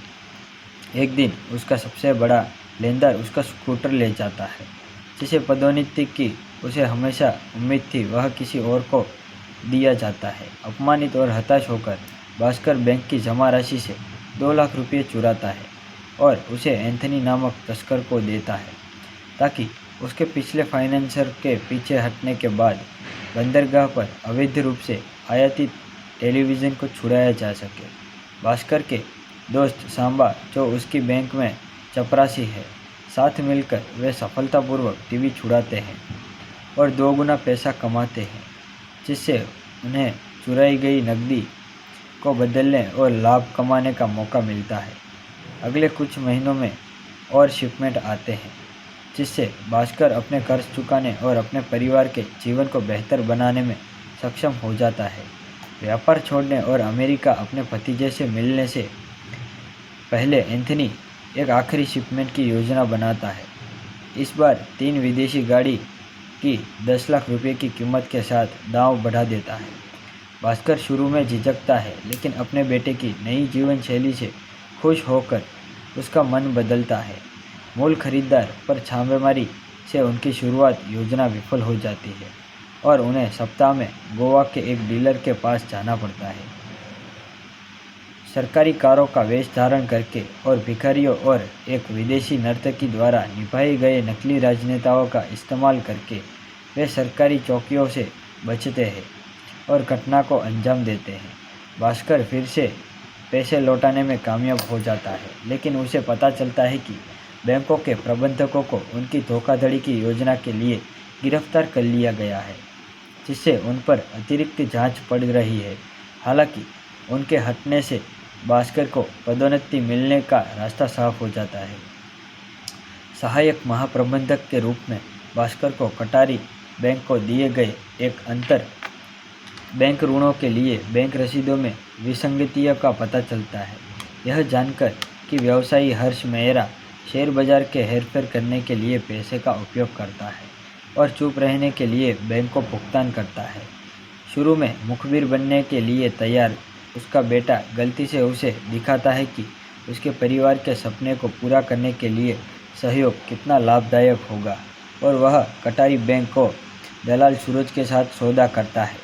एक दिन उसका सबसे बड़ा लेनदार उसका स्कूटर ले जाता है, जिसे पदोन्नति की उसे हमेशा उम्मीद थी वह किसी और को दिया जाता है। अपमानित और हताश होकर भास्कर बैंक की जमा राशि से 2 लाख रुपये चुराता है और उसे एंथनी नामक तस्कर को देता है ताकि उसके पिछले फाइनेंसर के पीछे हटने के बाद बंदरगाह पर अवैध रूप से आयातित टेलीविज़न को छुड़ाया जा सके। भास्कर के दोस्त सांबा, जो उसकी बैंक में चपरासी है, साथ मिलकर वे सफलतापूर्वक टीवी छुड़ाते हैं और 2 गुना पैसा कमाते हैं, जिससे उन्हें चुराई गई नकदी को बदलने और लाभ कमाने का मौका मिलता है। अगले कुछ महीनों में और शिपमेंट आते हैं, जिससे भास्कर अपने कर्ज चुकाने और अपने परिवार के जीवन को बेहतर बनाने में सक्षम हो जाता है। व्यापार छोड़ने और अमेरिका अपने भतीजे से मिलने से पहले एंथनी एक आखिरी शिपमेंट की योजना बनाता है। इस बार 3 विदेशी गाड़ी की 10 लाख रुपए की कीमत के साथ दांव बढ़ा देता है। भास्कर शुरू में झिझकता है, लेकिन अपने बेटे की नई जीवन शैली से खुश होकर उसका मन बदलता है। मूल खरीदार पर छापेमारी से उनकी शुरुआत योजना विफल हो जाती है और उन्हें सप्ताह में गोवा के एक डीलर के पास जाना पड़ता है। सरकारी कारों का वेश धारण करके और भिखारियों और एक विदेशी नर्तकी द्वारा निभाए गए नकली राजनेताओं का इस्तेमाल करके वे सरकारी चौकियों से बचते हैं और घटना को अंजाम देते हैं। भास्कर फिर से पैसे लौटाने में कामयाब हो जाता है, लेकिन उसे पता चलता है कि बैंकों के प्रबंधकों को उनकी धोखाधड़ी की योजना के लिए गिरफ्तार कर लिया गया है, जिससे उन पर अतिरिक्त जांच पड़ रही है। हालांकि उनके हटने से भास्कर को पदोन्नति मिलने का रास्ता साफ हो जाता है। सहायक महाप्रबंधक के रूप में भास्कर को कटारी बैंक को दिए गए एक अंतर बैंक ऋणों के लिए बैंक रसीदों में विसंगतियों का पता चलता है। यह जानकर कि व्यवसायी हर्ष मेहरा शेयर बाजार के हेरफेर करने के लिए पैसे का उपयोग करता है और चुप रहने के लिए बैंक को भुगतान करता है। शुरू में मुखबिर बनने के लिए तैयार उसका बेटा गलती से उसे दिखाता है कि उसके परिवार के सपने को पूरा करने के लिए सहयोग कितना लाभदायक होगा और वह कटारी बैंक को दलाल सूरज के साथ सौदा करता है।